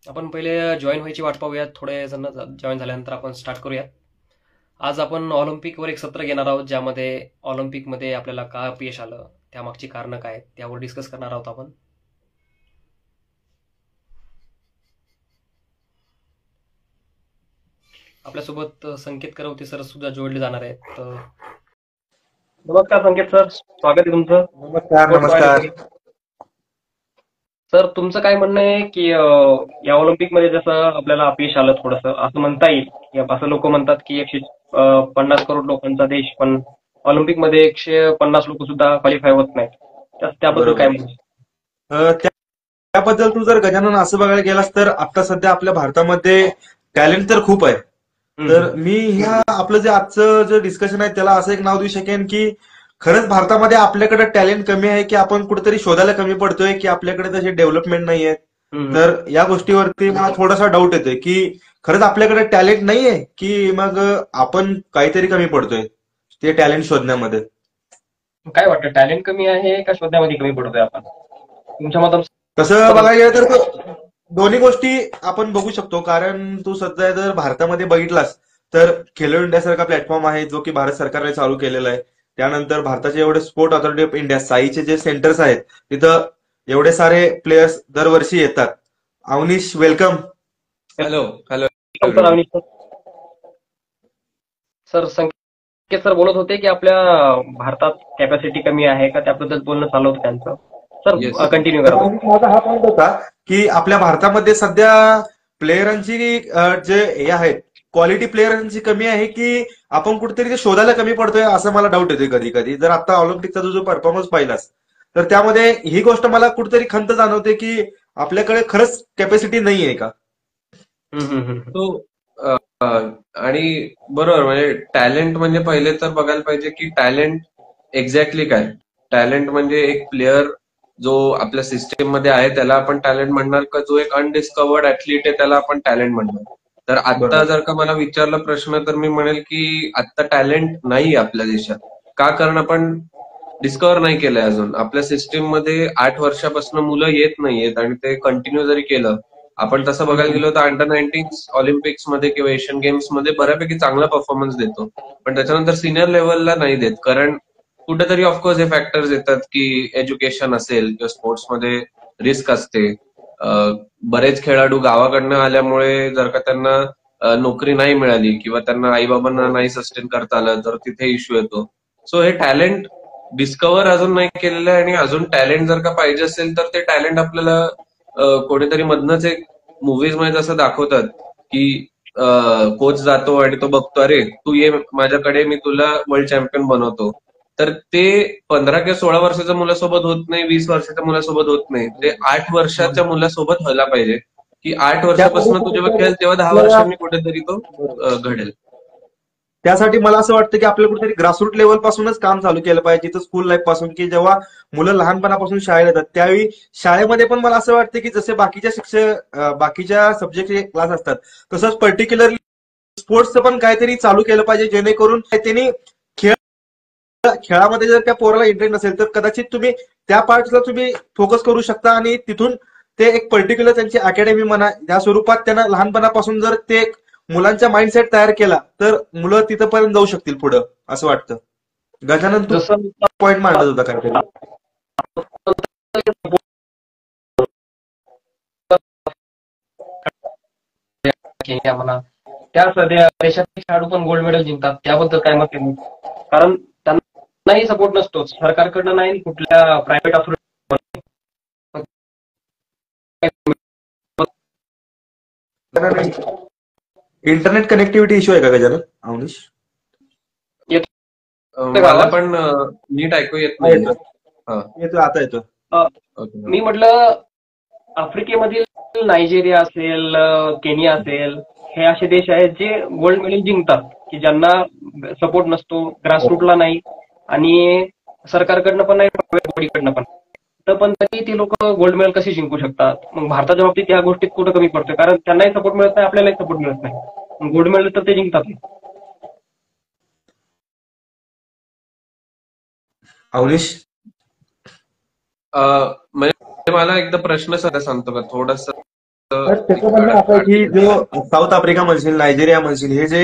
आपण पहिले जॉईन व्हायची वाट पाहूयात. थोडे जण जॉईन झाल्यानंतर आपण स्टार्ट करूयात. आज आपण ऑलिम्पिकवर एक सत्र घेणार आहोत, ज्यामध्ये ऑलिम्पिकमध्ये आपल्याला का अपयश आलं, त्यामागची कारणं काय आहेत, त्यावर डिस्कस करणार आहोत आपण. आपल्यासोबत संकेत करवते सर सुद्धा जोडले जाणार आहेत. नमस्कार संकेत सर, स्वागत आहे तुमचं नमस्कार स्पोर्ट्स नमस्कार. मध्ये. सर, तुमचं काय म्हणणं आहे की या ऑलिम्पिकमध्ये जसं आपल्याला अपयश आलं थोडंसं, असं म्हणता येईल की असं लोक म्हणतात की 150 करोड लोकांचा देश, पण ऑलिम्पिकमध्ये 150 लोक सुद्धा क्वालिफाय होत नाहीत. त्याबद्दल काय बरोबर. म्हणणं? त्याबद्दल तू जर गजानन असं बघायला गेलास तर आता सध्या आपल्या भारतामध्ये टॅलेंट तर खूप आहे. हम्म, तर मी ह्या आपलं जे आजचं जे डिस्कशन आहे त्याला असं एक नाव देऊ शकेन की खरंच भारतामध्ये आपल्याकडे टॅलेंट कमी आहे की आपण कुठेतरी शोधायला कमी पडतोय की आपल्याकडे तसे डेव्हलपमेंट नाही आहे. हम्म, तर या गोष्टीवरती मला थोडासा डाऊट येतोय की खरंच आपल्याकडे टॅलेंट नाहीये की मग आपण काहीतरी कमी पडतोय ते टॅलेंट शोधण्यामध्ये. काय वाटतं, टॅलेंट कमी आहे का शोधण्यामध्ये कमी पडतोय आपण? तुमच्या तसं मतानुसार. बघायला गेलं तर दोन्ही गोष्टी आपण बघू शकतो. कारण तू सध्या जर भारतामध्ये बघितलास तर खेलो इंडिया सारखा प्लॅटफॉर्म आहे जो की भारत सरकारने चालू केलेला आहे. त्यानंतर भारताचे एवढे स्पोर्ट ऑथॉरिटी ऑफ इंडिया साईचे जे सेंटर्स आहेत तिथं एवढे सारे प्लेयर्स दरवर्षी येतात. Avnish welcome. Hello hello sir everyone. Sir, Sanket sir बोलत होते की आपल्या भारतात कॅपॅसिटी कमी आहे का, त्याबद्दल बोलणं चालू होतं त्यांचं. येस. सर, कंटिन्यू तर करा. माझा हा पॉईंट होता की आपल्या भारतामध्ये सध्या प्लेयरांची जे हे आहेत क्वालिटी प्लेयरांची कमी आहे की आपण कुठेतरी ते शोधायला कमी पडतोय असं मला डाऊट येतोय कधी कधी. जर आता ऑलिम्पिकचा जो परफॉर्मन्स पाहिलास तर त्यामध्ये ही गोष्ट मला कुठेतरी खंत जाणवते की आपल्याकडे खरंच कॅपॅसिटी नाही आहे का. हम्म, हम्म, हम्म. तो आणि बरोबर, म्हणजे टॅलेंट म्हणजे पहिले तर बघायला पाहिजे की टॅलेंट एक्झॅक्टली काय. टॅलेंट म्हणजे एक प्लेअर जो आपल्या सिस्टीम मध्ये आहे त्याला आपण टॅलेंट म्हणणार, का जो एक अनडिस्कवर्ड ऍथलीट आहे त्याला आपण टॅलेंट म्हणणार. तर आता बरोबर. जर का मला विचारलं प्रश्न तर मी म्हणेल की आता टॅलेंट नाही आपल्या देशात. का? कारण आपण डिस्कवर नाही केलंय अजून. आपल्या सिस्टीम मध्ये 8 वर्षापासून मुलं येत नाहीयेत आणि ते कंटिन्यू जरी केलं, आपण तसं बघायला गेलो तर अंडर 19 ऑलिम्पिक्स मध्ये किंवा एशियन गेम्स मध्ये बऱ्यापैकी चांगला परफॉर्मन्स देतो, पण त्याच्यानंतर सिनियर लेवलला नाही देत. कारण कुठेतरी ऑफकोर्स हे फॅक्टर्स येतात की एज्युकेशन असेल किंवा स्पोर्ट्समध्ये रिस्क असते. बरेच खेळाडू गावाकडनं आल्यामुळे जर का त्यांना नोकरी नाही मिळाली किंवा त्यांना आईबाबांना नाही सस्टेन करता आलं तर तिथे इश्यू येतो. सो हे टॅलेंट डिस्कवर अजून नाही केलेलं आहे. आणि अजून टॅलेंट जर का पाहिजे असेल तर ते टॅलेंट आपल्याला कोणीतरी मधनच एक मुव्हीज मध्ये असं दाखवतात की कोच जातो आणि तो बघतो, अरे तू ये माझ्याकडे, मी तुला वर्ल्ड चॅम्पियन बनवतो. तर ते 15 किंवा 16 वर्षाच्या मुलासोबत होत नाही, 20 वर्षाच्या मुलासोबत होत नाही, ते 8 वर्षाच्या मुलासोबत व्हायला पाहिजे. की 8 वर्षापासून तू जेव्हा खेळ तेव्हा 10 वर्षांनी कुठेतरी तो घडेल. त्यासाठी मला असं वाटतं की आपल्याला कुठेतरी ग्रासरूट लेवल पासूनच काम चालू केलं पाहिजे, तिथं स्कूल लाईफ पासून, की जेव्हा मुलं लहानपणापासून शाळेत येतात त्यावेळी शाळेमध्ये पण मला असं वाटतं की जसे बाकीच्या बाकीच्या सब्जेक्टचे क्लास असतात तसंच पर्टिक्युलरली स्पोर्ट्सचं पण काहीतरी चालू केलं पाहिजे, जेणेकरून त्यांनी खेळ खेळामध्ये जर त्या पोराला इंटरेस्ट नसेल तर कदाचित तुम्ही त्या पार्टला तुम्ही फोकस करू शकता आणि तिथून ते एक पर्टिक्युलर त्यांची अकॅडमी म्हणा या स्वरूपात त्यांना लहानपणापासून जर ते मुलांचा माइंडसेट तयार केला तर मुलं तिथपर्यंत जाऊ शकतील पुढं असं वाटतं. गजानन तू जसं पॉइंट मांडत होता काहीतरी. केल्या म्हणा, त्या सध्या देशातील खेळाडू पण गोल्ड मेडल जिंकतात, त्याबद्दल काय मत आहे? कारण त्यांनाही सपोर्ट नसतो सरकारकडनं, नाही कुठल्या प्रायव्हेट इंटरनेट कनेक्टिव्हिटी इश्यू आहे का गजानन अवनीश? मला आवाज. पण नीट ऐकू येत हा, नाहीये. येतो. हा. येतो, आता येतो. ओके. मी म्हटलं, आफ्रिकेमधील नायजेरिया असेल, केनिया असेल, हे असे देश आहेत जे गोल्ड मेडल जिंकतात, की ज्यांना सपोर्ट नसतो, ग्रासरूटला नाही, आणि सरकारकडनं पण नाही, प्रायव्हेट बॉडीकडनं पण. तर पण तरी ते लोक गोल्ड मेडल कसे जिंकू शकतात? मग भारताच्या बाबतीत या गोष्टीत कुठं कमी पडतोय? कारण त्यांनाही सपोर्ट मिळत नाही, आपल्यालाही सपोर्ट मिळत नाही. गोल्ड मेडल तर ते जिंकतात. अवनीश. म्हणजे मला एकदा प्रश्न सांगतो का थोडस. त्याचं म्हणणं असं आहे की जो साऊथ आफ्रिका म्हणशील, नायजेरिया म्हणशील, हे जे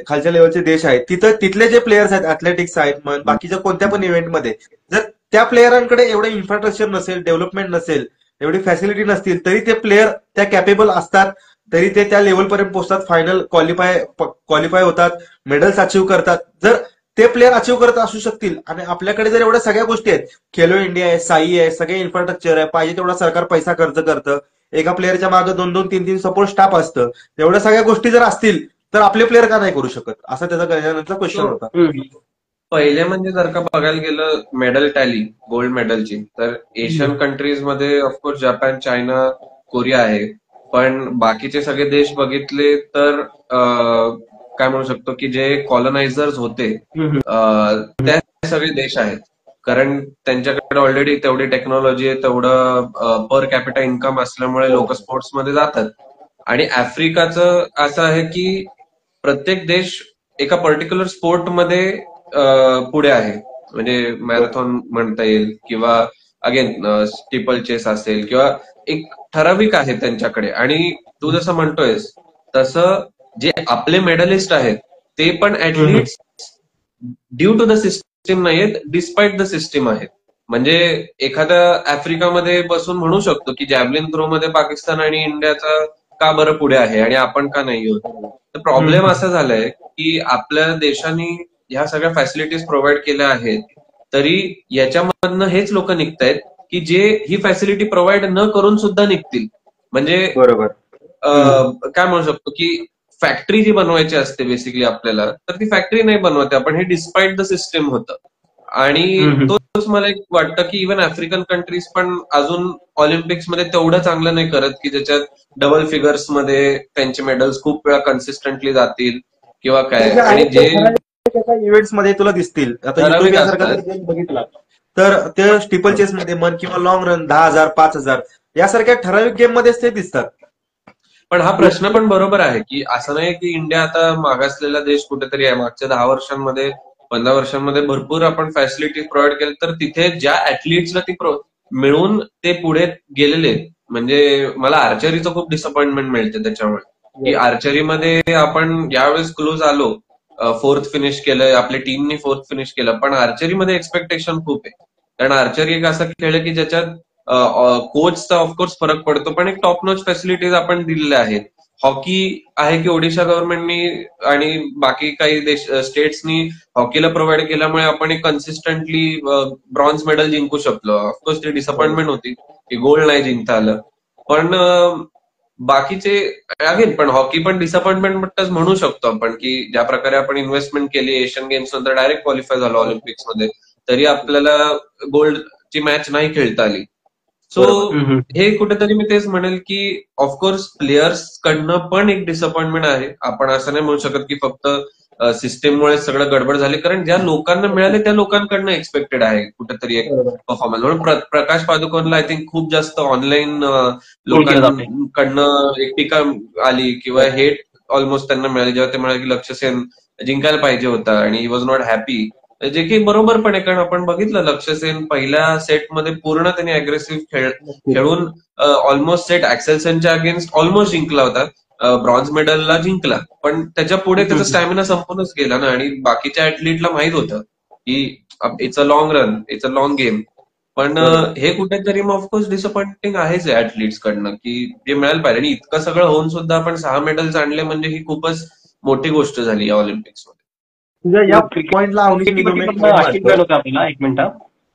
खालच्या लेवलचे देश आहेत, तिथले जे प्लेयर्स आहेत, ऍथलेटिक्स आहेत म्हण, बाकीच्या कोणत्या पण इव्हेंटमध्ये जर त्या प्लेयरांकडे एवढं इन्फ्रास्ट्रक्चर नसेल, डेव्हलपमेंट नसेल, एवढी फॅसिलिटी नसतील, तरी ते प्लेयर त्या कॅपेबल असतात, तरी ते त्या लेवलपर्यंत पोहोचतात, फायनल क्वालिफाय होतात, मेडल्स अचीव्ह करतात. जर ते प्लेयर अचीव्ह करत असू शकतील आणि आपल्याकडे जर एवढ्या सगळ्या गोष्टी आहेत, खेलो इंडिया आहे, साई आहे, सगळे इन्फ्रास्ट्रक्चर आहे, पाहिजे तेवढा सरकार पैसा खर्च करतं, एका प्लेअरच्या मागे 2-2, 3-3 सपोर्ट स्टाफ असतं, एवढ्या सगळ्या गोष्टी जर असतील तर आपले प्लेअर का नाही करू शकत, असा त्याचा क्वेश्चन होता. पहिले म्हणजे जर का बघायला गेलं मेडल टॅली गोल्ड मेडलची, तर एशियन कंट्रीजमध्ये ऑफकोर्स जपान, चायना, कोरिया आहे. पण बाकीचे सगळे देश बघितले तर काय म्हणू शकतो की जे कॉलनायझर्स होते त्या सगळे देश आहेत. कारण त्यांच्याकडे ऑलरेडी तेवढी टेक्नॉलॉजी आहे, तेवढं पर कॅपिटा इन्कम असल्यामुळे लोक स्पोर्ट्समध्ये जातात. आणि आफ्रिकाचं असं आहे की प्रत्येक देश एका पर्टिक्युलर स्पोर्टमध्ये पुढे आहे. म्हणजे मॅरेथॉन म्हणता येईल किंवा अगेन स्टिपल चेस असेल किंवा एक ठराविक आहे त्यांच्याकडे. आणि तू जसं म्हणतोयस तसं जे आपले मेडलिस्ट आहेत ते पण athletes due to the system नाहीयेत, डिस्पाइट द सिस्टीम आहेत. म्हणजे एखाद्या आफ्रिकामध्ये बसून म्हणू शकतो की जॅव्हलिन थ्रो मध्ये पाकिस्तान आणि इंडियाचा का बरं पुढे आहे आणि आपण का नाही होत. तर प्रॉब्लेम असा झालाय की आपल्या देशाने ह्या सगळ्या फॅसिलिटीज प्रोव्हाइड केल्या आहेत, तरी याच्यामधनं हेच लोक निघतायत की जे ही फॅसिलिटी प्रोव्हाइड न करून सुद्धा निघतील. म्हणजे बरोबर काय म्हणू शकतो की फॅक्टरी जी बनवायची असते बेसिकली आपल्याला, तर ती फॅक्टरी नाही बनवते आपण, हे डिस्पाइट द सिस्टीम होतं. आणि तोच मला एक वाटतं की इव्हन आफ्रिकन कंट्रीज पण अजून ऑलिम्पिक्समध्ये तेवढं चांगलं नाही करत की ज्याच्यात डबल फिगर्स मध्ये त्यांचे मेडल्स खूप वेळा कन्सिस्टंटली जातील किंवा काय. आणि जे इव्हेंट्स मध्ये तुला दिसतील, आता युरोपियासारखा जर बघितला तर ते स्टिपल चेस मध्ये म्हण किंवा लॉंग रन 10,000, 5,000 यासारख्या ठराविक गेम मध्येच ते दिसतात. पण हा प्रश्न पण बरोबर आहे की असं नाही की इंडिया आता मागासलेला देश कुठेतरी आहे. मागच्या 10 वर्षांमध्ये 15 वर्षांमध्ये भरपूर आपण फॅसिलिटी प्रोव्हाइड केल्या, तर तिथे ज्या ऍथलीट्सला ती मिळून ते पुढे गेलेले. म्हणजे मला आर्चरीचं खूप डिसअपॉइंटमेंट मिळते त्याच्यामुळे की आर्चरीमध्ये आपण यावेळेस क्लोज आलो, 4th फिनिश केलं, आपल्या टीमनी 4th फिनिश केलं, पण आर्चरीमध्ये एक्सपेक्टेशन खूप आहे. कारण आर्चरी एक असा खेळ आहे की ज्याच्यात कोचचा ऑफकोर्स फरक पडतो, पण एक टॉप नॉच फॅसिलिटीज आपण दिलेल्या आहेत. हॉकी आहे की ओडिशा गव्हर्नमेंटनी आणि बाकी काही देश स्टेट्सनी हॉकीला प्रोव्हाइड केल्यामुळे आपण एक कन्सिस्टंटली ब्रॉन्झ मेडल जिंकू शकलो. ऑफकोर्स ती डिसअपॉइंटमेंट होती की गोल्ड नाही जिंकता आलं. पण बाकीचे अगेन पण हॉकी पण डिसअपॉइंटमेंटच म्हणू शकतो आपण की ज्या प्रकारे आपण इन्व्हेस्टमेंट केली, एशियन गेम्स नंतर डायरेक्ट क्वालिफाय झालो ऑलिम्पिक्समध्ये, तरी आपल्याला गोल्डची मॅच नाही खेळता आली. सो हे कुठेतरी मी तेच म्हणेल की ऑफकोर्स प्लेयर्स कडनं पण एक डिसअपॉइंटमेंट आहे. आपण असं नाही म्हणू शकत की फक्त सिस्टीममुळे सगळं गडबड झाली, कारण ज्या लोकांना मिळाले त्या लोकांकडनं एक्सपेक्टेड आहे कुठेतरी एक परफॉर्मन्स. म्हणून प्रकाश पादुकोनला आय थिंक खूप जास्त ऑनलाईन लोकांकडनं एक टीका आली किंवा हेट ऑलमोस्ट त्यांना मिळाली जेव्हा ते म्हणाले की लक्ष्य सेन जिंकायला पाहिजे होता आणि ही वॉज नॉट हॅपी. जे की बरोबर पण आहे, कारण आपण बघितलं लक्ष्य सेन पहिल्या सेटमध्ये पूर्ण त्यांनी अग्रेसिव्ह खेळून ऑलमोस्ट सेट ऍक्सेल सेनच्या अगेन्स्ट ऑलमोस्ट जिंकला होता, ब्रॉन्झ मेडलला जिंकला, पण त्याच्या पुढे त्याचा स्टॅमिना संपूनच गेला ना. आणि बाकीच्या ऍथलीटला माहित होतं की it's a long run, it's a long game. पण हे कुठेतरी मग ऑफकोर्स डिसअपॉइंटिंग आहेच ऍथलीट्स कडनं की जे मिळायला पाहिजे. आणि इतकं सगळं होऊन सुद्धा आपण 6 मेडल्स आणले म्हणजे ही खूपच मोठी गोष्ट झाली या ऑलिम्पिक्समध्ये. तुझ्या या पॉइंटला अश्विन जॉईन होता आपल्याला, एक मिनिट,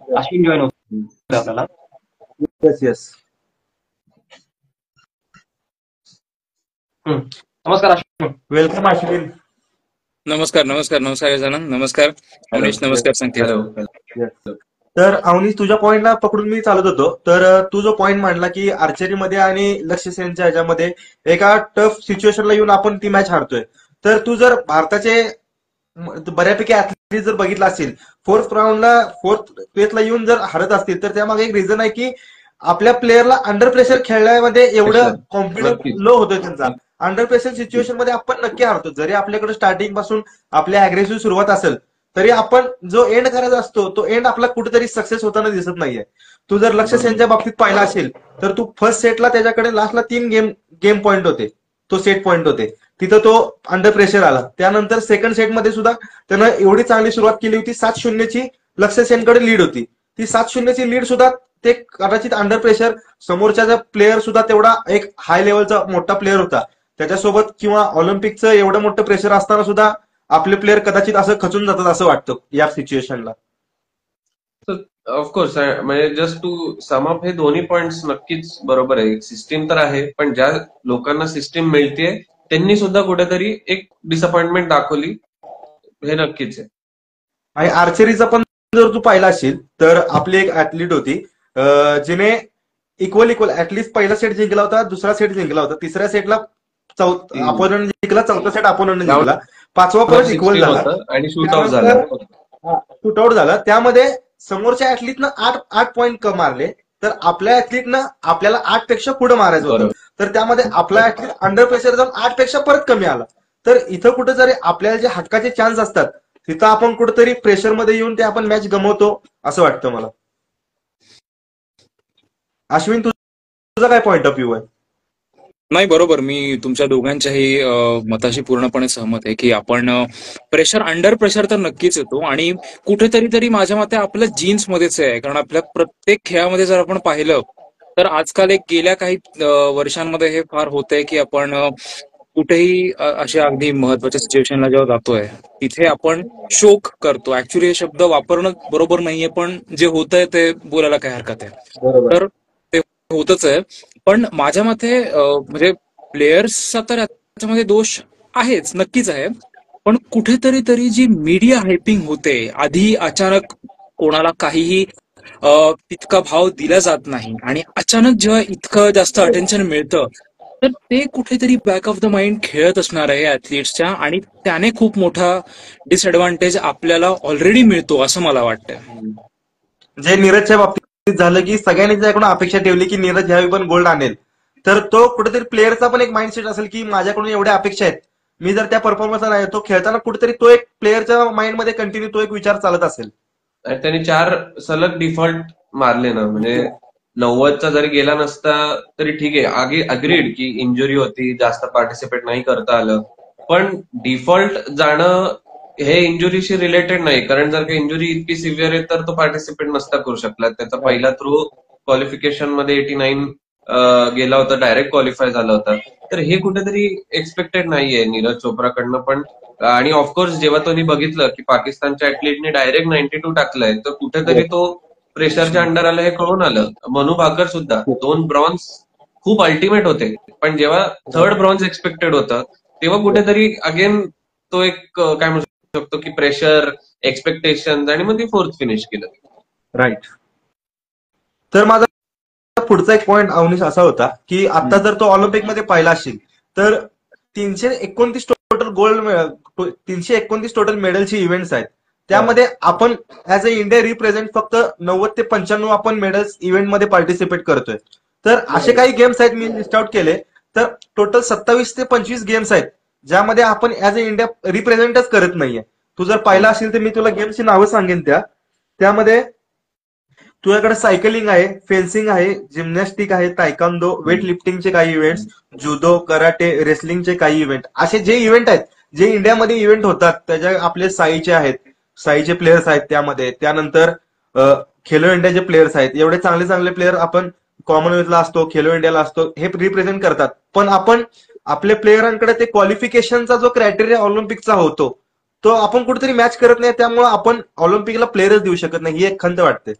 अश्विन जॉईन होता आपल्याला. येस नमस्कार अश्विन. वेलकम अश्विन. नमस्कार नमस्कार अवनीश, नमस्कार संकेत. तर अवनीश, तुझ्या पॉइंटला पकडून मी चालत होतो. तर तू जो पॉइंट मांडला की आर्चरीमध्ये आणि लक्ष्य सेनच्या ह्याच्यामध्ये एका टफ सिच्युएशनला येऊन आपण ती मॅच हारतोय, तर तू जर भारताचे बऱ्यापैकी ऍथलीट जर बघितला असेल, 4th प्लेसला येऊन जर हरत असतील, तर त्यामागे एक रिझन आहे की आपल्या प्लेअरला अंडर प्रेशर खेळण्यामध्ये एवढं कॉन्फिडन्स लो होतोय त्यांचा. अंडर प्रेशर सिच्युएशन मध्ये आपण नक्की हरतो. जरी आपल्याकडे स्टार्टिंग पासून आपली अग्रेसिव्ह सुरुवात असेल, तरी आपण जो एंड करायचा असतो तो एंड आपला कुठेतरी सक्सेस होताना दिसत नाहीये. तू जर लक्ष्य सेनच्या बाबतीत पाहिला असेल तर तू फर्स्ट सेटला त्याच्याकडे लास्टला 3 गेम पॉईंट होते, तो सेट पॉईंट होते, तिथं तो अंडर प्रेशर आला. त्यानंतर सेकंड सेटमध्ये सुद्धा त्यानं एवढी चांगली सुरुवात केली होती, 7-0ची लक्ष्य सेनकडे लीड होती. ती 7-0ची लीड सुद्धा ते कदाचित अंडर प्रेशर, समोरच्या प्लेअर सुद्धा तेवढा एक हाय लेवलचा मोठा प्लेअर होता त्याच्यासोबत, किंवा ऑलिम्पिकचं एवढं मोठं प्रेशर असताना सुद्धा आपले प्लेअर कदाचित असं खचून जातात असं वाटतं या सिच्युएशनला. ऑफकोर्स, म्हणजे जस्ट टू सम अप, हे दोन्ही पॉइंट्स नक्कीच बरोबर आहे. सिस्टीम तर आहे, पण ज्या लोकांना सिस्टीम मिळतेय त्यांनी सुद्धा कुठेतरी एक डिसअपॉइंटमेंट दाखवली, हे नक्कीच आहे. आणि आर्चरीचा पण जर तू पाहिला असेल तर आपली एक ऍथलीट होती जिने इक्वल ऍटलीस्ट पहिला सेट जिंकला होता, दुसरा सेट जिंकला होता, तिसऱ्या सेटला अपोनंट जिंकला, चौथा सेट अपोनंट जिंकला, पाचवा परत इक्वल झाला आणि शूटआउट झाला. त्यामध्ये समोरच्या ऍथलीटनं 8 पॉईंट मारले, तर आपल्या ऍथलीटनं आपल्याला 8 पेक्षा पुढे मारायचं होतं, तर त्यामध्ये आपला ऍथलीट अंडर प्रेशर जाऊन 8 पेक्षा परत कमी आला. तर इथं कुठेतरी आपल्याला जे हक्काचे चान्स असतात तिथं आपण कुठेतरी प्रेशरमध्ये येऊन ते आपण मॅच गमवतो असं वाटतं मला. अश्विन, तुझा काय पॉइंट ऑफ व्ह्यू आहे? नाही, बरोबर, मी तुमच्या दोघांच्याही मताशी पूर्णपणे सहमत आहे की आपण प्रेशर, अंडर प्रेशर तर नक्कीच येतो, आणि कुठेतरी तरी माझ्या मते आपल्या जीन्स मध्येच आहे. कारण आपल्या प्रत्येक खेळामध्ये जर आपण पाहिलं तर आजकाल एक गेल्या काही वर्षांमध्ये हे फार होतंय की आपण कुठेही अशा अगदी महत्वाच्या सिच्युएशनला जेव्हा जातोय तिथे आपण शोक करतो. ऍक्च्युली हे शब्द वापरणं बरोबर नाहीये, पण जे होतंय ते बोलायला काय हरकत आहे. तर ते होतच आहे. पण माझ्या मते म्हणजे प्लेयर्सचा तर याच्यामध्ये दोष आहेच, नक्कीच आहे, पण कुठेतरी तरी जी मीडिया हायपिंग होते, आधी अचानक कोणाला काहीही तितका भाव दिला जात नाही आणि अचानक जेव्हा इतकं जास्त अटेन्शन मिळतं तर ते कुठेतरी बॅक ऑफ द माइंड खेळत असणार आहे ऍथलीट्सच्या, आणि त्याने खूप मोठा डिसएडव्हान्टेज आपल्याला ऑलरेडी मिळतो असं मला वाटतं. जे नीरजच्या बाबतीत झालं की सगळ्यांनी त्याकडून अपेक्षा ठेवली की नीरज ह्यावेळी पण गोल्ड आणेल, तर तो कुठेतरी प्लेअरचा पण एक माइंडसेट असेल की माझ्याकडून एवढ्या अपेक्षा आहेत, मी जर त्या परफॉर्मन्सला नाही, तो खेळताना कुठेतरी तो एक प्लेअरच्या माइंडमध्ये कंटिन्यू तो एक विचार चालत असेल. त्यांनी 4 सलग डिफॉल्ट मारले ना, म्हणजे 90चा जरी गेला नसता तरी ठीक आहे, अग्रीड की इंजुरी होती, जास्त पार्टिसिपेट नाही करता आलं, पण डिफॉल्ट जाणं हे इंजुरीशी रिलेटेड नाही. कारण जर का इंजुरी इतकी सिव्हिअर आहे तर तो पार्टिसिपेट नसता करू शकला. त्याचा पहिला थ्रो क्वालिफिकेशन मध्ये 89 गेला होता, डायरेक्ट क्वालिफाय झाला होता. तर हे कुठेतरी एक्सपेक्टेड नाहीये नीरज चोप्राकडनं पण. आणि ऑफकोर्स जेव्हा त्यांनी बघितलं की पाकिस्तानच्या ऍथलीटने डायरेक्ट 92 टाकलंय तर कुठेतरी तो प्रेशरच्या अंडर आलं हे कळून आलं. मनु भाकर सुद्धा 2 ब्रॉन्झ खूप अल्टिमेट होते, पण जेव्हा 3rd ब्रॉन्झ एक्सपेक्टेड होतं तेव्हा कुठेतरी अगेन तो एक काय म्हणू शकतो की प्रेशर, एक्सपेक्टेशन, आणि मग ती 4th फिनिश केलं. राईट. तर माझा पुढचा एक पॉइंट अवनीश असा होता की आता जर तो ऑलिम्पिकमध्ये पाहिला असेल तर 329 टोटल गोल्ड, 329 टोटल मेडलची इव्हेंट्स आहेत. त्यामध्ये आपण ऍज अ इंडिया रिप्रेझेंट फक्त 90 ते 95 आपण मेडल्स इव्हेंटमध्ये पार्टिसिपेट करतोय. तर असे काही गेम्स आहेत मी लिस्ट आउट केले, तर टोटल 27 ते 25 गेम्स आहेत ज्यामध्ये आपण ऍज अ इंडिया रिप्रेझेंटच करत नाहीये. तू जर पाहिला असेल तर मी तुला गेम्सची नावं सांगेन. त्यामध्ये तुझ्याकडे सायकलिंग आहे, फेन्सिंग आहे, जिम्नॅस्टिक आहे, तायकांदो, वेट लिफ्टिंगचे काही इव्हेंट्स, जुदो, कराटे, रेसलिंगचे काही इव्हेंट, असे जे इव्हेंट आहेत जे इंडियामध्ये इव्हेंट होतात त्याच्या आपले साईचे आहेत, साईचे प्लेयर्स आहेत त्यामध्ये. त्यानंतर खेलो इंडियाचे प्लेयर्स आहेत. एवढे चांगले चांगले प्लेयर आपण कॉमनवेल्थला असतो, खेलो इंडियाला असतो, हे रिप्रेझेंट करतात. पण आपण आपल्या प्लेयरांकडे ते क्वालिफिकेशनचा जो क्रायटेरिया ऑलिम्पिकचा होतो तो आपण कुठेतरी मॅच करत नाही, त्यामुळे आपण ऑलिम्पिकला प्लेयरच देऊ शकत नाही, ही एक खंत वाटते.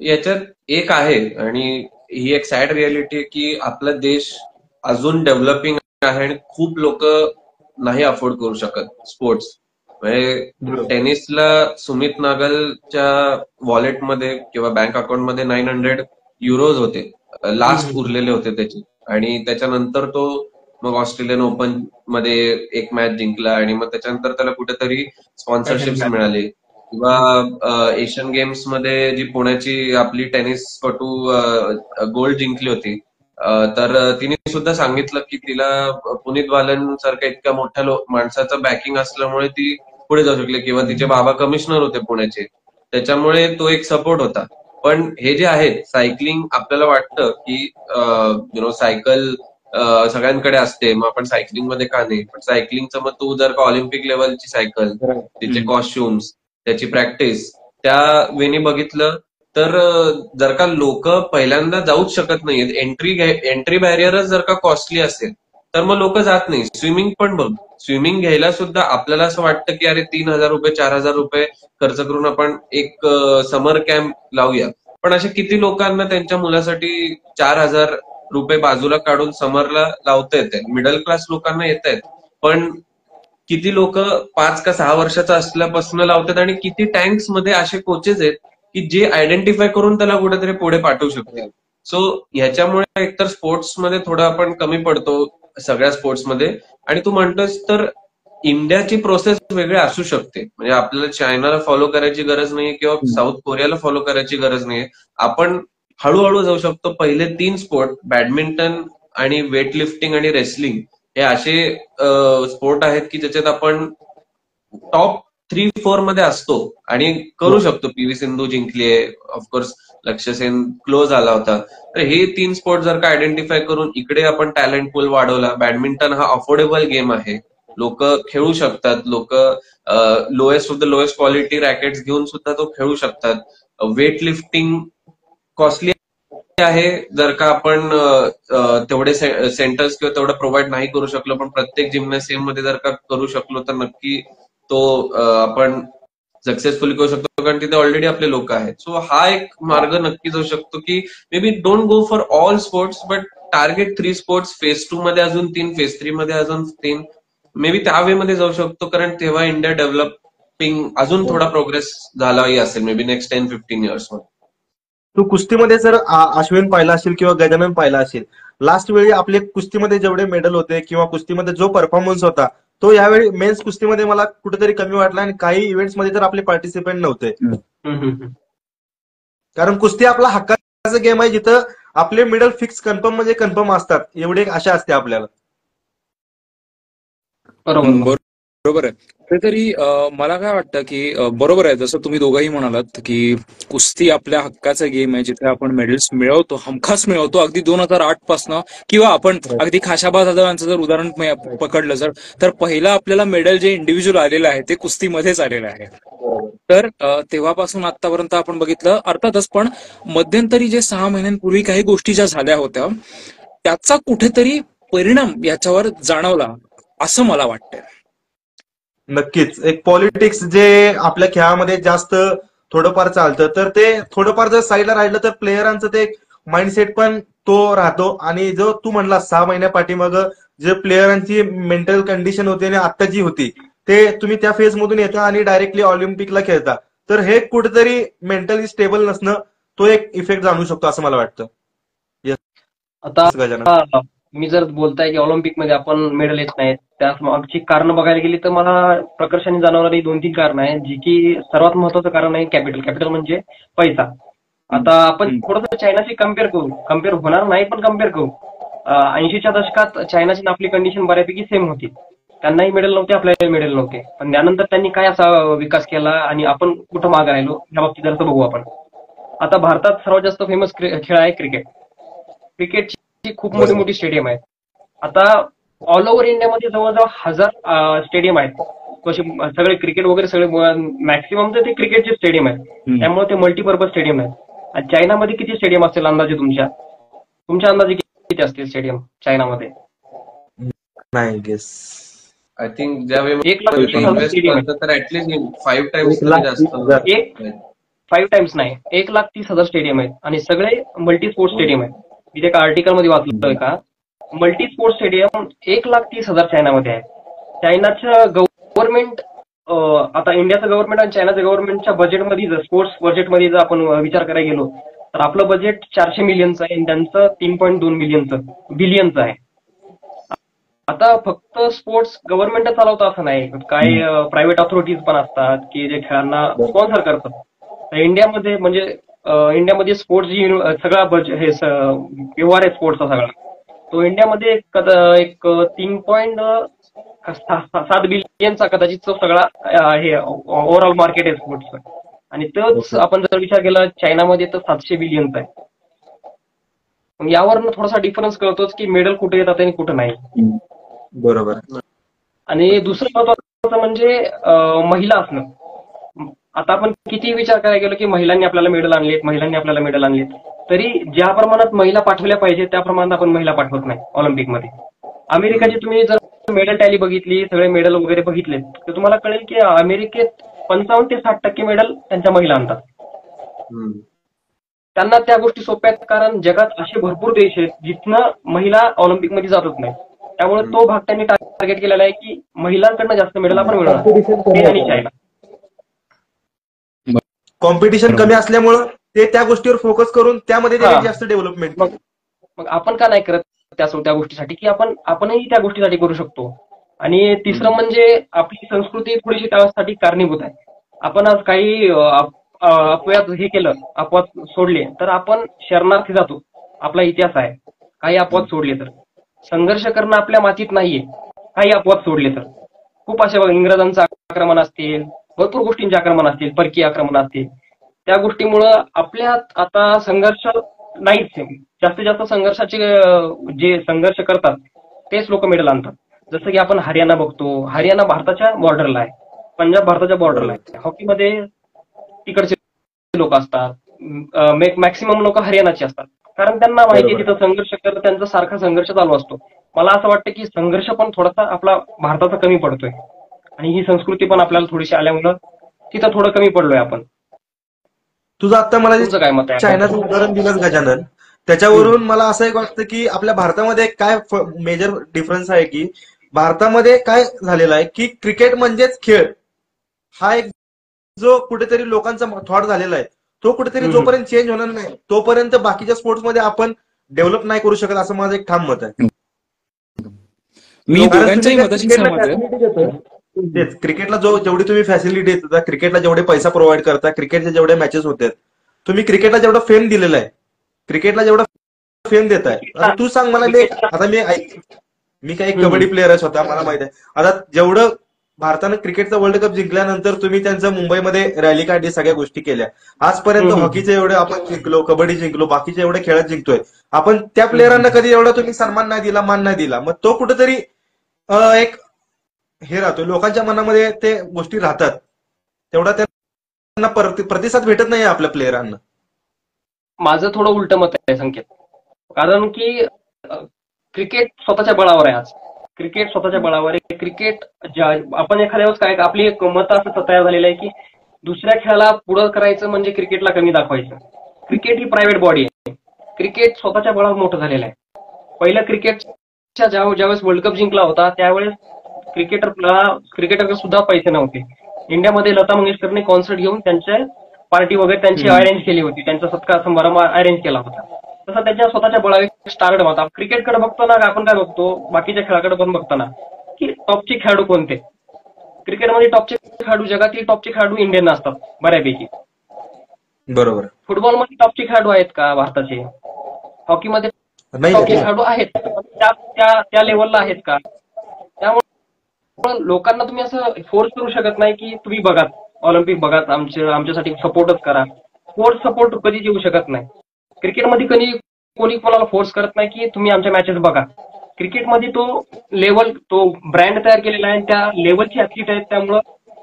याच्यात एक आहे, आणि ही एक सॅड रियालिटी आहे की आपला देश अजून डेव्हलपिंग आहे आणि खूप लोक नाही अफोर्ड करू शकत स्पोर्ट्स. म्हणजे टेनिसला सुमित नागलच्या वॉलेटमध्ये किंवा बँक अकाउंटमध्ये 900 युरोज होते, लास्ट उरलेले होते त्याचे, आणि त्याच्यानंतर तो मग ऑस्ट्रेलियन ओपन मध्ये एक मॅच जिंकला, आणि मग त्याच्यानंतर त्याला कुठेतरी स्पॉन्सरशिप्स मिळाले. किंवा एशियन गेम्स मध्ये जी पुण्याची आपली टेनिसपटू गोल्ड जिंकली होती, तर तिने सुद्धा सांगितलं की तिला पुनीत बालन सारख्या इतक्या मोठ्या माणसाचं बॅकिंग असल्यामुळे ती पुढे जाऊ शकली, किंवा तिचे बाबा कमिशनर होते पुण्याचे. त्याच्यामुळे तो एक सपोर्ट होता. पण हे जे आहेत सायकलिंग, आपल्याला वाटतं की सायकल सगळ्यांकडे असते, मग आपण सायकलिंग मध्ये का नाही, पण सायकलिंगचं मग तू जर का ऑलिम्पिक लेवलची सायकल, तिचे कॉस्ट्युम्स, त्याची प्रॅक्टिस त्या वेने बघितलं तर जर का लोक पहिल्यांदा जाऊच शकत नाहीयेत, एंट्री बॅरियरच जर का कॉस्टली असेल तर मग लोक जात नाही. स्विमिंग पण बघ, स्विमिंग घ्यायला सुद्धा आपल्याला असं वाटतं की अरे 3,000 रुपये 4,000 रुपये खर्च करून आपण एक समर कॅम्प लावूया, पण अशा किती लोकांना त्यांच्या मुलासाठी 4,000 रुपये बाजूला काढून समरला लावता येते. मिडल क्लास लोकांना येत आहेत, पण किती लोक 5 का 6 वर्षाचा असल्यापासून लावतात, आणि किती टँक्स मध्ये असे कोचेस आहेत की जे आयडेंटिफाय करून त्याला कुठेतरी पुढे पाठवू शकतील. सो ह्याच्यामुळे एकतर स्पोर्ट्समध्ये थोडं आपण कमी पडतो सगळ्या स्पोर्ट्समध्ये. आणि तू म्हणतोस तर इंडियाची प्रोसेस वेगळी असू शकते, म्हणजे आपल्याला चायनाला फॉलो करायची गरज नाही किंवा साऊथ कोरियाला फॉलो करायची गरज नाही. आपण हळूहळू जाऊ शकतो. पहिले 3 स्पोर्ट, बॅडमिंटन आणि वेट लिफ्टिंग आणि रेसलिंग, हे असे स्पोर्ट आहेत की ज्याच्यात आपण टॉप 3-4 मध्ये असतो आणि करू शकतो. पी.व्ही. सिंधू जिंकलीये, ऑफकोर्स लक्ष्य सेन क्लोज आला होता. तर हे 3 स्पोर्ट जर का आयडेंटिफाय करून इकडे आपण टॅलेंट पूल वाढवला. बॅडमिंटन हा अफोर्डेबल गेम आहे, लोक खेळू शकतात, लोक lowest of the lowest quality rackets घेऊन सुद्धा तो खेळू शकतात. वेट लिफ्टिंग कॉस्टली आहे, जर का आपण तेवढे सेंटर्स किंवा तेवढं प्रोव्हाइड नाही करू शकलो, पण प्रत्येक जिम्नॅसियम मध्ये जर का करू शकलो तर नक्की तो आपण सक्सेसफुली करू शकतो, कारण तिथे ऑलरेडी आपले लोक आहेत. सो हा एक मार्ग नक्की जाऊ शकतो की may be don't go for all sports, but target 3 sports, phase 2 मध्ये अजून 3, फेज 3 मध्ये अजून 3, मे बी त्या वे मध्ये जाऊ शकतो, कारण तेव्हा इंडिया डेव्हलपिंग अजून थोडा प्रोग्रेस झालाही असेल मे बी नेक्स्ट 10-15 इयर्स मध्ये. तू कुस्तीमध्ये जर अश्विन पाहिला असेल किंवा गजानन पाहिला असेल, लास्ट वेळी आपले कुस्तीमध्ये जेवढे मेडल होते किंवा कुस्तीमध्ये जो परफॉर्मन्स होता तो यावेळी मेन्स कुस्तीमध्ये मला कुठेतरी कमी वाटला, आणि काही इव्हेंट्स मध्ये तर आपले पार्टिसिपेंट नव्हते. कारण कुस्ती आपला हक्काचा गेम आहे, जिथं आपले मेडल फिक्स कन्फर्म म्हणजे कन्फर्म असतात, एवढी आशा असते आपल्याला. बरोबर आहे. तरी मला काय वाटतं की बरोबर आहे, जसं तुम्ही दोघंही म्हणालात की कुस्ती आपल्या हक्काचा गेम आहे, जिथे आपण मेडल्स मिळवतो, हमखास मिळवतो. अगदी 2008 पासनं, किंवा आपण अगदी खाशाबा जाधवांचं जर उदाहरण पकडलं तर पहिलं आपल्याला मेडल जे इंडिव्हिज्युअल आलेलं आहे ते कुस्तीमध्येच आलेलं आहे. तर तेव्हापासून आतापर्यंत आपण बघितलं, अर्थातच, पण मध्यंतरी जे 6 महिन्यांपूर्वी काही गोष्टी ज्या झाल्या होत्या त्याचा कुठेतरी परिणाम याच्यावर जाणवला असं मला वाटतंय. नक्कीच. एक पॉलिटिक्स जे आपल्या खेळामध्ये जास्त थोडंफार चालतं, तर ते थोडंफार जर साईडला राहिलं तर प्लेयरांचं ते माइंडसेट पण तो राहतो. आणि जो तू म्हणला 6 महिन्या पाठीमाग जे प्लेयरांची मेंटल कंडिशन होती आणि आता जी होती, ते तुम्ही त्या फेज मधून येता आणि डायरेक्टली ऑलिम्पिकला खेळता, तर हे कुठेतरी मेंटली स्टेबल नसणं, तो एक इफेक्ट जाणवू शकतो असं मला वाटतं. आता मी जर बोलताय की ऑलिम्पिकमध्ये आपण मेडल येत नाहीत, त्या मागची कारण बघायला गेली तर मला प्रकर्षाने जाणवणारी 2-3 कारण आहेत, जी की सर्वात महत्वाचं कारण आहे कॅपिटल म्हणजे पैसा. आता आपण थोडंसं चायनाशी कम्पेअर होणार नाही, पण कम्पेअर करू. 80च्या दशकात चायनाची आणि आपली कंडिशन बऱ्यापैकी सेम होती. त्यांनाही मेडल नव्हते, आपल्याला मेडल नव्हते, पण त्यानंतर त्यांनी काय असा विकास केला आणि आपण कुठं मागे राहिलो या बाबतीत जर बघू आपण. आता भारतात सर्वात जास्त फेमस खेळ आहे क्रिकेटची खूप मोठी मोठी स्टेडियम आहेत. आता ऑल ओव्हर इंडियामध्ये जवळजवळ 1000 स्टेडियम आहेत. सगळे क्रिकेट वगैरे सगळे मॅक्सिमम तर ते क्रिकेटचे स्टेडियम आहेत, त्यामुळे ते मल्टीपर्पज स्टेडियम आहेत. आणि चायनामध्ये किती स्टेडियम असतील अंदाजे तुमच्या अंदाजे किती असतील स्टेडियम चायनामध्ये? नाही गेस. आय थिंक ज्यावेळी 1,30,000 स्टेडियम आहे, तर ऍटलीस्ट 5 टाइम्स जास्त. 5 टाइम्स नाही, 1,30,000 स्टेडियम आहेत आणि सगळे मल्टी स्पोर्ट्स स्टेडियम आहेत. तिथे एका आर्टिकल मध्ये वाचलोय का, मल्टी स्पोर्ट्स स्टेडियम 1,30,000 चायनामध्ये आहे. चायनाचं गव्हर्नमेंट, आता इंडियाचं गव्हर्नमेंट आणि चायनाचं गव्हर्नमेंटच्या बजेटमध्ये जर स्पोर्ट्स बजेटमध्ये जर आपण विचार करायला गेलो तर आपलं बजेट 400 मिलियनचं आहे आणि त्यांचं 3.2 बिलियनचं आहे. आता फक्त स्पोर्ट्स गव्हर्नमेंट चालवतं असं नाही, काही प्रायव्हेट अथॉरिटीज पण असतात की जे खेळांना स्पॉन्सर करतात. तर इंडियामध्ये स्पोर्ट्स जी सगळा हे व्यवहार आहे स्पोर्ट्सचा सगळा, तो इंडियामध्ये एक 3.7 बिलियनचा कदाचित तो सगळा हे ओव्हरऑल मार्केट आहे स्पोर्ट्सचं. आणि तोच आपण जर विचार केला चायनामध्ये तर 700 बिलियनचा आहे. मग यावरनं थोडासा डिफरन्स कळतोच की मेडल कुठे येतात आणि कुठं नाही. बरोबर. आणि दुसरं महत्वाचं म्हणजे महिला असणं. आता आपण किती विचार करायला गेलो की महिलांनी आपल्याला मेडल आणलेत, तरी ज्या प्रमाणात महिला पाठवल्या पाहिजे त्या प्रमाणात आपण महिला पाठवत नाही ऑलिम्पिकमध्ये. अमेरिकाची तुम्ही जर मेडल टॅली बघितली, सगळे मेडल वगैरे बघितले, तर तुम्हाला कळेल की अमेरिकेत 55 ते 60% मेडल त्यांच्या महिला आणतात. त्यांना त्या गोष्टी सोप्या आहेत, कारण जगात असे भरपूर देश आहेत जिथनं महिला ऑलिम्पिकमध्ये जातच नाही. त्यामुळे तो भाग त्यांनी टार्गेट केलेला आहे की महिलांकडनं जास्त मेडल आपण मिळवणार आणि चायना. कॉम्पिटिशन कमी असल्यामुळं ते त्या गोष्टीवर फोकस करून त्यामध्ये जास्त डेव्हलपमेंट. मग आपण का नाही करत त्या गोष्टीसाठी की आपणही त्या गोष्टीसाठी करू शकतो. आणि तिसरं म्हणजे आपली संस्कृती थोडीशी त्यासाठी कारणीभूत आहे. आपण आज काही अपवाद सोडले तर आपण शरणार्थी जातो. आपला इतिहास आहे. काही अपवाद सोडले तर संघर्ष करणं आपल्या मातीत नाहीये. काही अपवाद सोडले तर खूप अशा इंग्रजांचं आक्रमण असतील, भरपूर गोष्टींचे आक्रमण असतील, परकीय आक्रमण असतील, त्या गोष्टीमुळं आपल्यात आता संघर्ष नाहीच. जास्तीत जास्त संघर्षाचे जे संघर्ष करतात तेच लोक मेडल आणतात. जसं की आपण हरियाणा बघतो. हरियाणा भारताच्या बॉर्डरला आहे, पंजाब भारताच्या बॉर्डरला आहे. हॉकीमध्ये तिकडचे लोक असतात, मॅक्सिमम लोक हरियाणाचे असतात, कारण त्यांना माहिती आहे तिथं संघर्ष करत त्यांचा सारखा संघर्ष चालू असतो. मला असं वाटतं की संघर्ष पण थोडासा आपला भारताचा कमी पडतोय आणि ही संस्कृती पण आपल्याला थोडीशी आल्यामुळं तिथं थोडं कमी पडलोय आपण. तुझं आता मला काय मत आहे? चायनाचं उदाहरण दिलंच गजानन, त्याच्यावरून मला असं एक वाटतं की आपल्या भारतामध्ये काय मेजर डिफरन्स आहे की भारतामध्ये काय झालेलं आहे की क्रिकेट म्हणजेच खेळ हा एक जो कुठेतरी लोकांचा थॉट झालेला आहे, तो कुठेतरी जोपर्यंत चेंज होणार नाही तोपर्यंत बाकीच्या स्पोर्ट्समध्ये आपण डेव्हलप नाही करू शकत, असं माझं एक ठाम मत आहे. मी दोघांच्याही मताशी सहमत आहे. तेच क्रिकेटला जेवढी तुम्ही फॅसिलिटी देता, क्रिकेटला जेवढे पैसा प्रोव्हाइड करता, क्रिकेटचे जेवढे मॅचेस होतात, तुम्ही क्रिकेटला जेवढा फेम दिलेला आहे, क्रिकेटला जेवढा फेम देताय. आता तू सांग मला, मी काही कबड्डी प्लेअर आहे स्वतः, मला माहित आहे. आता जेवढं भारतानं क्रिकेटचा वर्ल्ड कप जिंकल्यानंतर तुम्ही त्यांचं मुंबईमध्ये रॅली काढली, सगळ्या गोष्टी केल्या, आजपर्यंत हॉकीचे एवढे आपण जिंकलो, कबड्डी जिंकलो, बाकीचे एवढे खेळत जिंकतोय आपण, त्या प्लेअरांना कधी एवढा तुम्ही सन्मान नाही दिला, मान नाही दिला. मग तो कुठेतरी एक हे राहतोय, लोकांच्या मनामध्ये ते गोष्टी राहतात, तेवढा त्यांना प्रतिसाद भेटत नाही आपल्या प्लेअरांना. माझं थोडं उलट मत आहे संकेत, कारण की क्रिकेट स्वतःच्या बळावर आहे. आज क्रिकेट स्वतःच्या बळावर आहे. क्रिकेट आपण एखाद्या वेळेस काय आपली एक मत असं तयार झालेलं आहे की दुसऱ्या खेळाला पुढं करायचं म्हणजे क्रिकेटला कमी दाखवायचं. क्रिकेट ही प्रायव्हेट बॉडी आहे. क्रिकेट स्वतःच्या बळावर मोठं झालेलं आहे. पहिल्या क्रिकेटच्या ज्यावेळेस वर्ल्ड कप जिंकला होता त्यावेळेस क्रिकेटर सुद्धा पैसे नव्हते. इंडियामध्ये लता मंगेशकरने कॉन्सर्ट घेऊन त्यांच्या पार्टी वगैरे त्यांची अरेंज केली होती, त्यांचा सत्कार समारंभ अरेंज केला होता. तसा त्याच्या स्वतःच्या बळावर स्टार्ट होता. क्रिकेटकडे बघतो ना आपण काय बघतो, बाकीच्या खेळाकडे पण बघताना की टॉपचे खेळाडू कोणते. क्रिकेटमध्ये टॉपचे खेळाडू, जगातील टॉपचे खेळाडू इंडियन असतात बऱ्यापैकी. बरोबर. फुटबॉलमध्ये टॉपचे खेळाडू आहेत का भारताचे? हॉकीमध्ये टॉपचे खेळाडू आहेत, त्या लेवलला आहेत का? त्यामुळे लोकांना तुम्ही असं फोर्स करू शकत नाही की तुम्ही बघा ऑलिम्पिक बघा, आमच्यासाठी सपोर्टच करा. स्पोर्ट्स सपोर्ट कधीच येऊ शकत नाही. क्रिकेटमध्ये कोणी कोणाला फोर्स करत नाही की तुम्ही आमच्या मॅचेस बघा. क्रिकेटमध्ये तो ब्रँड तयार केलेला आहे, त्या लेवलची ऍथलीट आहेत, त्यामुळं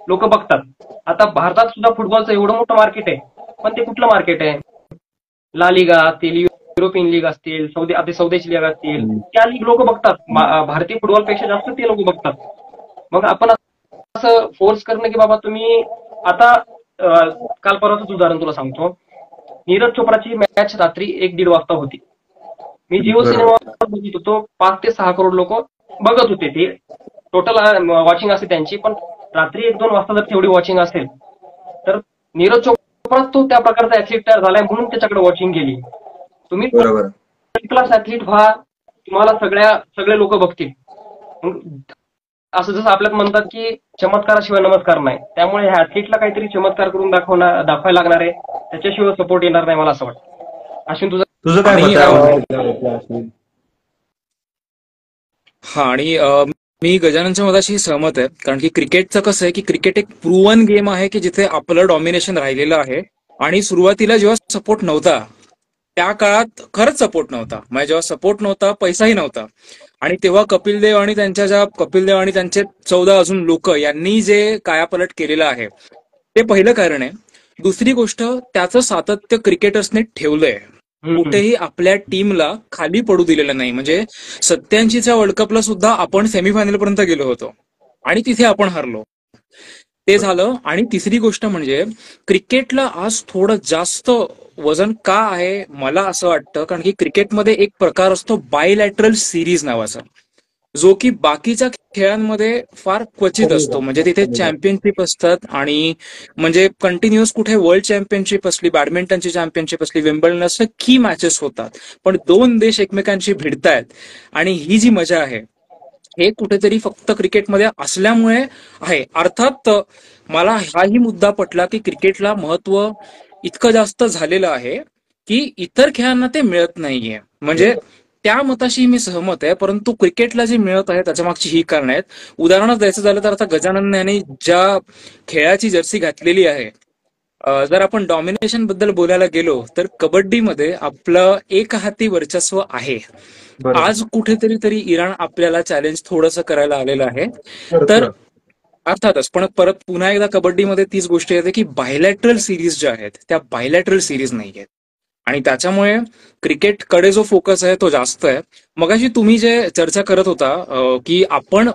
लोक बघतात. आता भारतात सुद्धा फुटबॉलचं एवढं मोठं मार्केट आहे, पण ते कुठलं मार्केट आहे? ला लिगा असतील, युरोपियन लीग असतील, सौदेशी लीग असतील, त्या लीग लोक बघतात. भारतीय फुटबॉलपेक्षा जास्त ते लोक बघतात. मग आपण असं फोर्स करणं की बाबा तुम्ही आता काल परवाच उदाहरण तुला सांगतो. नीरज चोप्राची मॅच रात्री 1-1:30 वाजता होती. मी जिओ सिनेमा बघत होतो. 5 ते 6 करोड लोक बघत होते. ते टोटल वॉचिंग असते त्यांची, पण रात्री 1-2 वाजता जर तेवढी वॉचिंग असेल तर नीरज चोप्रा तो त्या प्रकारचा ऍथलीट तयार झालाय म्हणून त्याच्याकडे वॉचिंग गेली. तुम्ही क्लास ऍथलीट व्हा, तुम्हाला सगळे लोक बघतील. असं जसं आपल्यात म्हणतात की चमत्काराशिवाय नमस्कार नाही, त्यामुळे ह्या ऍथलीटला काहीतरी चमत्कार करून दाखवायला लागणार आहे, त्याच्याशिवाय सपोर्ट येणार नाही मला असं वाटतं. अश्विन तुझं काय मत आहे? हा, आणि मी गजाननच्या मताशी सहमत आहे, कारण की क्रिकेटचं कसं आहे की क्रिकेट एक प्रूव्हन गेम आहे की जिथे आपलं डॉमिनेशन राहिलेलं आहे. आणि सुरुवातीला जेव्हा सपोर्ट नव्हता त्या काळात खरंच सपोर्ट नव्हता, म्हणजे जेव्हा सपोर्ट नव्हता पैसाही नव्हता, आणि तेव्हा कपिल देव आणि त्यांचे 14 अजून लोक यांनी जे कायापालट केलेलं आहे ते पहिलं कारण आहे. दुसरी गोष्ट, त्याचं सातत्य क्रिकेटर्सने ठेवलंय. कुठेही आपल्या टीमला खाली पडू दिलेलं नाही. म्हणजे 87च्या वर्ल्ड कपला सुद्धा आपण सेमीफायनल पर्यंत गेलो होतो आणि तिथे आपण हरलो. ते झालं. आणि तिसरी गोष्ट म्हणजे क्रिकेटला आज थोडं जास्त वजन का आहे मला असं वाटतं, कारण की क्रिकेटमध्ये एक प्रकार असतो बायलॅटरल सिरीज नावाचा, जो की बाकीच्या खेळांमध्ये फार क्वचित असतो. म्हणजे तिथे चॅम्पियनशिप असतात आणि म्हणजे कंटिन्युअस कुठे वर्ल्ड चॅम्पियनशिप असली, बॅडमिंटनची चॅम्पियनशिप असली, विम्बल्डन असं की मॅचेस होतात, पण दोन देश एकमेकांशी भिडतायत. आणि ही जी मजा आहे हे कुठेतरी फक्त क्रिकेटमध्ये असल्यामुळे आहे. अर्थात मला हाही मुद्दा पटला की क्रिकेटला महत्व इतकं जास्त झालेलं आहे की इतर खेळांना ते मिळत नाहीये. म्हणजे त्या मताशी मी सहमत आहे, परंतु क्रिकेटला जे मिळत आहे त्याच्या मागची ही कारण आहेत. उदाहरणच द्यायचं झालं तर आता गजानन यांनी ज्या खेळाची जर्सी घातलेली आहे, जर आपण डॉमिनेशन बद्दल बोलायला गेलो तर कबड्डीमध्ये आपलं एक हाती वर्चस्व आहे. आज कुठेतरी तरी इराण आपल्याला चॅलेंज थोडंसं करायला आलेलं आहे. तर अर्थातच पण परत पुन्हा एकदा कबड्डीमध्ये तीच गोष्ट येते की बायलॅटरल सिरीज ज्या आहेत त्या बायलॅटरल सिरीज नाही आहेत, आणि त्याच्यामुळे क्रिकेटकडे जो फोकस आहे तो जास्त आहे. मगाशी तुम्ही जे चर्चा करत होता की आपण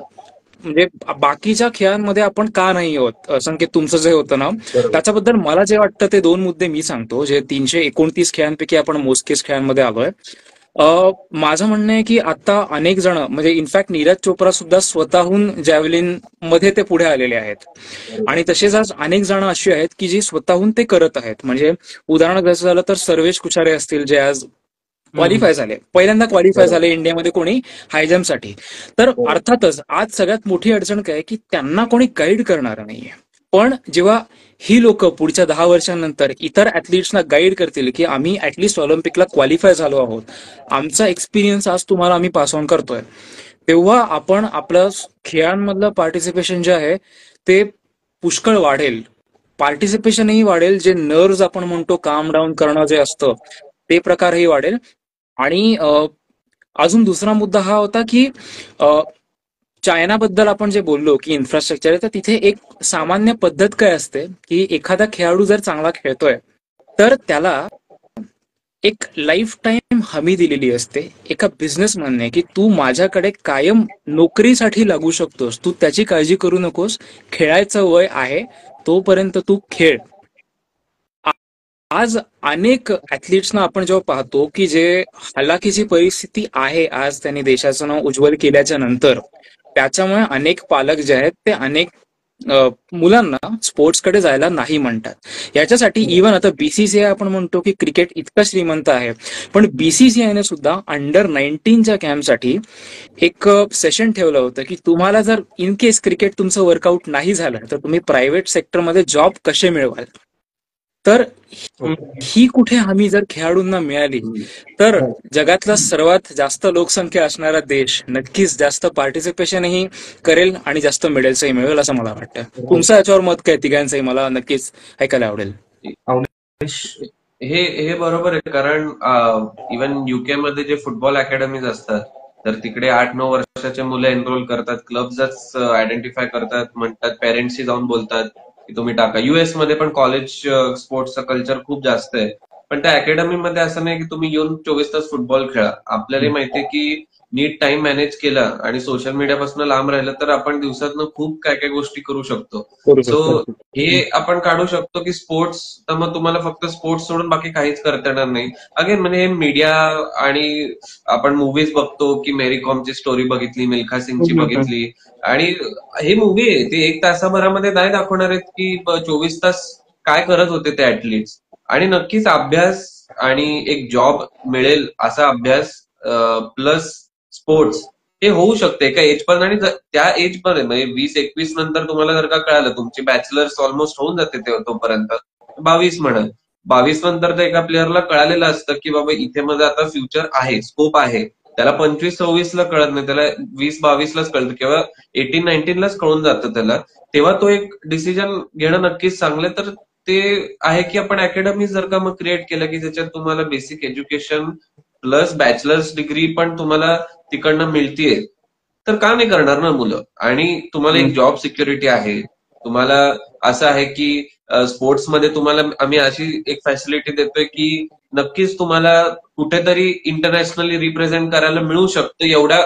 म्हणजे बाकीच्या खेळांमध्ये आपण का नाही आहोत, संकेत तुमचं जे होतं ना, त्याच्याबद्दल मला जे वाटतं ते दोन मुद्दे मी सांगतो. जे 329 खेळांपैकी आपण मोजकेच खेळांमध्ये आलोय. माझं म्हणणं आहे की आता अनेक जण, म्हणजे इनफॅक्ट नीरज चोप्रा सुद्धा स्वतःहून जॅव्हलिन मध्ये ते पुढे आलेले आहेत. आणि तसेच आज अनेक जण अशी आहेत की जी स्वतःहून ते करत आहेत. म्हणजे उदाहरण घ्यायचं झालं तर सर्वेश कुचारे असतील, जे आज क्वालिफाय झाले, पहिल्यांदा क्वालिफाय झाले इंडियामध्ये कोणी हाय जम्पसाठी. तर अर्थातच आज सगळ्यात मोठी अडचण काय की त्यांना कोणी गाईड करणारं नाहीये. पण जेव्हा ही लोक पुढच्या 10 वर्षांनंतर इतर ऍथलीट्सना गाईड करतील की आम्ही ऍटलिस्ट ऑलिम्पिकला क्वालिफाय झालो आहोत, आमचा एक्सपिरियन्स आज तुम्हाला आम्ही पास ऑन करतोय, तेव्हा आपण आपलं खेळांमधलं पार्टिसिपेशन जे आहे ते पुष्कळ वाढेल. पार्टिसिपेशनही वाढेल, जे नर्व्स आपण म्हणतो काम डाऊन करणं जे असतं ते प्रकारही वाढेल. आणि अजून दुसरा मुद्दा हा होता की चायनाबद्दल आपण जे बोललो की इन्फ्रास्ट्रक्चर आहे, तर तिथे एक सामान्य पद्धत काय असते की एखादा खेळाडू जर चांगला खेळतोय तर त्याला एक लाईफ टाईम हमी दिलेली असते. एका बिझनेसमॅनने की तू माझ्याकडे कायम नोकरीसाठी लागू शकतोस, तू त्याची काळजी करू नकोस, खेळायचं वय आहे तोपर्यंत तू खेळ. आज अनेक ऍथलीट्सना आपण जेव्हा पाहतो की जे हलाखीची परिस्थिती आहे आज त्यांनी देशाचं नाव उज्ज्वल केल्याच्या नंतर, त्याच्यामुळे अनेक पालक जे आहेत ते अनेक मुलांना स्पोर्ट्सकडे जायला नाही म्हणतात. याच्यासाठी इव्हन आता बीसीसीआय आपण म्हणतो की क्रिकेट इतकं श्रीमंत आहे, पण बीसीसीआयने सुद्धा अंडर 19च्या कॅम्पसाठी एक सेशन ठेवलं होतं की तुम्हाला जर इन केस क्रिकेट तुमचं वर्कआउट नाही झालं तर तुम्ही प्रायव्हेट सेक्टरमध्ये जॉब कसे मिळवाल. तर ही कुठे हमी जर खेळाडूंना मिळाली तर जगातला सर्वात जास्त लोकसंख्या असणारा देश नक्कीच जास्त पार्टिसिपेशनही करेल आणि जास्त मेडल्सही मिळेल असं मला वाटतं. तुमचं याच्यावर मत काय तिघांचंही मला नक्कीच ऐकायला आवडेल. हे बरोबर आहे, कारण इव्हन युके मध्ये जे फुटबॉल अकॅडमीज असतात तर तिकडे 8-9 वर्षाचे मुलं एनरोल करतात, क्लब्सच आयडेंटिफाय करतात, म्हणतात पेरेंट्सशी जाऊन बोलतात की तुम्ही टाका. युएस मध्ये पण कॉलेज स्पोर्ट्सचं कल्चर खूप जास्त आहे, पण त्या अकॅडमीमध्ये असं नाही की तुम्ही येऊन 24 तास फुटबॉल खेळा. आपल्याला माहितीये की नीट टाइम मॅनेज केला आणि सोशल मीडियापासून लांब राहिलं तर आपण दिवसातनं खूप काय काय गोष्टी करू शकतो. सो हे आपण काढू शकतो की स्पोर्ट्स, तर मग तुम्हाला फक्त स्पोर्ट्स सोडून बाकी काहीच करता येणार नाही. अगेन म्हणजे हे मीडिया आणि आपण मूवीज बघतो की मेरी कॉमची स्टोरी बघितली, मिल्खा सिंगची बघितली, आणि हे मूवी आहे ते 1 तासाभरामध्ये नाही दाखवणार आहेत की 24 तास काय करत होते ते ऍथलीट्स. आणि नक्कीच अभ्यास आणि एक जॉब मिळेल असा अभ्यास प्लस स्पोर्ट्स हे होऊ शकते एका एज पर्यंत. आणि त्या एज पर्यंत म्हणजे 20-21 नंतर तुम्हाला जर का कळालं तुमची बॅचलर्स ऑलमोस्ट होऊन जाते तोपर्यंत 22 म्हणत, 22 नंतर तर एका प्लेअरला कळालेलं असतं की बाबा इथे माझं आता फ्युचर आहे, स्कोप आहे, त्याला 25-26 ला कळत नाही, त्याला 20-22लाच कळतं किंवा 18-19लाच कळून जातं त्याला. तेव्हा तो एक डिसिजन घेणं नक्कीच चांगलं. तर ते आहे की आपण अकॅडमी जर का मग क्रिएट केलं की ज्याच्यात तुम्हाला basic education plus bachelors degree पण तुम्हाला तिकडनं मिळतीये, तर का नाही करणार ना मुलं. आणि तुम्हाला एक जॉब सिक्युरिटी आहे, तुम्हाला असं आहे की स्पोर्ट्समध्ये तुम्हाला आम्ही अशी एक फॅसिलिटी देतोय की नक्कीच तुम्हाला कुठेतरी इंटरनॅशनली रिप्रेझेंट करायला मिळू शकतं, एवढ्या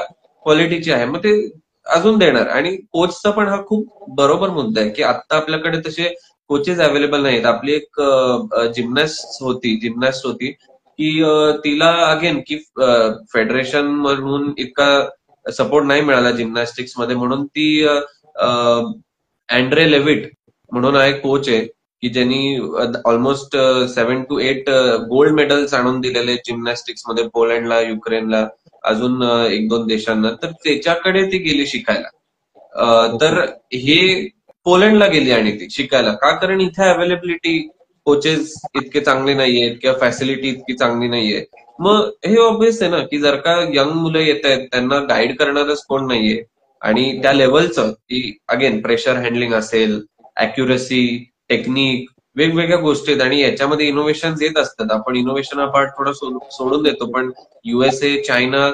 क्वालिटीची आहे. मग ते अजून देणार. आणि कोचचा पण हा खूप बरोबर मुद्दा आहे की आता आपल्याकडे तसे कोचेस अवेलेबल नाहीत. आपली एक जिम्नॅस्ट होती की तिला अगेन की फेडरेशन म्हणून इतका सपोर्ट नाही मिळाला जिम्नॅस्टिक्स मध्ये, म्हणून ती अँड्रे लेविट म्हणून आहे कोच आहे की ज्यांनी ऑलमोस्ट 7 to 8 गोल्ड मेडल्स आणून दिलेले जिम्नॅस्टिक्स मध्ये, पोलंडला, युक्रेनला, अजून 1-2 देशांना. तर त्याच्याकडे ती गेली शिकायला. तर हे पोलंडला गेली आणि ती शिकायला का, कारण इथे अवेलेबिलिटी कोचेस इतके चांगले नाहीयेत किंवा फॅसिलिटी इतकी चांगली नाहीये. मग हे ऑब्व्हियस आहे ना की जर का यंग मुलं येत आहेत, त्यांना गाईड करणारच कोण नाहीये आणि त्या लेवलचं की अगेन प्रेशर हँडलिंग असेल, अॅक्युरसी, टेक्निक, वेगवेगळ्या गोष्टी आहेत आणि याच्यामध्ये इनोव्हेशन येत असतात. आपण इनोव्हेशन हा पार्ट थोडा सोडून देतो, पण USA, चायना,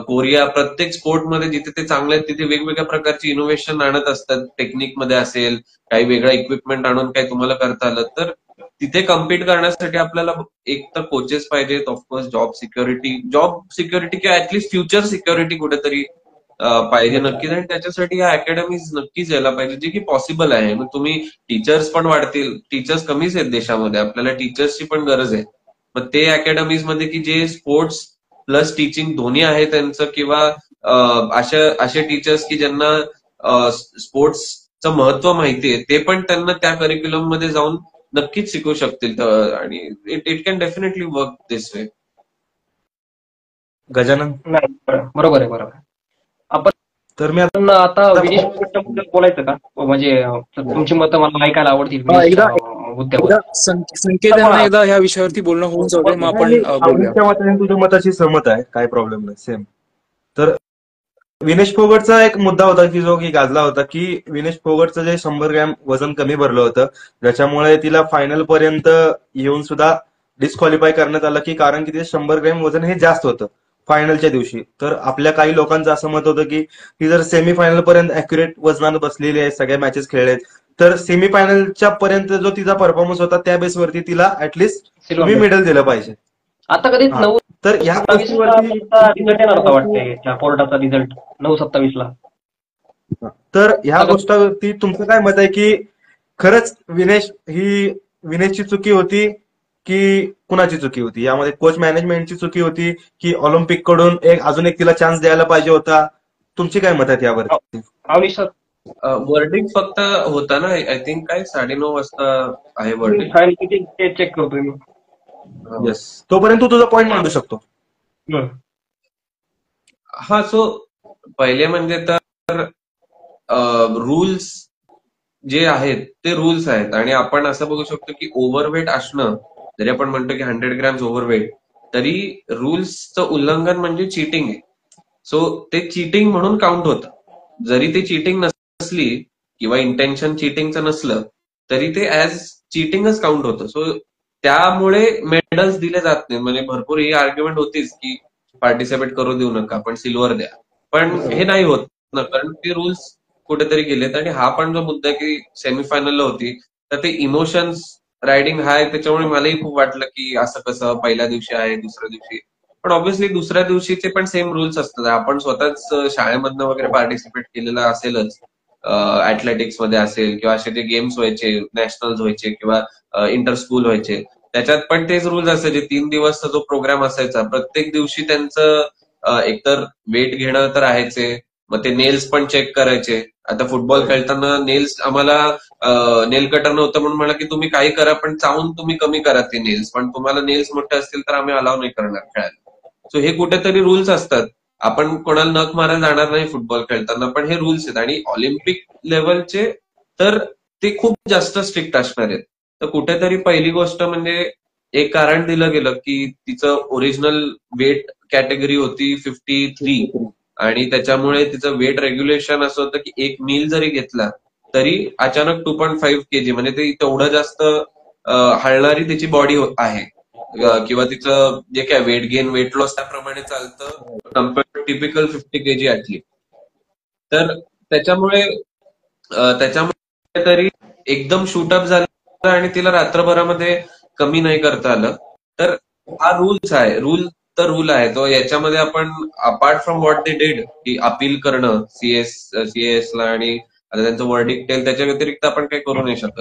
कोरिया प्रत्येक स्पोर्टमध्ये जिथे ते चांगले आहेत तिथे वेगवेगळ्या प्रकारची इनोव्हेशन आणत असतात. टेक्निकमध्ये असेल, काही वेगळं इक्विपमेंट आणून काही तुम्हाला करता आलं तर तिथे कम्पीट करण्यासाठी आपल्याला एक तर कोचेस पाहिजेत, ऑफकोर्स जॉब सिक्युरिटी किंवा ऍटलीस्ट फ्युचर सिक्युरिटी कुठेतरी पाहिजे नक्कीच. आणि त्याच्यासाठी या अकॅडमीज नक्कीच यायला पाहिजे, जे की पॉसिबल आहे. मग तुम्ही टीचर्स पण वाढतील, टीचर्स कमीच आहेत देशामध्ये, आपल्याला टीचर्सची पण गरज आहे. मग ते अकॅडमीज मध्ये की जे स्पोर्ट्स प्लस टीचिंग दोन्ही आहे त्यांचं, किंवा असे टीचर्स की ज्यांना स्पोर्ट्सचं महत्व माहितीये, ते पण त्यांना त्या करिक्युलम मध्ये जाऊन नक्कीच शिकवू शकतील. आणि it can definitely work this way. Gajanan? नाही, बरोबर आहे. आपण तर मी आता विनेश फोगाटबद्दल बोलायचं का? म्हणजे तुमची मतं मला ऐकायला आवडतील मुद्द्यावर. संकेत यांना एकदा ह्या विषयावरती बोलणं होऊन जाऊ दे, मग आपण बोलूया. तुमच्या मताने तुझ्या मताशी सहमत आहे, काही प्रॉब्लेम नाही, सेम. तर विनेश फोगाटचा एक मुद्दा होता की जो की गाजला होता की विनेश फोगाटचं जे 100 ग्रॅम वजन कमी भरलं होतं, ज्याच्यामुळे तिला फायनल पर्यंत येऊन सुद्धा डिस्क्वालिफाय करण्यात आलं, की कारण की ते 100 ग्रॅम वजन हे जास्त होतं फायनलच्या दिवशी. तर आपल्या काही लोकांचं असं मत होतं की ती जर सेमीफायनल पर्यंत अॅक्युरेट वजनानं बसलेली आहे, सगळ्या मॅचेस खेळलेत, तर सेमीफायनलच्या पर्यंत जो तिचा परफॉर्मन्स होता त्या बेसवरती तिला ऍटलीस्ट तुम्ही मेडल दिलं पाहिजे. आता कधी तर ह्या रिझल्ट येणार होता वाटतंय त्या कोर्टाचा रिझल्ट 9/27ला. तर ह्या गोष्टीवरती तुमचं काय मत आहे की खरंच विनेशची चुकी होती की कुणाची चुकी होती यामध्ये? कोच मॅनेजमेंटची चुकी होती की ऑलिम्पिक कडून अजून एक तिला चान्स द्यायला पाहिजे होता? तुमची काय मत आहेत यावरती? वर्डिंग फक्त होता ना, आय थिंक काय 9:30 वाजता आहे वर्डिंग, चेक करतोय मी. येस, तोपर्यंत तू तुझा पॉईंट मांडू शकतो. हा, सो पहिले म्हणजे तर रूल्स जे आहेत ते रूल्स आहेत. आणि आपण असं बघू शकतो की ओव्हरवेट असणं, जरी आपण म्हणतो की 100 ग्रॅम्स ओव्हरवेट, तरी रूल्सचं उल्लंघन म्हणजे चिटिंग आहे. सो ते चिटिंग म्हणून काउंट होतं. जरी ते चिटिंग नसली किंवा इंटेन्शन चिटिंगचं नसलं तरी ते ऍज चिटिंगच काउंट होतं. सो त्यामुळे मेडल्स दिले जात नाही. म्हणजे भरपूर ही आर्ग्युमेंट होतीच की पार्टिसिपेट करू देऊ नका, पण सिल्वर द्या. पण हे नाही होत ना, कारण ते रूल्स कुठेतरी गेलेत. आणि हा पण जो मुद्दा की सेमीफायनलला होती, तर ते इमोशन्स रायडिंग हा आहे, त्याच्यामुळे मलाही खूप वाटलं की असं कसं पहिल्या दिवशी आहे, दुसऱ्या दिवशी. पण ऑब्व्हियसली दुसऱ्या दिवशीचे पण सेम रूल्स असतात. आपण स्वतःच शाळेमधनं वगैरे पार्टिसिपेट केलेलं असेलच, ऍथलेटिक्स मध्ये असेल किंवा असे जे गेम्स व्हायचे, नॅशनल्स व्हायचे किंवा इंटर स्कूल व्हायचे, त्याच्यात पण तेच रूल्स असायचे. 3 दिवसचा जो प्रोग्राम असायचा, प्रत्येक दिवशी त्यांचं एकतर वेट घेणं तर आहेचे, मग ते नेल्स पण चेक करायचे. आता फुटबॉल खेळताना नेल्स आम्हाला नेल कटर नव्हतं म्हणून म्हणलं की तुम्ही काही करा पण चावून तुम्ही कमी करा ते नेल्स, पण तुम्हाला नेल्स मोठे असतील तर आम्ही अलाव नाही करणार खेळायला. सो हे कुठेतरी रूल्स असतात. आपण कोणाला नख मारायला जाणार नाही फुटबॉल खेळताना, पण हे रूल्स आहेत. आणि ऑलिम्पिक लेवलचे तर ते खूप जास्त स्ट्रिक्ट असणार आहेत. तर कुठेतरी पहिली गोष्ट म्हणजे एक कारण दिलं गेलं की तिचं ओरिजिनल वेट कॅटेगरी होती 53 आणि त्याच्यामुळे तिचं वेट रेग्युलेशन असं होतं की एक मील जरी घेतला तरी अचानक 2.5 kg म्हणजे ती तेवढं जास्त हलणारी तिची बॉडी आहे किंवा तिचं जे काय वेट गेन वेट लॉस त्याप्रमाणे चालतं कम्पेअर टिपिकल 50 kg ऍटली. तर त्याच्यामुळे तरी एकदम शूटअप झालं आणि तिला रात्रभरामध्ये कमी नाही करता आलं. तर हा रूल्स आहे, रूल आहे तो. याच्यामध्ये आपण apart from what they did की अपील करणं सीएसला आणि आता त्यांचं वर्डिक्ट येईल त्याच्या व्यतिरिक्त आपण काही करू नाही शकत.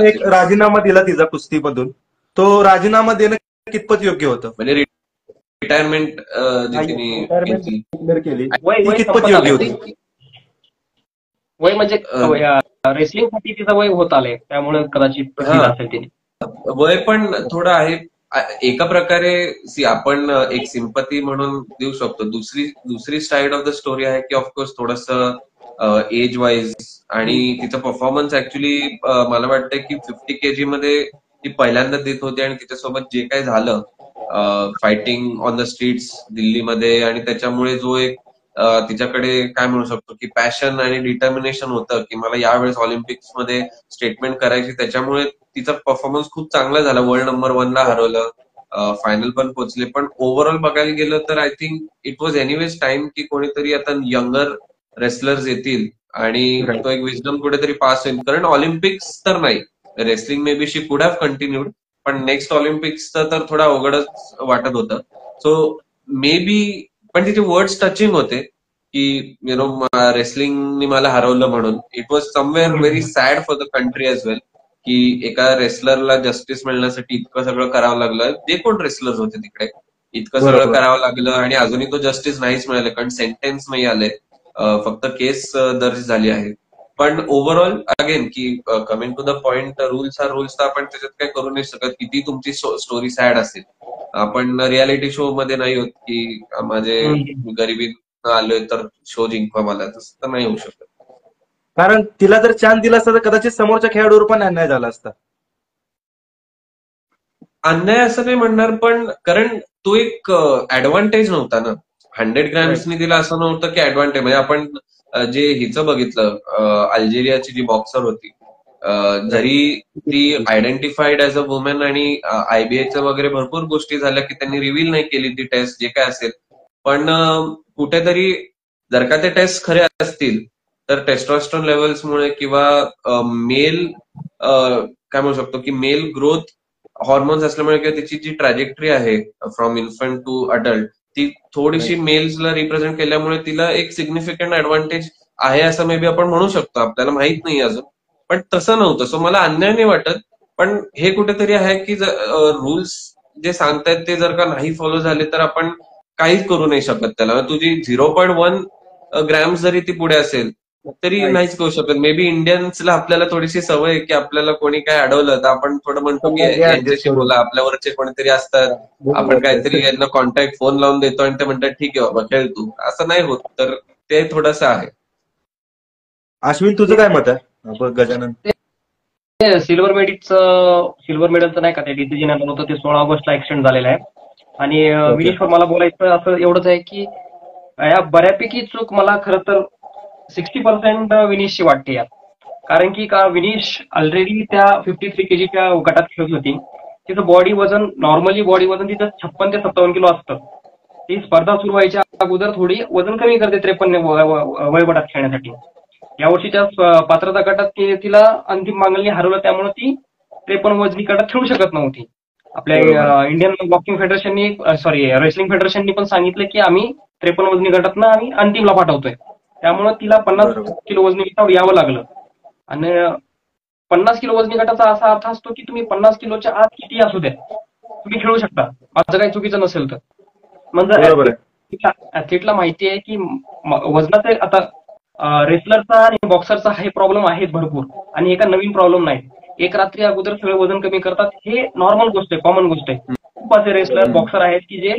एक राजीनामा दिला तिचा कुस्तीमधून, तो राजीनामा देणं कितपत योग्य होतं? म्हणजे रिटायरमेंट केली कितपत योग्य होती? वय म्हणजे रेसलिंगसाठी तिचं वय होत आलंय त्यामुळे कदाचित असेल तिने. वय पण थोडं आहे एका प्रकारे. आपण एक सिंपती म्हणून देऊ शकतो. दुसरी साइड ऑफ द स्टोरी आहे की ऑफकोर्स थोडंसं एज वाईज आणि तिचा परफॉर्मन्स ऍक्च्युली मला वाटतं की 50 kg मध्ये ती पहिल्यांदा देत होती आणि तिच्यासोबत जे काही झालं फायटिंग ऑन द स्ट्रीट्स दिल्लीमध्ये आणि त्याच्यामुळे जो एक तिच्याकडे काय म्हणू शकतो की पॅशन आणि डिटर्मिनेशन होतं की मला यावेळेस ऑलिम्पिक्स मध्ये स्टेटमेंट करायची, त्याच्यामुळे तिचा परफॉर्मन्स खूप चांगला झाला. वर्ल्ड नंबर 1 ला हरवलं, फायनल पण पोहोचले. पण ओव्हरऑल बघायला गेलं तर I think it was anyways time की कोणीतरी आता यंगर रेसलर्स येतील आणि तो एक विजडम कुठेतरी पास होईल. कारण ऑलिम्पिक्स तर नाही, रेसलिंग मे बी शी कुड हॅव कंटिन्यूड, पण नेक्स्ट ऑलिम्पिक्सचं तर थोडा अवघडच वाटत होतं. सो मे बी पण तिचे वर्ड्स टचिंग होते की रेसलिंगनी मला हरवलं म्हणून. It was somewhere very sad for the country as well की एका रेसलरला जस्टिस मिळण्यासाठी इतकं सगळं करावं लागलं. जे कोण रेसलर्स होते तिकडे इतकं सगळं करावं लागलं आणि अजूनही तो जस्टिस नाहीच मिळालं कारण सेंटेन्स नाही आले, फक्त केस दर्ज झाली आहे. पण ओव्हरऑल अगेन की coming to the point, rules तर आपण त्याच्यात काही करू नाही शकत. किती तुमची स्टोरी सॅड असेल, आपण रियालिटी शो मध्ये नाही होत की माझे गरिबी आलोय तर शो जिंकवा मला, तसं तर नाही होऊ शकत. कारण तिला जर चान्स दिला असता तर कदाचित समोरच्या खेळाडूवर पण अन्याय झाला असता. अन्याय असं नाही म्हणणार, पण कारण तो एक ऍडव्हान्टेज नव्हता ना. 100 ग्रॅम्सनी तिला असं नव्हतं की ऍडव्हान्टेज. म्हणजे आपण जे हिचं बघितलं, अल्जेरियाची जी बॉक्सर होती, जरी ती आयडेंटिफाईड ऍज अ वुमन आणि आयबीएचं वगैरे भरपूर गोष्टी झाल्या की त्यांनी रिव्हील नाही केली ती टेस्ट जे काय असेल, पण कुठेतरी जर का ते टेस्ट खरे असतील तर टेस्टोस्टेरोन लेवल्समुळे किंवा मेल काय म्हणू शकतो की मेल ग्रोथ हॉर्मोन्स असल्यामुळे किंवा तिची जी ट्रॅजेक्टरी आहे फ्रॉम इन्फंट टू अडल्ट ती थोडीशी मेल्सला रिप्रेझेंट केल्यामुळे तिला एक सिग्निफिकंट ऍडव्हान्टेज आहे असं मे बी आपण म्हणू शकतो. आपल्याला माहित नाही अजून, पण तसं नव्हतं. सो मला अन्याय नाही वाटत, पण हे कुठेतरी आहे की रूल्स जे सांगतायत ते जर का नाही फॉलो झाले तर आपण काहीच करू नाही शकत त्याला. तुझी 0.1 ग्रॅम्स जरी ती पुढे असेल तरी नाहीच करू शकत. मे बी इंडियन्सला आपल्याला थोडीशी सवय की आपल्याला कोणी काय अडवलं तर आपण थोडं म्हणतो की यांच्याशी बोला, आपल्यावरचे कोणीतरी असतात, आपण काहीतरी यांना कॉन्टॅक्ट फोन लावून देतो आणि ते म्हणतात ठीक आहे बाबा खेळ तू. असं नाही होत, तर ते थोडंसं आहे. अश्विन तुझं काय मत आहे? गजानन सिल्वर मेडलचं नाही का ते डिसिजन आलं होतं ते 16 ऑगस्टला एक्सटेंड झालेलं आहे. आणि विनेशवर मला बोलायचं असं एवढंच आहे की या बऱ्यापैकी चूक मला खरं तर 60% विनेशची वाटते यात. कारण की का विनेश ऑलरेडी त्या 53 kgच्या गटात खेळत होती. तिचं बॉडी वजन नॉर्मली तिचं 56 ते 57 किलो असतं. ती स्पर्धा सुरू व्हायच्या अगोदर थोडी वजन कमी करते 53 वयोगटात खेळण्यासाठी. यावर्षीच्या पात्रता गटात तिला अंतिम मांगल्यांनी हरवलं, त्यामुळे ती 53 वजनी गटात खेळू शकत नव्हती. आपल्या इंडियन बॉक्सिंग फेडरेशननी रेसलिंग फेडरेशननी पण सांगितलं की आम्ही 53 वजनी गटातनं आम्ही अंतिमला पाठवतोय. त्यामुळे तिला 50 किलो वजनी गटावर यावं लागलं. आणि 50 किलो वजनी गटाचा असा अर्थ असतो की तुम्ही 50 किलोच्या आत किती असू द्या तुम्ही खेळू शकता, माझं काही चुकीचं नसेल तर. म्हणजे ऍथलीटला माहिती आहे की वजनाचे आता रेसलरचा आणि बॉक्सरचा हे प्रॉब्लेम आहेत भरपूर, आणि एका नवीन प्रॉब्लेम नाही. एक रात्री अगोदर सगळे वजन कमी करतात, हे नॉर्मल गोष्ट आहे, कॉमन गोष्ट आहे. खूप असे रेसलर बॉक्सर आहेत की जे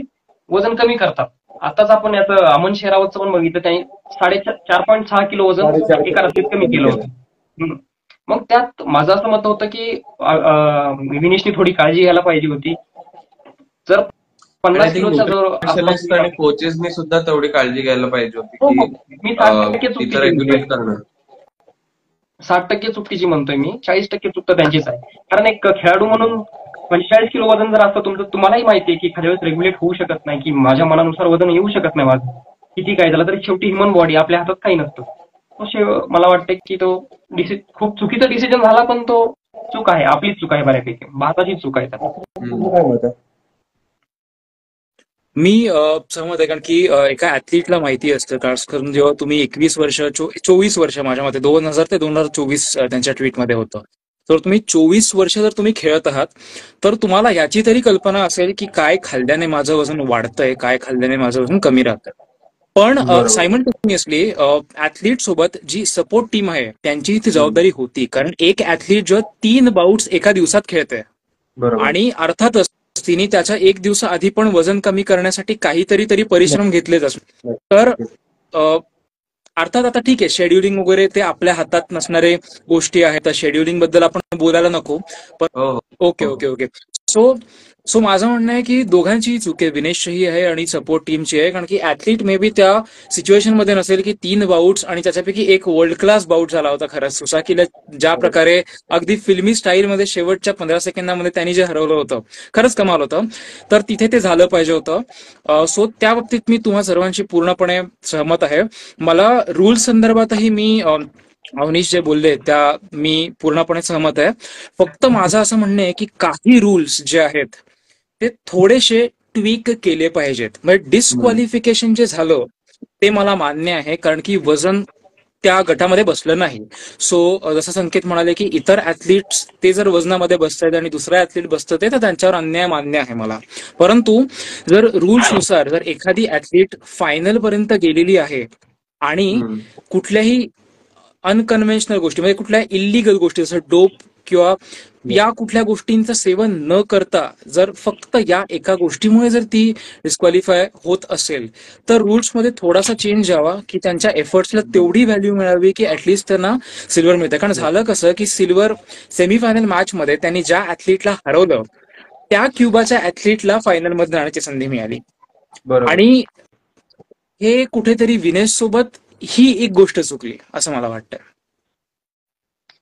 वजन कमी करतात. आताच आपण याचं अमन शेरावतचं पण बघितलं, त्यांनी 4.6 किलो वजन एका रात्रीत कमी केलं होतं. मग त्यात माझं असं मत होतं की विनेशनी थोडी काळजी घ्यायला पाहिजे होती. जर आणि 50 ती किलोचा जो न्यूट्रिशनिस्ट आणि कोचेसनी सुद्धा तेवढी काळजी घ्यायला पाहिजे होती हो, हो. की मी 60% तिथं चुकीची रेग्युलेट करणं. 60% चुकीची म्हणतोय मी, 40% चूक तर त्यांचीच आहे. कारण एक खेळाडू म्हणून 45 किलो वजन जर असतं तुमचं, तुम्हालाही माहिती आहे की एखाद्या वेळेस रेग्युलेट होऊ शकत नाही, की माझ्या मनानुसार वजन येऊ शकत नाही माझं, किती काय झालं तरी शेवटी ह्युमन बॉडी, आपल्या हातात काही नसतं. मला वाटतं की तो खूप चुकीचा डिसिजन झाला, पण तो चूक आहे, आपलीच चूक आहे बऱ्यापैकी, भारताचीच चूक आहे त्यात. काय मत आहे? मी सहमत आहे, कारण की एका ऍथलीटला माहिती असतं, खास करून जेव्हा तुम्ही 21 वर्ष 24 वर्ष, माझ्या मते 2000 ते 2024 त्यांच्या ट्विटमध्ये होतं, तर तुम्ही 24 वर्ष जर तुम्ही खेळत आहात तर तुम्हाला याची तरी कल्पना असेल की काय खाल्ल्याने माझं वजन वाढतंय, काय खाल्ल्याने माझं वजन कमी राहतंय. पण बरोबर. सायमल्टेनियसली ऍथलीट सोबत जी सपोर्ट टीम आहे त्यांची ती जबाबदारी होती, कारण एक ऍथलीट जो 3 बाउट्स एका दिवसात खेळते बरोबर. आणि अर्थातच तिने त्याच्या 1 दिवसाआधी पण वजन कमी करण्यासाठी काहीतरी परिश्रम घेतलेच असतात. तर अर्थात आता ठीक आहे, शेड्युलिंग वगैरे ते आपल्या हातात नसणारे गोष्टी आहेत, तर शेड्युलिंग बद्दल आपण बोलायला नको. पण ओके. सो माझं म्हणणं आहे की दोघांची चूक आहे, विनेशचीही आहे आणि सपोर्ट टीमची आहे, कारण की ऍथलीट मे बी त्या सिच्युएशन मध्ये नसेल की 3 बाउट्स आणि त्याच्यापैकी एक वर्ल्ड क्लास बाउट झाला होता खरंच, सुसाकीला ज्या प्रकारे अगदी फिल्मी स्टाईलमध्ये शेवटच्या 15 सेकंदामध्ये त्यांनी जे हरवलं होतं, खरंच कमाल होतं. तर तिथे ते झालं पाहिजे होतं. सो त्या बाबतीत मी तुम्हा सर्वांशी पूर्णपणे सहमत आहे. मला रूल्स संदर्भातही मी अवनीश जे बोलले त्या मी पूर्णपणे सहमत आहे. फक्त माझं असं म्हणणं आहे की काही रूल्स जे आहेत ते थोडेसे ट्विक केले पाहिजेत. म्हणजे डिस्क्वालिफिकेशन जे झालं ते मला मान्य आहे, कारण की वजन त्या गटामध्ये बसलं नाही. सो जसं संकेत म्हणाले की इतर ऍथलीट्स ते जर वजनामध्ये बसतायत आणि दुसरा ऍथलीट बसतं ते, तर त्यांच्यावर अन्याय मान्य आहे मला. परंतु जर रूल्सनुसार जर एखादी ऍथलीट फायनल पर्यंत गेलेली आहे आणि कुठल्याही अनकन्व्हेन्शनल गोष्टी, म्हणजे कुठल्या इलिगल गोष्टी जसं डोप किंवा या कुठल्या गोष्टींचं सेवन न करता जर फक्त या एका गोष्टीमुळे जर ती डिस्क्वालिफाय होत असेल, तर रूल्समध्ये थोडासा चेंज यावा की त्यांच्या एफर्ट्सला तेवढी व्हॅल्यू मिळावी की ऍटलिस्ट त्यांना सिल्वर मिळते. कारण झालं कसं की सिल्वर सेमीफायनल मॅच मध्ये त्यांनी ज्या ऍथलीटला हरवलं त्या क्युबाच्या ऍथलीटला फायनल मध्ये जाण्याची संधी मिळाली. आणि हे कुठेतरी विनेश सोबत ही एक गोष्ट चुकली असं मला वाटतं.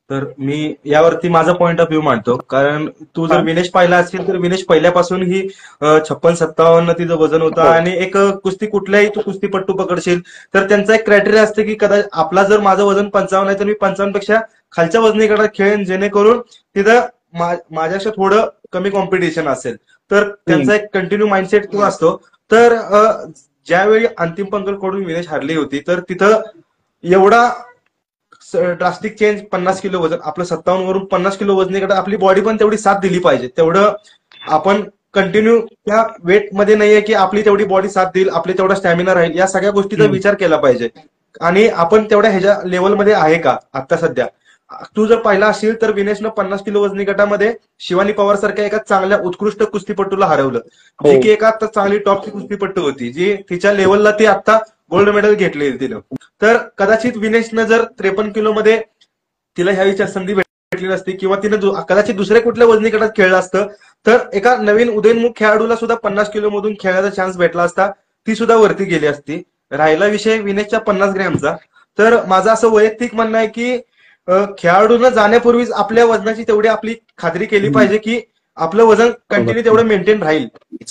तर मी यावरती माझा पॉइंट ऑफ व्ह्यू मांडतो. कारण तू जर विनेश पाहिला असेल तर विनेश पहिल्यापासून ही 56-57 तिचं वजन होतं. आणि एक कुस्ती कुठल्याही तू कुस्तीपट्टू पकडशील तर त्यांचा एक क्रायटेरिया असते की कदाचित आपला जर माझं वजन 55 आहे तर मी 55 पेक्षा खालच्या वजनीकडे खेळेन, जेणेकरून तिथं माझ्यापेक्षा थोडं कमी कॉम्पिटिशन असेल. तर त्यांचा एक कंटिन्यू माइंडसेट तो असतो. तर ज्यावेळी अंतिम पंगतकडून विनेश हारली होती तर तिथं एवढा ड्रास्टिक चेंज, 50 किलो वजन, आपलं 57 वरून 50 किलो वजनीकडे आपली बॉडी पण तेवढी साथ दिली पाहिजे. तेवढं आपण कंटिन्यू त्या वेट मध्ये नाहीये की आपली तेवढी बॉडी साथ देईल, आपली तेवढा स्टॅमिना राहील, या सगळ्या गोष्टीचा विचार केला पाहिजे. आणि आपण तेवढ्या ह्याच्या लेवलमध्ये आहे का आता सध्या. तू जर पाहिला असेल तर विनेशनं 50 किलो वजनी गटामध्ये शिवानी पवार सारख्या एका चांगल्या उत्कृष्ट कुस्तीपट्टूला हरवलं, जी की एका आता चांगली टॉपची कुस्तीपट्टू होती, जी तिच्या लेवलला ती आता गोल्ड मेडल घेतली तिनं. तर कदाचित विनेशनं जर 53 किलो मध्ये तिला ह्या संधी भेटली नसती किंवा तिनं कदाचित दुसऱ्या कुठल्या वजनी गटात खेळलं असतं तर एका नवीन उदयोन्मुख खेळाडूला सुद्धा 50 किलो मधून खेळण्याचा चान्स भेटला असता, ती सुद्धा वरती गेली असती. राहिला विषय विनेशच्या 50 ग्रॅमचा. तर माझं असं वैयक्तिक म्हणणं आहे की खेळाडूंना जाण्यापूर्वीच आपल्या वजनाची तेवढी आपली खात्री केली पाहिजे की आपलं वजन कंटिन्यू तेवढं मेंटेन राहील.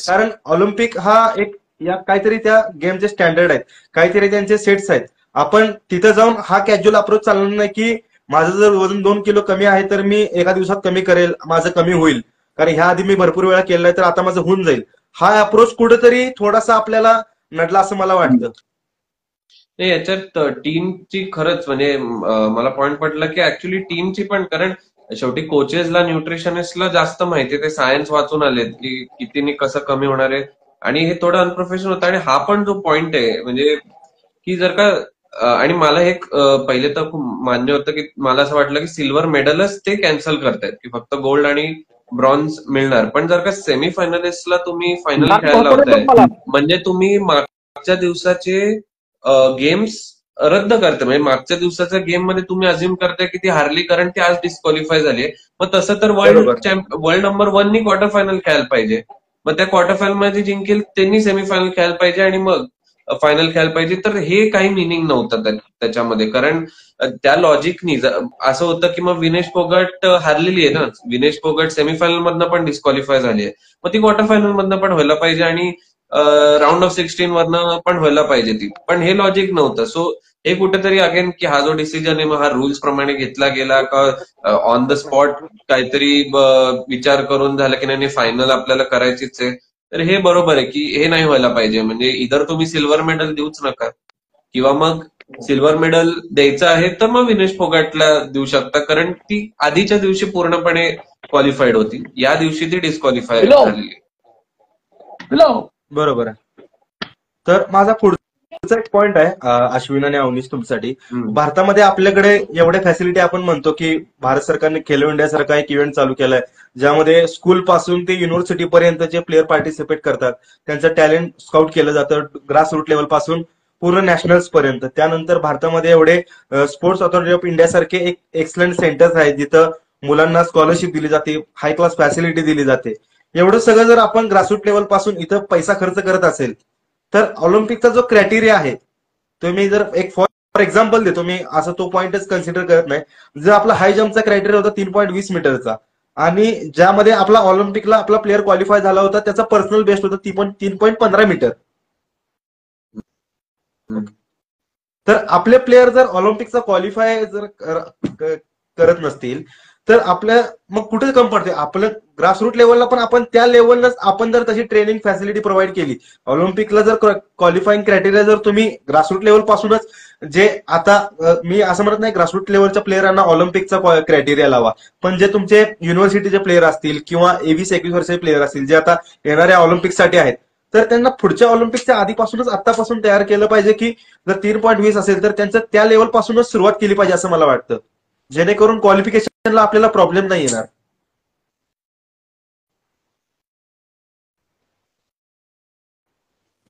कारण ऑलिम्पिक हा एक या काहीतरी त्या गेमचे स्टँडर्ड आहेत, काहीतरी त्यांचे सेट्स आहेत. आपण तिथं जाऊन हा कॅज्युअल अप्रोच चालणार नाही की माझं जर वजन 2 किलो कमी आहे तर मी एका दिवसात कमी करेल, माझं कमी होईल, कारण ह्या आधी मी भरपूर वेळा केलंय तर आता माझं होऊन जाईल. हा अप्रोच कुठेतरी थोडासा आपल्याला नडला असं मला वाटतं. नाही, याच्यात टीमची खरंच म्हणजे मला पॉईंट पडला की ऍक्च्युली टीमची पण, कारण शेवटी कोचेसला न्यूट्रिशनिस्टला जास्त माहिती, ते सायन्स वाचून आलेत की कितीने कसं कमी होणार आहे. आणि हे थोडं अनप्रोफेशनल होतं. आणि हा पण जो पॉइंट आहे म्हणजे की जर का आणि मला हे पहिले तर खूप मान्य होतं की मला असं वाटलं की सिल्वर मेडलच ते कॅन्सल करतायत की फक्त गोल्ड आणि ब्रॉन्झ मिळणार. पण जर का सेमीफायनलिस्टला तुम्ही फायनल खेळायला लावताय म्हणजे तुम्ही मागच्या दिवसाचे गेम्स रद्द करते. म्हणजे मागच्या दिवसाच्या गेम मध्ये तुम्ही अज्युम करताय की ती हारली कारण ती आज डिस्क्वालिफाय झाली आहे. मग तसं तर वर्ल्ड नंबर 1 नी क्वार्टर फायनल खेळायला पाहिजे. मग त्या क्वार्टर फायनल मध्ये जिंकेल त्यांनी सेमीफायनल खेळायला पाहिजे आणि मग फायनल खेळायला पाहिजे. तर हे काही मिनिंग नव्हतं त्याच्यामध्ये. कारण त्या लॉजिकनी असं होतं की मग विनेश फोगट हारलेली आहे ना, विनेश फोगट सेमीफायनल मधनं पण डिस्क्वालिफाय झाली आहे, मग ती क्वार्टर फायनल मधनं पण व्हायला पाहिजे आणि राऊंड ऑफ 16 वरनं पण व्हायला पाहिजे ती. पण हे लॉजिक नव्हतं. सो हे कुठेतरी अगेन की हा जो डिसिजन आहे मग हा रुल्स प्रमाणे घेतला गेला का ऑन द स्पॉट काहीतरी विचार करून झालं की नाही फायनल आपल्याला करायचीच आहे. तर हे बरोबर आहे की हे नाही व्हायला पाहिजे. म्हणजे इधर तुम्ही सिल्वर मेडल देऊच नका किंवा मग सिल्वर मेडल द्यायचं आहे तर मग विनेश फोगाटला देऊ शकता कारण ती आधीच्या दिवशी पूर्णपणे क्वालिफाईड होती, या दिवशी ती डिस्क्वालिफाय झालेली. बरोबर आहे. तर माझा पुढचा एक पॉइंट आहे अश्विन आणि अवनीश तुमच्यासाठी. भारतामध्ये आपल्याकडे एवढ्या फॅसिलिटी आपण म्हणतो की भारत सरकारने खेलो इंडिया सारखा एक इव्हेंट चालू केलाय ज्यामध्ये स्कूल पासून ते युनिव्हर्सिटी पर्यंतचे प्लेअर पार्टिसिपेट करतात, त्यांचं टॅलेंट स्काउट केलं जातं ग्रास रूट लेवल पासून पूर्ण नॅशनल्स पर्यंत. त्यानंतर भारतामध्ये एवढे स्पोर्ट्स ऑथॉरिटी ऑफ इंडिया सारखे एक एक्सलंट सेंटर्स आहेत जिथं मुलांना स्कॉलरशिप दिली जाते, हाय क्लास फॅसिलिटी दिली जाते. एवढं सगळं जर आपण ग्रासरूट लेवल पासून इथं पैसा खर्च करत असेल तर ऑलिम्पिकचा जो क्रायटेरिया आहे, तुम्ही जर एक फॉर एक्झाम्पल देतो मी, असं तो पॉइंटच कन्सिडर करत नाही. जर आपला हाय जम्पचा क्रायटेरिया होता 3.20 मीटरचा आणि ज्यामध्ये आपला ऑलिम्पिकला आपला प्लेअर क्वालिफाय झाला होता त्याचा पर्सनल बेस्ट होता 3.15 मीटर. तर आपले प्लेअर जर ऑलिम्पिकचा क्वालिफाय जर करत नसतील तर आपल्या मग कुठे कम पडते. आपलं ग्रासरूट लेवलला पण आपण त्या लेवललाच आपण जर तशी ट्रेनिंग फॅसिलिटी प्रोव्हाइड केली, ऑलिम्पिकला जर क्वालिफाईंग क्रायटेरिया जर तुम्ही ग्रासरूट लेवल पासूनच, जे आता मी असं म्हणत नाही ग्रासरूट लेवलच्या प्लेअरांना ऑलिम्पिकचा क्रायटेरिया लावा, पण जे तुमचे युनिव्हर्सिटीचे प्लेअर असतील किंवा 21-21 वर्षाचे प्लेअर असतील जे आता येणाऱ्या ऑलिम्पिकसाठी आहेत, तर त्यांना पुढच्या ऑलिम्पिकच्या आधीपासूनच आतापासून तयार केलं पाहिजे की जर 3.20 असेल तर त्यांचं त्या लेवल पासूनच सुरुवात केली पाहिजे असं मला वाटतं, जेणेकरून क्वालिफिकेशनला आपल्याला प्रॉब्लेम नाही येणार.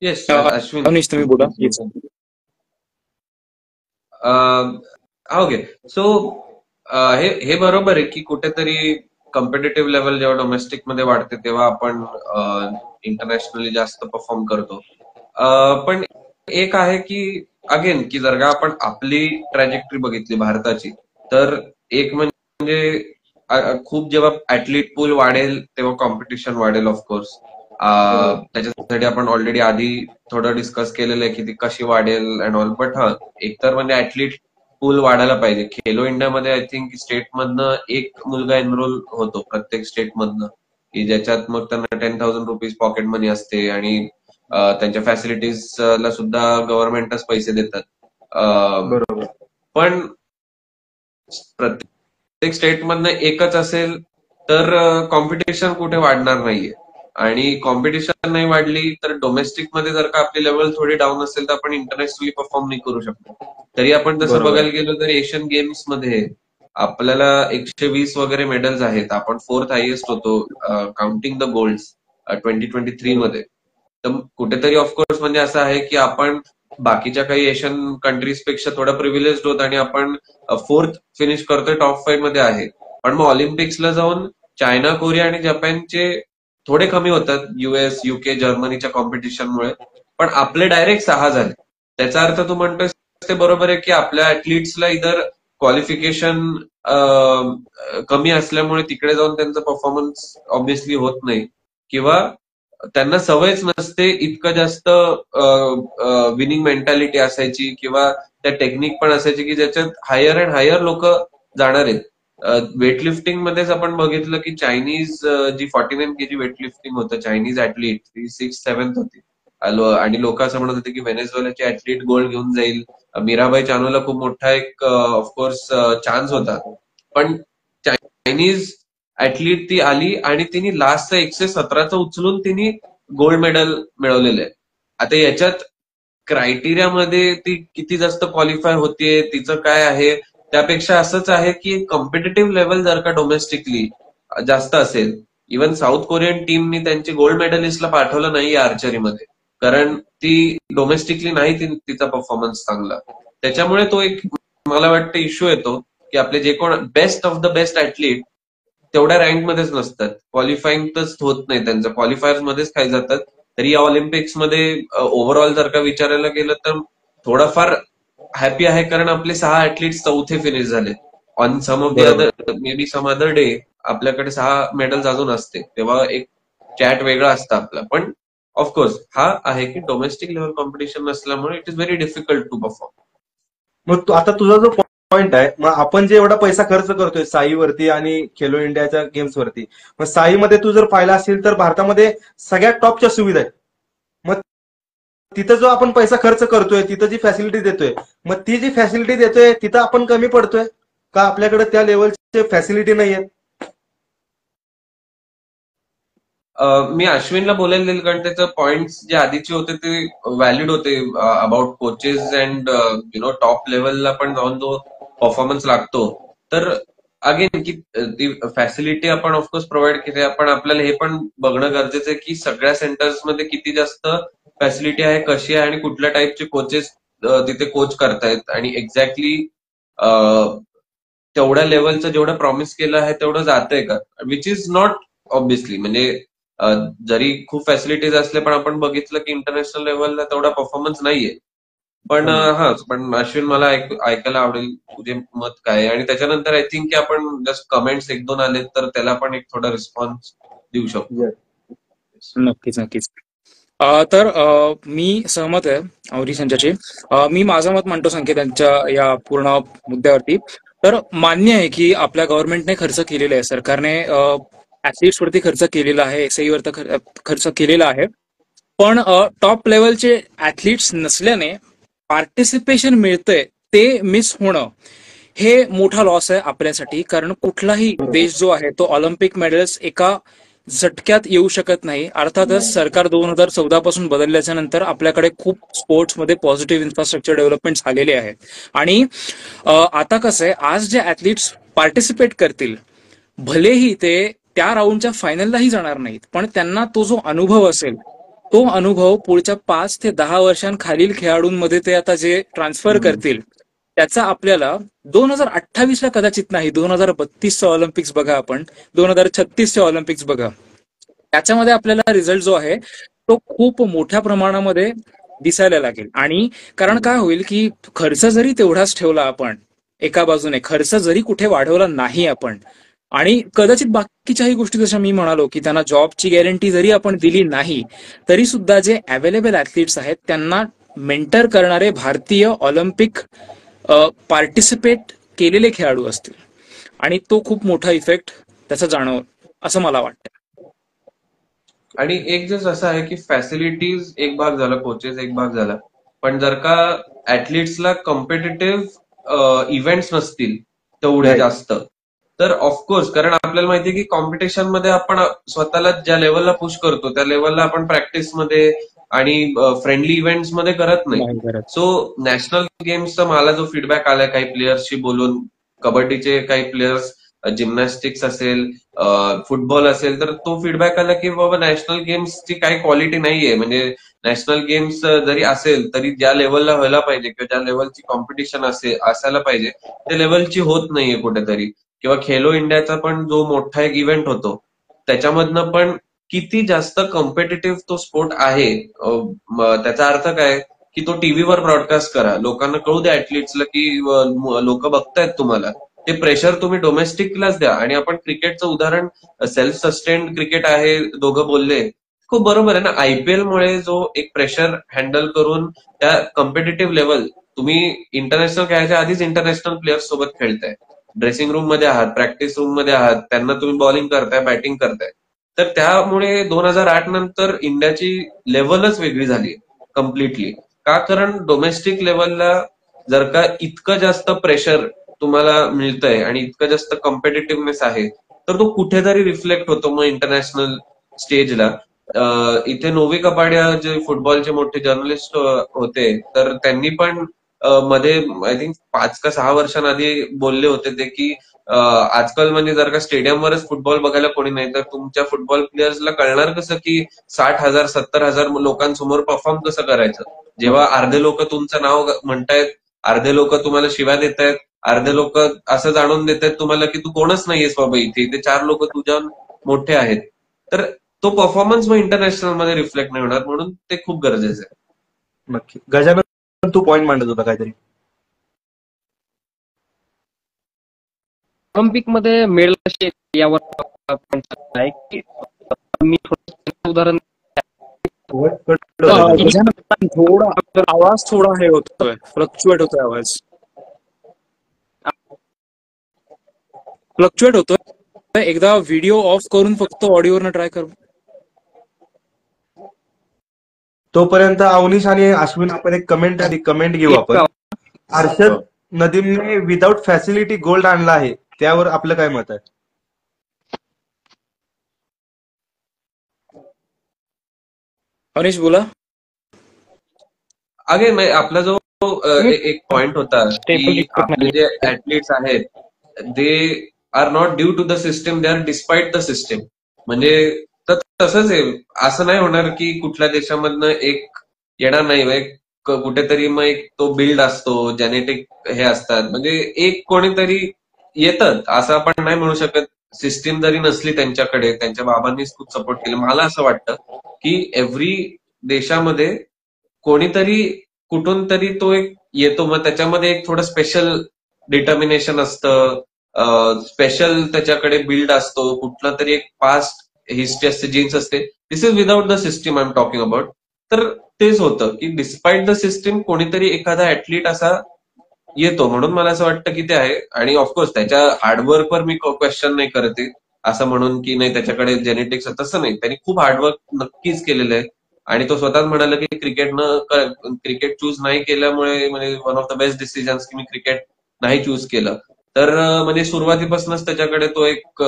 येस अश्विन तुम्ही बोला. ओके. सो हे बरोबर आहे की कुठेतरी कॉम्पिटेटिव्ह लेवल जेव्हा डोमेस्टिक मध्ये वाढते तेव्हा आपण इंटरनॅशनली जास्त परफॉर्म करतो. पण एक आहे की अगेन की जर का आपण आपली ट्रॅजेक्टरी बघितली भारताची तर एक म्हणजे खूप जेव्हा ऍथलीट पूल वाढेल तेव्हा कॉम्पिटिशन वाढेल ऑफकोर्स. त्याच्यासाठी आपण ऑलरेडी आधी थोडं डिस्कस केलेलं आहे की ती कशी वाढेल अँड ऑल. बट एकतर म्हणजे ऍथलीट पूल वाढायला पाहिजे. खेलो इंडियामध्ये आय थिंक स्टेट मधनं एक मुलगा एनरोल होतो प्रत्येक स्टेट मधनं की ज्याच्यात मग त्यांना 10,000 रुपीज पॉकेट मनी असते आणि त्यांच्या फॅसिलिटीजला सुद्धा गव्हर्नमेंटच पैसे देतात. बरोबर. पण प्रत्येक स्टेट मधनं एकच असेल तर कॉम्पिटिशन कुठे वाढणार नाहीये आणि कॉम्पिटिशन नाही वाढली तर डोमेस्टिक मध्ये जर का आपली लेवल थोडी डाऊन असेल तर आपण इंटरनॅशनली परफॉर्म नाही करू शकतो. तरी आपण जसं बघायला गेलो तर एशियन गेम्स मध्ये आपल्याला 120 वगैरे मेडल्स आहेत. आपण 4th हायेस्ट होतो काउंटिंग द गोल्ड्स 2023 मध्ये. तर कुठेतरी ऑफकोर्स म्हणजे असं आहे की आपण बाकीच्या काही एशियन कंट्रीज पेक्षा थोडा प्रिव्हिलेज होत आणि आपण 4th फिनिश करतोय टॉप 5 मध्ये आहे. पण मग ऑलिम्पिक्सला जाऊन चायना, कोरिया आणि जपानचे थोडे कमी होतात, US, UK, जर्मनीच्या कॉम्पिटिशनमुळे. पण आपले डायरेक्ट 6 झाले. त्याचा अर्थ तू म्हणतोय ते बरोबर आहे की आपल्या ऍथलीट्सला इधर क्वालिफिकेशन कमी असल्यामुळे तिकडे जाऊन त्यांचं परफॉर्मन्स ऑब्व्हियसली होत नाही किंवा त्यांना सवयच नसते इतकं जास्त विनिंग मेंटॅलिटी असायची किंवा त्या टेक्निक पण असायची की ज्याच्यात हायर अँड हायर लोक जाणार आहेत. वेटलिफ्टिंग मध्येच आपण बघितलं की चायनीज जी 49 kg वेटलिफ्टिंग होतं चायनीज ऍथलीट ती 6th-7th होती आणि लोक असं म्हणत होते की व्हेनेझुएलाची ऍथलीट गोल्ड घेऊन जाईल. मीराबाई चानूला खूप मोठा एक ऑफकोर्स चान्स होता. पण चायनीज ऍथलीट ती आली आणि तिने लास्टचं 117चं उचलून तिने गोल्ड मेडल मिळवलेलं आहे. आता याच्यात क्रायटेरियामध्ये ती किती जास्त क्वालिफाय होतीये तिचं काय आहे त्यापेक्षा असंच आहे की कॉम्पिटेटिव्ह लेवल जर का डोमेस्टिकली जास्त असेल. इव्हन साऊथ कोरियन टीमनी त्यांची गोल्ड मेडलिस्टला पाठवलं नाही आर्चरीमध्ये कारण ती डोमेस्टिकली नाही तिचा परफॉर्मन्स चांगला. त्याच्यामुळे तो एक मला वाटतं इश्यू येतो की आपले जे कोण best of the best athlete तेवढ्या रँकमध्येच नसतात, क्वालिफाईंग तरच होत नाही त्यांचं, क्वालिफायर्स मध्येच काही जातात. तरी या ऑलिम्पिक्समध्ये ओव्हरऑल जर का विचारायला गेलं तर थोडाफार हॅपी आहे, कारण आपले 6 ऍथलीट्स चौथे फिनिश झाले. On some of the other may be some other day आपल्याकडे 6 मेडल्स अजून असते, तेव्हा एक चॅट वेगळा असतं आपला. पण ऑफकोर्स हा आहे की डोमेस्टिक लेव्हल कॉम्पिटिशन नसल्यामुळे it is very difficult to perform. मग आता तुझा जो पॉइंट आहे, मग आपण जे एवढा पैसा खर्च करतोय साईवरती आणि खेलो इंडियाच्या गेम्स वरती, मग साईमध्ये तू जर पाहिला असेल तर भारतामध्ये सगळ्यात टॉपच्या सुविधा आहेत. मग तिथं जो आपण पैसा खर्च करतोय, तिथं जी फॅसिलिटी देतोय, मग ती जी फॅसिलिटी देतोय तिथं आपण कमी पडतोय का? आपल्याकडे त्या लेवलचे फॅसिलिटी नाही आहेत? मी अश्विनला बोलायला देईल, कारण त्याचं पॉइंट्स जे आधीचे होते ते व्हॅलिड होते अबाउट कोचेस अँड टॉप लेवलला पण जाऊन जो परफॉर्मन्स लागतो. तर अगेन की ती फॅसिलिटी आपण ऑफकोर्स प्रोव्हाइड केली, पण आपल्याला हे पण बघणं गरजेचं आहे की सगळ्या सेंटर्समध्ये किती जास्त फॅसिलिटी आहे, कशी आहे आणि कुठल्या टाईपचे कोचेस तिथे कोच करतायत, आणि एक्झॅक्टली तेवढ्या लेवलचं जेवढं प्रॉमिस केलं आहे तेवढं जातंय का, विच इज नॉट ऑब्व्हियसली. म्हणजे जरी खूप फॅसिलिटीज असले पण आपण बघितलं की इंटरनॅशनल लेवलला तेवढा परफॉर्मन्स नाहीये. पण पण अश्विन मला ऐकायला आवडेल तुझे मत काय आहे, आणि त्याच्यानंतर आय थिंक की आपण जस्ट कमेंट्स 1-2 आलेत तर त्याला पण एक थोडा रिस्पॉन्स देऊ शकतो. नक्कीच नक्कीच. तर मी सहमत आहे अवरी संचाची. मी माझं मत मांडतो संकेत यांच्या या पूर्ण मुद्द्यावरती. तर मान्य आहे की आपल्या गव्हर्नमेंटने खर्च केलेला आहे, सरकारने ऍथलीट्स वरती खर्च केलेला आहे, एसआई वरती खर्च केलेला आहे. पण टॉप लेवलचे ऍथलीट्स नसल्याने पार्टिसिपेशन मिळतंय ते मिस होणं हे मोठा लॉस आहे आपल्यासाठी. कारण कुठलाही देश जो आहे तो ऑलिम्पिक मेडल्स एका झटक्यात येऊ शकत नाही. अर्थातच सरकार 2014 पासून बदलल्याच्या नंतर आपल्याकडे खूप स्पोर्ट्समध्ये पॉझिटिव्ह इन्फ्रास्ट्रक्चर डेव्हलपमेंट झालेले आहे. आणि आता कसं आहे, आज जे ऍथलीट्स पार्टिसिपेट करतील भलेही ते त्या राऊंडच्या फायनललाही जाणार नाहीत, पण त्यांना तो जो अनुभव असेल तो अनुभव पुढच्या 5 ते 10 वर्षांखालील खेळाडूंमध्ये ते आता जे ट्रान्सफर करतील त्याचा आपल्याला 2028ला कदाचित नाही, 2032चं ऑलिम्पिक्स बघा, आपण 2036चे ऑलिम्पिक्स बघा, त्याच्यामध्ये आपल्याला रिझल्ट जो आहे तो खूप मोठ्या प्रमाणामध्ये दिसायला लागेल. आणि कारण काय होईल की खर्च जरी तेवढाच ठेवला आपण एका बाजूने, खर्च जरी कुठे वाढवला नाही आपण, आणि कदाचित बाकीच्याही गोष्टी जशा मी म्हणालो की त्यांना जॉबची गॅरंटी जरी आपण दिली नाही, तरी सुद्धा जे अवेलेबल ऍथलीट्स आहेत त्यांना मेंटर करणारे भारतीय ऑलिम्पिक पार्टिसिपेट केलेले खेळाडू असतील, आणि तो खूप मोठा इफेक्ट त्याचा जाणव असं मला वाटतं. आणि एक जस असं आहे की फॅसिलिटीज एक भाग झाला, कोचेस एक भाग झाला, पण जर का ऍथलीट्सला कॉम्पिटेटिव्ह इव्हेंट्स नसतील तेवढे जास्त, तर ऑफकोर्स, कारण आपल्याला माहितीये की कॉम्पिटिशन मध्ये आपण स्वतःला ज्या लेवलला पुश करतो त्या लेवलला आपण प्रॅक्टिसमध्ये आणि फ्रेंडली इव्हेंट्स मध्ये करत नाही. सो नॅशनल गेम्सचा मला जो फीडबॅक आलाय काही प्लेयर्सशी बोलून, कबड्डीचे काही प्लेयर्स, जिम्नॅस्टिक्स असेल, फुटबॉल असेल, तर तो फीडबॅक आला की बाबा नॅशनल गेम्सची काही क्वालिटी नाहीये. म्हणजे नॅशनल गेम्स जरी असेल तरी ज्या लेवलला व्हायला पाहिजे किंवा ज्या लेवलची कॉम्पिटिशन असायला पाहिजे त्या लेवलची होत नाहीये कुठेतरी. किंवा खेलो इंडियाचा पण जो मोठा एक इव्हेंट होतो त्याच्यामधनं पण किती जास्त कॉम्पिटेटिव्ह तो स्पोर्ट आहे. त्याचा अर्थ काय की तो टीव्हीवर ब्रॉडकास्ट करा, लोकांना कळू द्या ऍथलीट्सला की लोक बघतायत तुम्हाला. ते प्रेशर तुम्ही डोमेस्टिकलाच द्या. आणि आपण क्रिकेटचं उदाहरण, सेल्फ सस्टेन्ड क्रिकेट आहे दोघं बोलले, खूप बरोबर आहे ना. आयपीएल मुळे जो एक प्रेशर हँडल करून त्या कॉम्पिटेटिव्ह लेवल, तुम्ही इंटरनॅशनल खेळायच्या आधीच इंटरनॅशनल प्लेयर्स सोबत खेळताय, ड्रेसिंग रूम मध्ये आहात, प्रॅक्टिस रूम मध्ये आहात, त्यांना तुम्ही बॉलिंग करताय, बॅटिंग करताय. तर त्यामुळे 2008 नंतर इंडियाची लेवलच वेगळी झाली कम्प्लिटली. का? कारण डोमेस्टिक लेवलला जर का इतकं जास्त प्रेशर तुम्हाला मिळतंय आणि इतकं जास्त कॉम्पिटेटिव्हनेस आहे, तर तो कुठेतरी रिफ्लेक्ट होतो मग इंटरनॅशनल स्टेजला. इथे नोवी कपाडिया जे फुटबॉलचे मोठे जर्नलिस्ट होते, तर त्यांनी पण मध्ये आय थिंक 5 का 6 वर्षांआधी बोलले होते ते की आजकाल म्हणजे जर का स्टेडियमवरच फुटबॉल बघायला कोणी नाही तर तुमच्या फुटबॉल प्लेयर्सला कळणार कसं की 60,000 70,000 लोकांसमोर परफॉर्म कसं करायचं, जेव्हा अर्धे लोक तुमचं नाव म्हणतायत अर्धे लोक तुम्हाला शिव्या देत आहेत, अर्धे लोक असं जाणून देत आहेत तुम्हाला की तू कोणच नाहीयेस बाबा, इथे 4 लोक तुझ्याहून मोठे आहेत. तर तो परफॉर्मन्स मग इंटरनॅशनल मध्ये रिफ्लेक्ट नाही होणार, म्हणून ते खूप गरजेचं आहे. नक्की. गजानन, तू पॉइंट मांडत होता काहीतरी. ऑलिम्पिक मध्ये मेडल कसे यावर point आहे की मी थोडं उदाहरण थोडा आवाज थोडा हे होतोय, फ्लक्च्युएट होतोय आवाज, फ्लक्च्युएट होतोय. एकदा व्हिडिओ ऑफ करून फक्त ऑडिओवरनं ट्राय कर. तोपर्यंत अवनीश आणि अश्विन आपण एक कमेंट घेऊ आपण. अर्षद नदीमने विदाउट फॅसिलिटी गोल्ड आणला आहे, त्यावर आपलं काय मत आहे? अनिश बोला. अगेन आपला जो एक पॉइंट होता की आपले जे ऍथलीट्स आहेत they are not due to the system, they are despite the system. म्हणजे तसंच आहे, असं नाही होणार की कुठल्या देशामधनं एक येणार नाही, कुठेतरी मग एक तो बिल्ड असतो, जेनेटिक हे असतात, म्हणजे एक कोणीतरी येतं असं आपण नाही म्हणू शकत. सिस्टीम जरी नसली त्यांच्याकडे, त्यांच्या बाबांनीच खूप सपोर्ट केलं. मला असं वाटतं की एव्हरी देशामध्ये कोणीतरी कुठून तरी तो एक येतो, मग त्याच्यामध्ये एक थोडं स्पेशल डिटर्मिनेशन असतं, स्पेशल त्याच्याकडे बिल्ड असतो, कुठला तरी एक पास्ट हिस्ट्री असते, जीन्स असते. This is without the system I am talking about. तर तेच होतं की डिस्पाइट द सिस्टीम कोणीतरी एखादा ऍथलीट असा येतो, म्हणून मला असं वाटतं की ते आहे. आणि ऑफकोर्स त्याच्या हार्डवर्कवर मी क्वेश्चन नाही करते, असं म्हणून की नाही त्याच्याकडे जेनेटिक्स, तसं नाही. त्यांनी खूप हार्डवर्क नक्कीच केलेलं आहे. आणि तो स्वतःच म्हणाला की क्रिकेट चूज नाही केल्यामुळे म्हणजे one of the best decisions की मी क्रिकेट नाही चूज केलं. तर म्हणजे सुरुवातीपासूनच त्याच्याकडे तो एक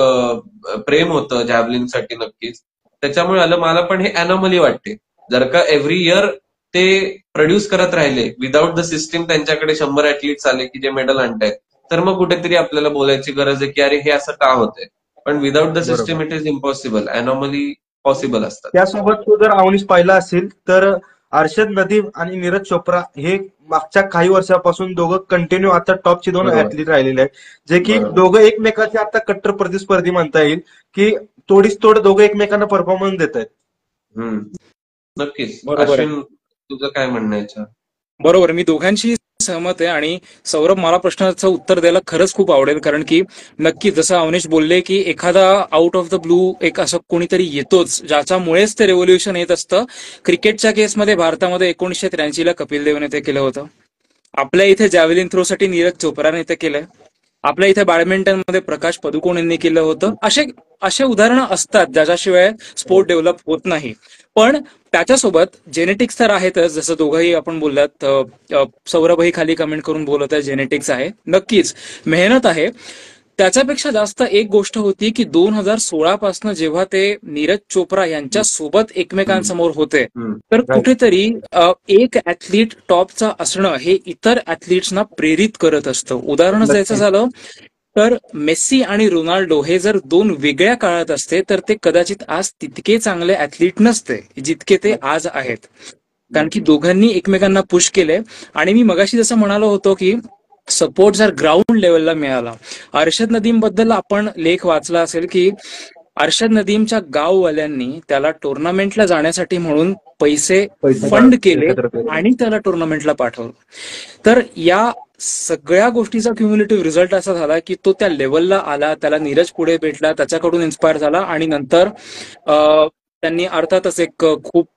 प्रेम होतं जॅव्हलिनसाठी नक्कीच, त्याच्यामुळे आलं. मला पण हे अनॉमली वाटते, जर का एव्हरी इयर ते प्रोड्यूस करत राहिले विदाउट द सिस्टीम, त्यांच्याकडे 100 ऍथलीट्स आले की जे मेडल आणतायत, तर मग कुठेतरी आपल्याला बोलायची गरज आहे की अरे हे असं का होतंय. पण without the system it is impossible. Anomaly possible असतात. त्यासोबत तू जर अवनीश पाहिला असेल तर अर्षद नदीम आणि नीरज चोप्रा हे मागच्या काही वर्षापासून दोघं कंटिन्यू आता टॉपचे 2 ऍथलीट राहिलेले आहेत, जे की दोघं एकमेकाचे आता कट्टर प्रतिस्पर्धी म्हणता येईल, की तोडीस तोड दोघं एकमेकांना परफॉर्मन्स देत आहेत. नक्कीच. बरोबर आहे. अश्विन, तुझं काय म्हणणं आहे? बरोबर, मी दोघांशी सहमत आहे. आणि सौरभ, मला प्रश्नाचं उत्तर द्यायला खरंच खूप आवडेल, कारण की नक्की जसं अवनीश बोलले की एखादा आउट ऑफ द ब्लू एक असं कोणीतरी येतोच, ज्याच्यामुळेच ते रेव्होल्युशन येत असतं. क्रिकेटच्या केसमध्ये भारतामध्ये 1983ला कपिल देवने ते केलं होतं. आपल्या इथे जॅव्हलिन थ्रोसाठी नीरज चोप्राने ते केलंय. आपल्या इथे बॅडमिंटनमध्ये प्रकाश पदुकोण यांनी केलं होतं. असे उदाहरणं असतात ज्याच्याशिवाय स्पोर्ट डेव्हलप होत नाही. पण त्याच्यासोबत जेनेटिक्स तर आहेतच, जसं दोघंही आपण बोललात. सौरभही खाली कमेंट करून बोलत आहे जेनेटिक्स आहे, नक्कीच मेहनत आहे. त्याच्यापेक्षा जास्त एक गोष्ट होती की 2016 पासून जेव्हा ते नीरज चोप्रा यांच्या सोबत एकमेकांसमोर होते, तर कुठेतरी एक ऍथलीट टॉपचा असणं हे इतर ऍथलीट्सना प्रेरित करत असतं. उदाहरण द्यायचं झालं तर मेस्सी आणि रोनाल्डो हे जर 2 वेगळ्या काळात असते तर ते कदाचित आज तितके चांगले ऍथलीट नसते जितके ते आज आहेत, कारण की दोघांनी एकमेकांना पुश केले. आणि मी मगाशी जसं म्हणालो होतो की सपोर्ट जर ग्राउंड लेवलला मिळाला. अर्षद नदीम बद्दल आपण लेख वाचला असेल की अर्षद नदीमच्या गाववाल्यांनी त्याला टुर्नामेंटला जाण्यासाठी म्हणून पैसे फंड केले आणि त्याला टुर्नामेंटला पाठवलं. तर या सगळ्या गोष्टीचा क्युम्युलेटिव्ह रिझल्ट असा झाला की तो त्या लेवलला आला, त्याला नीरज पुढे भेटला, त्याच्याकडून इन्स्पायर झाला. आणि नंतर त्यांनी अर्थातच एक खूप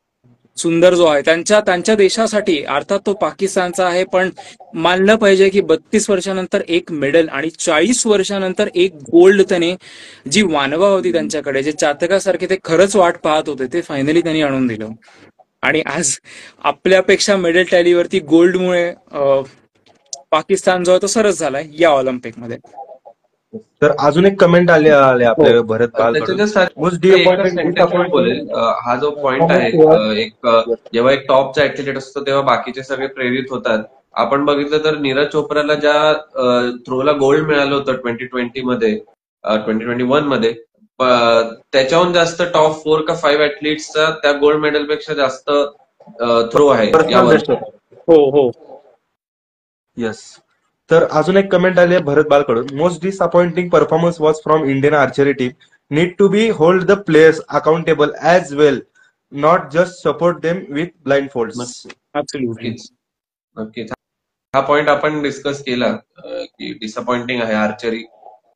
सुंदर जो आहे त्यांच्या देशासाठी, अर्थात तो पाकिस्तानचा आहे, पण मानलं पाहिजे की 32 वर्षानंतर एक मेडल आणि 40 वर्षानंतर एक गोल्ड त्याने, जी वानवा होती त्यांच्याकडे, जे चातकासारखे ते खरंच वाट पाहत होते, ते फायनली त्यांनी आणून दिलं. आणि आज आपल्यापेक्षा मेडल टॅलीवरती गोल्डमुळे पाकिस्तान जो आहे तो सरस झालाय या ऑलिम्पिकमध्ये. तर अजून एक कमेंट आले आपल्या भरत पाल बोलेल. हा जो पॉइंट आहे, एक जेव्हा एक टॉपचा ऍथलीट असतो तेव्हा बाकीचे सगळे प्रेरित होतात. आपण बघितलं तर नीरज चोप्राला ज्या थ्रोला गोल्ड मिळालं होतं 2021 मध्ये, त्याच्याहून जास्त टॉप 4 का 5 ऍथलीट्सचा त्या गोल्ड मेडलपेक्षा जास्त थ्रो आहे या वर्षी. हो. येस. तर अजून एक कमेंट आली आहे भरत बालकडून. Most disappointing performance was from Indian archery team. Need to be hold the players accountable as well, not just support them with blindfolds. Absolutely. नक्कीच नक्कीच हा पॉइंट आपण डिस्कस केला की डिसअपॉइंटिंग आहे आर्चरी,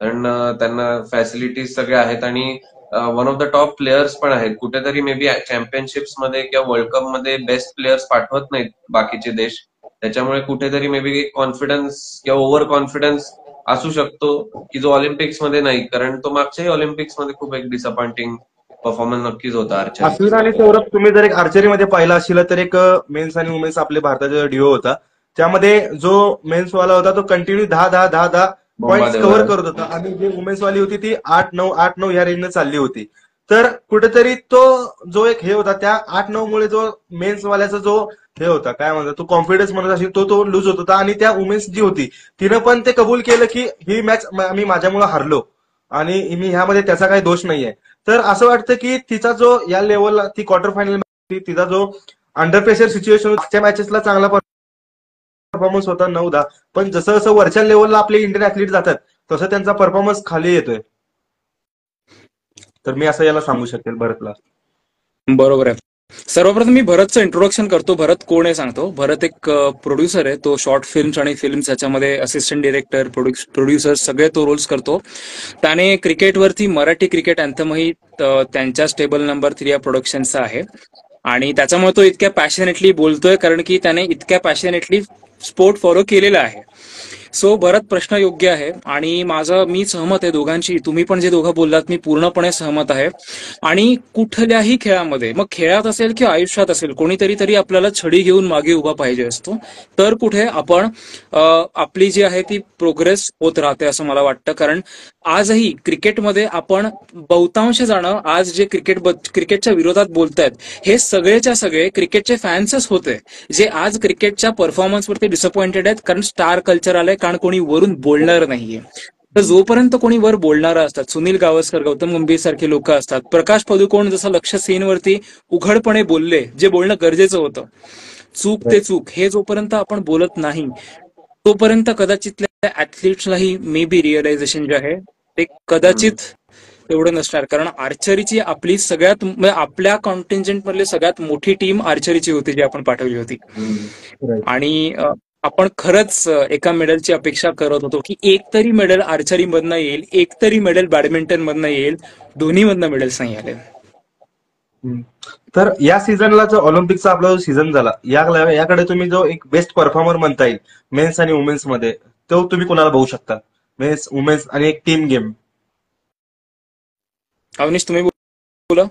कारण त्यांना फॅसिलिटीज सगळे आहेत आणि one of the top players पण आहेत. कुठेतरी मे बी चॅम्पियनशिप्स मध्ये किंवा वर्ल्ड कप मध्ये बेस्ट प्लेयर्स पाठवत नाहीत बाकीचे देश, त्याच्यामुळे कुठेतरी मे बी कॉन्फिडन्स किंवा ओव्हर कॉन्फिडन्स असू शकतो की जो ऑलिम्पिक्स मध्ये नाही, कारण तो मागच्याही ऑलिम्पिक्स मध्ये खूप एक डिसअपॉइंटिंग परफॉर्मन्स नक्कीच होता आर्चरी. अश्विन आणि सौरभ, तुम्ही जर एक आर्चरीमध्ये पाहिला असेल तर एक मेन्स आणि वुमेन्स आपले भारताचा डिओ होता. त्यामध्ये जो मेन्स वाला होता तो कंटिन्यू 10 पॉईंट कव्हर करत होता आणि जी वुमेन्स वाली होती ती 8-9 ह्या रेंजने चालली होती. तर कुठेतरी तो जो एक हे होता त्या 8-9 मुळे जो मेन्स वाल्याचा जो हे होता काय म्हणतात तो कॉन्फिडन्स म्हणत असेल तो लूज होत होता. आणि त्या वुमेन्स जी होती तिनं पण ते कबूल केलं की ही मॅच आम्ही माझ्यामुळे हारलो आणि मी ह्यामध्ये त्याचा काही दोष नाहीये. तर असं वाटतं की तिचा जो या लेवलला ती क्वार्टर फायनल तिचा जो अंडर प्रेशर सिच्युएशन मागच्या मॅचेसला चांगला परफॉर्मन्स होता 9-10, पण जसं जसं वरच्या लेवलला आपले इंडियन ऍथलीट जातात तसं त्यांचा परफॉर्मन्स खाली येतोय. तर मी असं याला सांगू शकेल भरतला. बरोबर आहे. सर्वप्रथम मी भरतचं इंट्रोडक्शन करतो. भरत कोण आहे सांगतो. भरत एक प्रोड्युसर आहे. तो शॉर्ट फिल्म्स आणि फिल्म्स याच्यामध्ये असिस्टंट डिरेक्टर, प्रोड्युसर सगळे तो रोल्स करतो. त्याने क्रिकेटवरती मराठी क्रिकेट अँथमही त्यांच्या स्टेबल नंबर 3 या प्रोडक्शनचा आहे आणि त्याच्यामुळे तो इतक्या पॅशनेटली बोलतोय कारण की त्याने इतक्या पॅशनेटली स्पोर्ट फॉलो केलेला आहे. सो भरत प्रश्न योग्य आहे आणि मी सहमत आहे दोघांशी. तुम्ही पण जे दोघं बोललात मी पूर्णपणे सहमत आहे. आणि कुठल्याही खेळामध्ये, मग खेळात असेल किंवा आयुष्यात असेल, कोणीतरी आपल्याला छडी घेऊन मागे उभा पाहिजे असतो, तर कुठे आपण आपली जी आहे ती प्रोग्रेस होत राहते असं मला वाटतं. कारण आजही क्रिकेटमध्ये आपण बहुतांश जण आज जे क्रिकेटच्या विरोधात बोलतायत हे सगळेच्या सगळे क्रिकेटचे फॅन्सच होते जे आज क्रिकेटच्या परफॉर्मन्सवरती डिसअपॉइंटेड आहेत. कारण स्टार कल्चर आलंय, कारण कोणी वरून बोलणार नाहीये. तर जोपर्यंत कोणी वर बोलणारं असतात, सुनील गावस्कर, गौतम गंभीर सारखे लोक असतात, प्रकाश पदुकोण जसं लक्ष सेनवरती उघडपणे बोलले, जे बोलणं गरजेचं होतं, चूक ते चूक हे जोपर्यंत आपण बोलत नाही तोपर्यंत कदाचित ऍथलीट्सलाही मे बी रिअलायझेशन जे आहे ते कदाचित एवढं नसणार. कारण आर्चरीची आपली सगळ्यात आपल्या कॉन्टिंजेंट मधली सगळ्यात मोठी टीम आर्चरीची होती जी आपण पाठवली होती. आणि आपण खरंच एका मेडलची अपेक्षा करत होतो की एक तरी मेडल आर्चरी मधनं येईल, एक तरी मेडल बॅडमिंटन मधनं येईल. दोन्ही मधनं मेडल्स नाही आले. तर या सीझनला जो ऑलिम्पिकचा आपला जो सीझन झाला याकडे तुम्ही जो एक बेस्ट परफॉर्मर म्हणता येईल मेन्स आणि वुमेन्स मध्ये, तो तुम्ही कोणाला बघू शकता? मेन्स, वुमेन्स आणि एक टीम गेम. अवनीश तुम्ही बोला.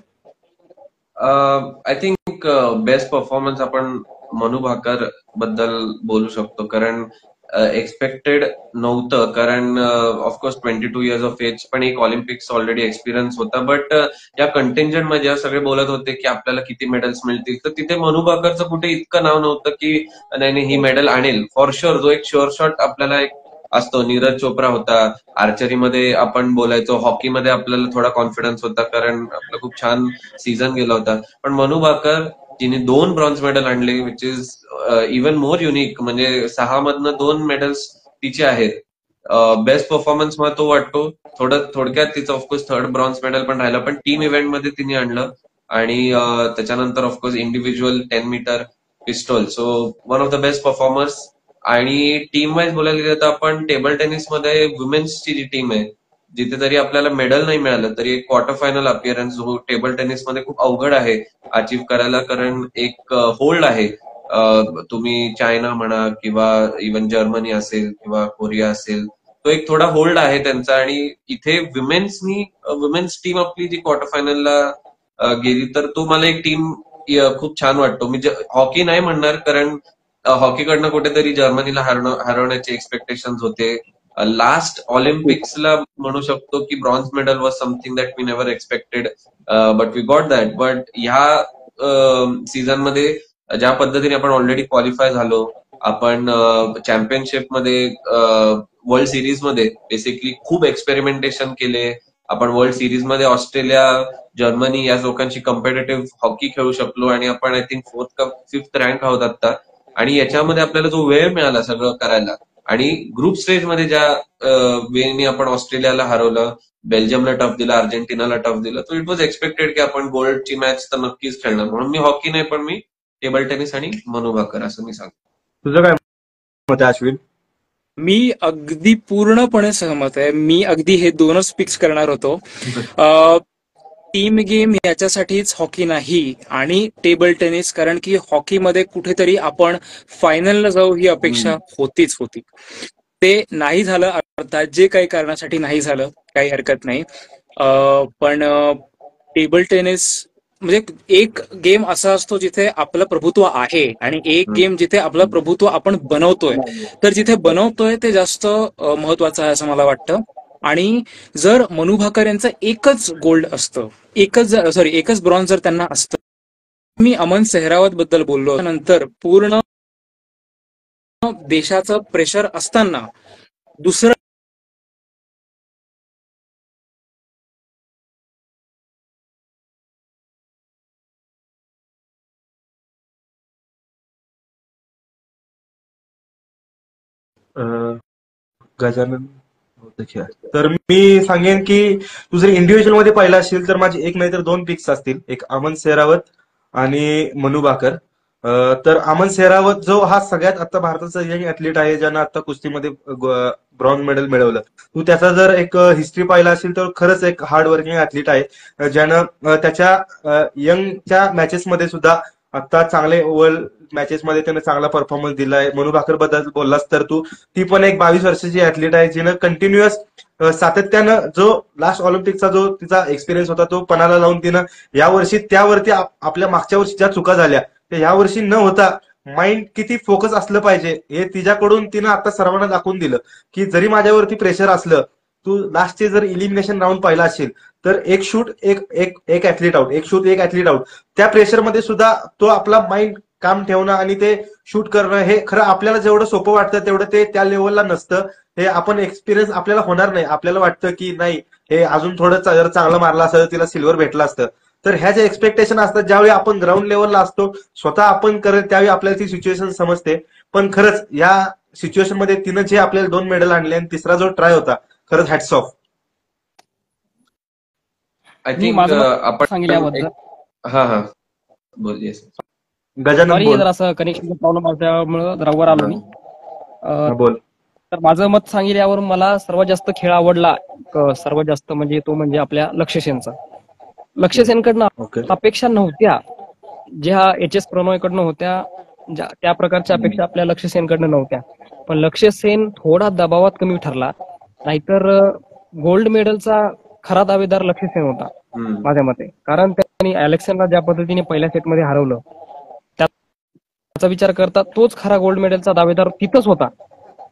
आय थिंक बेस्ट परफॉर्मन्स आपण मनू भाकर बद्दल बोलू शकतो, कारण एक्सपेक्टेड नव्हतं, कारण ऑफकोर्स 22 इयर्स ऑफ एज, पण एक ऑलिम्पिक्स ऑलरेडी एक्सपिरियन्स होता. बट या कंटेंजंट मध्ये सगळे बोलत होते की आपल्याला किती मेडल्स मिळतील, तर तिथे मनू भाकरचं कुठे इतकं नाव नव्हतं की नाही ही मेडल आणेल फॉर शुअर. जो एक शुअर शॉट आपल्याला एक असतो, नीरज चोप्रा होता. आर्चरीमध्ये आपण बोलायचो, हॉकीमध्ये आपल्याला थोडा कॉन्फिडन्स होता कारण आपला खूप छान सीझन गेला होता. पण मनू भाकर जिने 2 ब्रॉन्झ मेडल आणले, which is even more unique, म्हणजे 6 मधनं 2 मेडल्स तिचे आहेत. बेस्ट परफॉर्मन्स मध्ये तो वाटतो. थोडक्यात तिचं ऑफकोर्स 3rd ब्रॉन्झ मेडल पण राहिलं, पण टीम इव्हेंट मध्ये तिने आणलं. आणि त्याच्यानंतर of course individual 10 metre pistol, so one of the best performers. आणि टीम वाईज बोलायला गेलं तर आपण टेबल टेनिसमध्ये वुमेन्सची जी टीम आहे, जिथे जरी आपल्याला मेडल नाही मिळालं तरी एक क्वार्टर फायनल अपिअरन्स जो टेबल टेनिसमध्ये खूप अवघड आहे अचीव्ह करायला, कारण एक होल्ड आहे. तुम्ही चायना म्हणा किंवा इव्हन जर्मनी असेल किंवा कोरिया असेल, तो एक थोडा होल्ड आहे त्यांचा. आणि इथे वुमेन्स टीम आपली जी क्वार्टर फायनलला गेली, तर तो मला एक टीम खूप छान वाटतो. मी हॉकी नाही म्हणणार, कारण हॉकीकडनं कुठेतरी जर्मनीला हरवण्याचे एक्सपेक्टेशन्स होते. लास्ट ऑलिम्पिक्सला म्हणू शकतो की bronze medal was something that we never expected, but we got that. But ह्या सीझन मध्ये ज्या पद्धतीने आपण ऑलरेडी क्वालिफाय झालो, आपण चॅम्पियनशिप मध्ये, वर्ल्ड सिरीज मध्ये बेसिकली खूप एक्सपेरिमेंटेशन केले. आपण वर्ल्ड सिरीज मध्ये ऑस्ट्रेलिया, जर्मनी या लोकांची कम्पिटेटिव्ह हॉकी खेळू शकलो आणि आपण आय थिंक 4th का 5th रँक आहोत आता. आणि याच्यामध्ये आपल्याला जो वेळ मिळाला सगळं करायला, आणि ग्रुप स्टेजमध्ये ज्या वेळेने आपण ऑस्ट्रेलियाला हरवलं, बेल्जियमला टफ दिला, अर्जेंटिनाला टफ दिला, तो इट वॉज एक्सपेक्टेड की आपण गोल्डची मॅच तर नक्कीच खेळणार. म्हणून मी हॉकी नाही, पण मी टेबल टेनिस आणि मनू भाकर असं मी सांगतो. तुझं काय मत आहे अश्विन? मी अगदी पूर्णपणे सहमत आहे. मी अगदी हे दोनच पिक्स करणार होतो. टीम गेम याच्यासाठीच हॉकी नाही आणि टेबल टेनिस, कारण की हॉकीमध्ये कुठेतरी आपण फायनलला जाऊ ही अपेक्षा होतीच होती. ते नाही झालं, अर्थात जे काही कारणासाठी नाही झालं काही हरकत नाही. पण टेबल टेनिस म्हणजे एक गेम असा असतो जिथे आपलं प्रभुत्व आहे आणि एक गेम जिथे आपलं प्रभुत्व आपण बनवतोय. तर जिथे बनवतोय ते जास्त महत्वाचं आहे असं मला वाटतं. आणि जर मनू भाकर यांचं एकच गोल्ड असतं, एकच ब्रॉन्झ जर त्यांना असतं. मी अमन सेहरावत बद्दल बोललो, नंतर पूर्ण देशाचं प्रेशर असताना दुसरं गजानन तर मी सांगेन की तू जर इंडिव्हिज्युअल मध्ये पाहिला असेल तर माझे एक नाही तर दोन पिक्स असतील, एक अमन सेहरावत आणि मनू भाकर. तर अमन सेहरावत जो हा सगळ्यात आता भारताचा यंग ऍथलीट आहे ज्यानं आता कुस्तीमध्ये ब्रॉन्झ मेडल मिळवलं. तू त्याचा जर एक हिस्ट्री पाहिला असेल तर खरंच एक हार्ड वर्किंग ऍथलीट आहे, ज्यानं त्याच्या यंगच्या मॅचेसमध्ये सुद्धा आता चांगले वर्ल्ड मॅचेसमध्ये त्याने चांगला परफॉर्मन्स दिलाय. मनू भाकर बद्दल बोललास तर तू, ती पण एक 22 वर्षाची ऍथलीट आहे जिनं कंटिन्युअस सातत्यानं जो लास्ट ऑलिम्पिकचा जो तिचा एक्सपिरियन्स होता तो पणाला लावून तिनं यावर्षी त्यावरती आपल्या मागच्या वर्षी ज्या चुका झाल्या त्या यावर्षी न होता माइंड किती फोकस असलं पाहिजे हे तिच्याकडून तिनं आता सर्वांना दाखवून दिलं की जरी माझ्यावरती प्रेशर असलं, तू लास्टचे जर इलिमिनेशन राऊंड पाहिला असेल तर एक शूट एक ऍथलीट आउट, एक शूट एक ऍथलीट आउट, त्या प्रेशरमध्ये सुद्धा तो आपला माइंड काम ठेवणं आणि ते शूट करणं हे खरं आपल्याला जेवढं सोपं वाटतं तेवढं ते त्या लेवलला नसतं. हे आपण एक्सपिरियन्स आपल्याला होणार नाही. आपल्याला वाटतं की नाही हे अजून थोडं जर चांगलं मारलं असतं तिला सिल्वर भेटलं असतं. तर ह्या ज्या एक्सपेक्टेशन असतात ज्यावेळी आपण ग्राउंड लेवलला असतो स्वतः आपण करेल त्यावेळी आपल्याला ती सिच्युएशन समजते. पण खरंच या सिच्युएशन मध्ये तिनं जे आपल्याला 2 मेडल आणले आणि तिसरा जो ट्राय होता, खरंच हॅट्स ऑफ. आय थिंक आपण सांगितल्याबद्दल हा बोल. गजानन सॉरी, बोल. जरा असं कनेक्शन प्रॉब्लेम असल्यामुळे जरा वर आलो मी. बोल. तर माझं मत सांगितल्यावर मला सर्वात जास्त खेळ आवडला, सर्वात जास्त म्हणजे आपल्या लक्ष्य सेनचा. लक्ष्य सेनकडनं अपेक्षा नव्हत्या ज्या एच एस प्रणॉयकडनं होत्या, त्या प्रकारच्या अपेक्षा आपल्या लक्ष्य सेनकडनं नव्हत्या. पण लक्ष्य सेन थोडा दबावात कमी ठरला, नाहीतर गोल्ड मेडलचा खरा दावेदार लक्ष्य सेन होता माझ्या मते. कारण त्यांनी अलेक्सनला ज्या पद्धतीने पहिल्या सेटमध्ये हरवलं त्याचा विचार करता तोच खरा गोल्ड मेडलचा दावेदार तिथंच होता.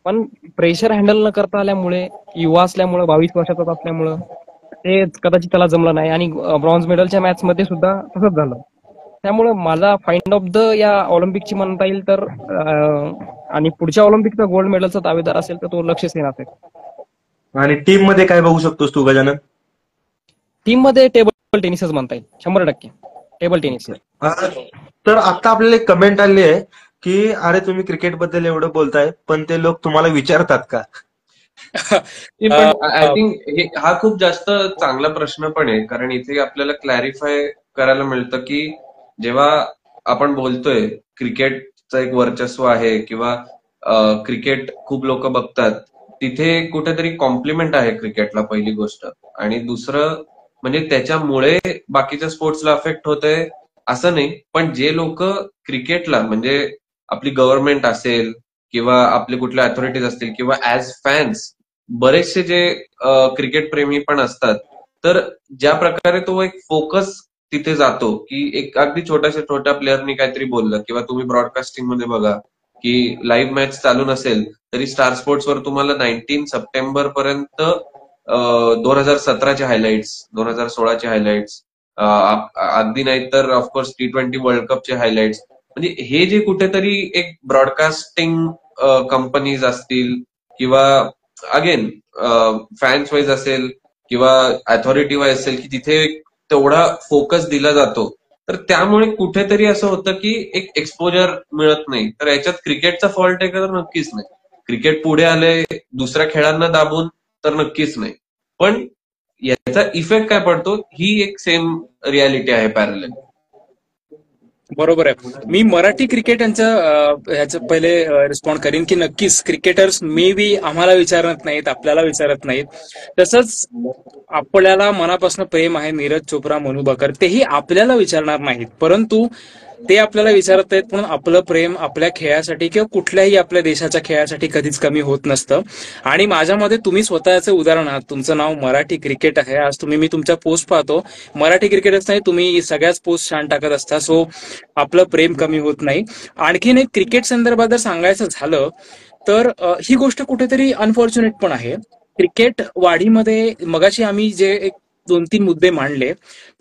पण प्रेशर हँडल न करता आल्यामुळे, युवा असल्यामुळे, 22 वर्षाचा असल्यामुळं ते कदाचित त्याला जमलं नाही आणि ब्रॉन्झ मेडलच्या मॅच मध्ये सुद्धा तसंच झालं. त्यामुळे मला फाइंड ऑफ द या ऑलिम्पिकची म्हणता येईल तर आणि पुढच्या ऑलिम्पिकचा गोल्ड मेडलचा दावेदार असेल तर तो लक्ष्य सेन असेल. आणि टीम मध्ये काय बघू शकतोस तू गजानन? टीम मध्ये टेबल टेनिसच म्हणता येईल, 100% टेबल टेनिस. तर आता आपल्याला एक कमेंट आली आहे की अरे तुम्ही क्रिकेट बद्दल एवढं बोलताय पण ते लोक तुम्हाला विचारतात का? आय थिंक हा खूप जास्त चांगला प्रश्न पण आहे, कारण इथे आपल्याला क्लॅरिफाय करायला मिळतं की जेव्हा आपण बोलतोय क्रिकेटचं एक वर्चस्व आहे किंवा क्रिकेट खूप लोक बघतात, तिथे कुठेतरी कॉम्प्लिमेंट आहे क्रिकेटला पहिली गोष्ट. आणि दुसरं म्हणजे त्याच्यामुळे बाकीच्या स्पोर्ट्सला अफेक्ट होतंय असं नाही, पण जे लोक क्रिकेटला म्हणजे आपली गव्हर्नमेंट असेल किंवा आपले कुठले अथॉरिटीज असतील किंवा ऍज फॅन्स बरेचसे जे क्रिकेट प्रेमी पण असतात, तर ज्या प्रकारे तो एक फोकस तिथे जातो की एक अगदी छोट्या प्लेअरनी काहीतरी बोललं किंवा तुम्ही ब्रॉडकास्टिंग मध्ये बघा की लाईव्ह मॅच चालू नसेल तरी स्टार स्पोर्ट्सवर तुम्हाला 19 सप्टेंबर पर्यंत 2017चे हायलाइट्स, 2016चे हायलाइट्स, अगदी नाही तर ऑफकोर्स T20 वर्ल्ड कपचे हायलाइट्स, म्हणजे हे जे कुठेतरी एक ब्रॉडकास्टिंग कंपनीज असतील किंवा अगेन फॅन्स वाईज असेल किंवा अथॉरिटी वाईज असेल की तिथे तेवढा फोकस दिला जातो तर त्यामुळे कुठेतरी असं होतं की एक एक्सपोजर मिळत नाही. तर याच्यात क्रिकेटचा फॉल्ट आहे का, तर नक्कीच नाही. क्रिकेट पुढे आले दुसऱ्या खेळांना दाबून, तर नक्कीच नाही. पण याचा इफेक्ट काय पडतो ही एक सेम रियालिटी आहे पॅरलल. बरोबर आहे. मी मराठी क्रिकेट ह्याचं पहिले रिस्पॉन्ड करीन की नक्कीच क्रिकेटर्स मे बी आम्हाला विचारत नाहीत, आपल्याला विचारत नाहीत. तसंच आपल्याला मनापासून प्रेम आहे नीरज चोप्रा, मनू बकर, तेही आपल्याला विचारणार नाहीत, परंतु ते आपल्याला विचारत आहेत म्हणून आपलं प्रेम आपल्या खेळासाठी किंवा कुठल्याही आपल्या देशाच्या खेळासाठी कधीच कमी होत नसतं. आणि माझ्या मते तुम्ही स्वतःचं उदाहरण आहात. तुमचं नाव मराठी क्रिकेट आहे. आज मी तुमच्या पोस्ट पाहतो, मराठी क्रिकेटच नाही, तुम्ही सगळ्याच पोस्ट छान टाकत असता. सो आपलं प्रेम कमी होत नाही. आणखीन एक क्रिकेट संदर्भात जर सांगायचं झालं तर ही गोष्ट कुठेतरी अनफॉर्च्युनेट पण आहे. क्रिकेट वाढीमध्ये मगाशी आम्ही जे एक 2-3 मुद्दे मांडले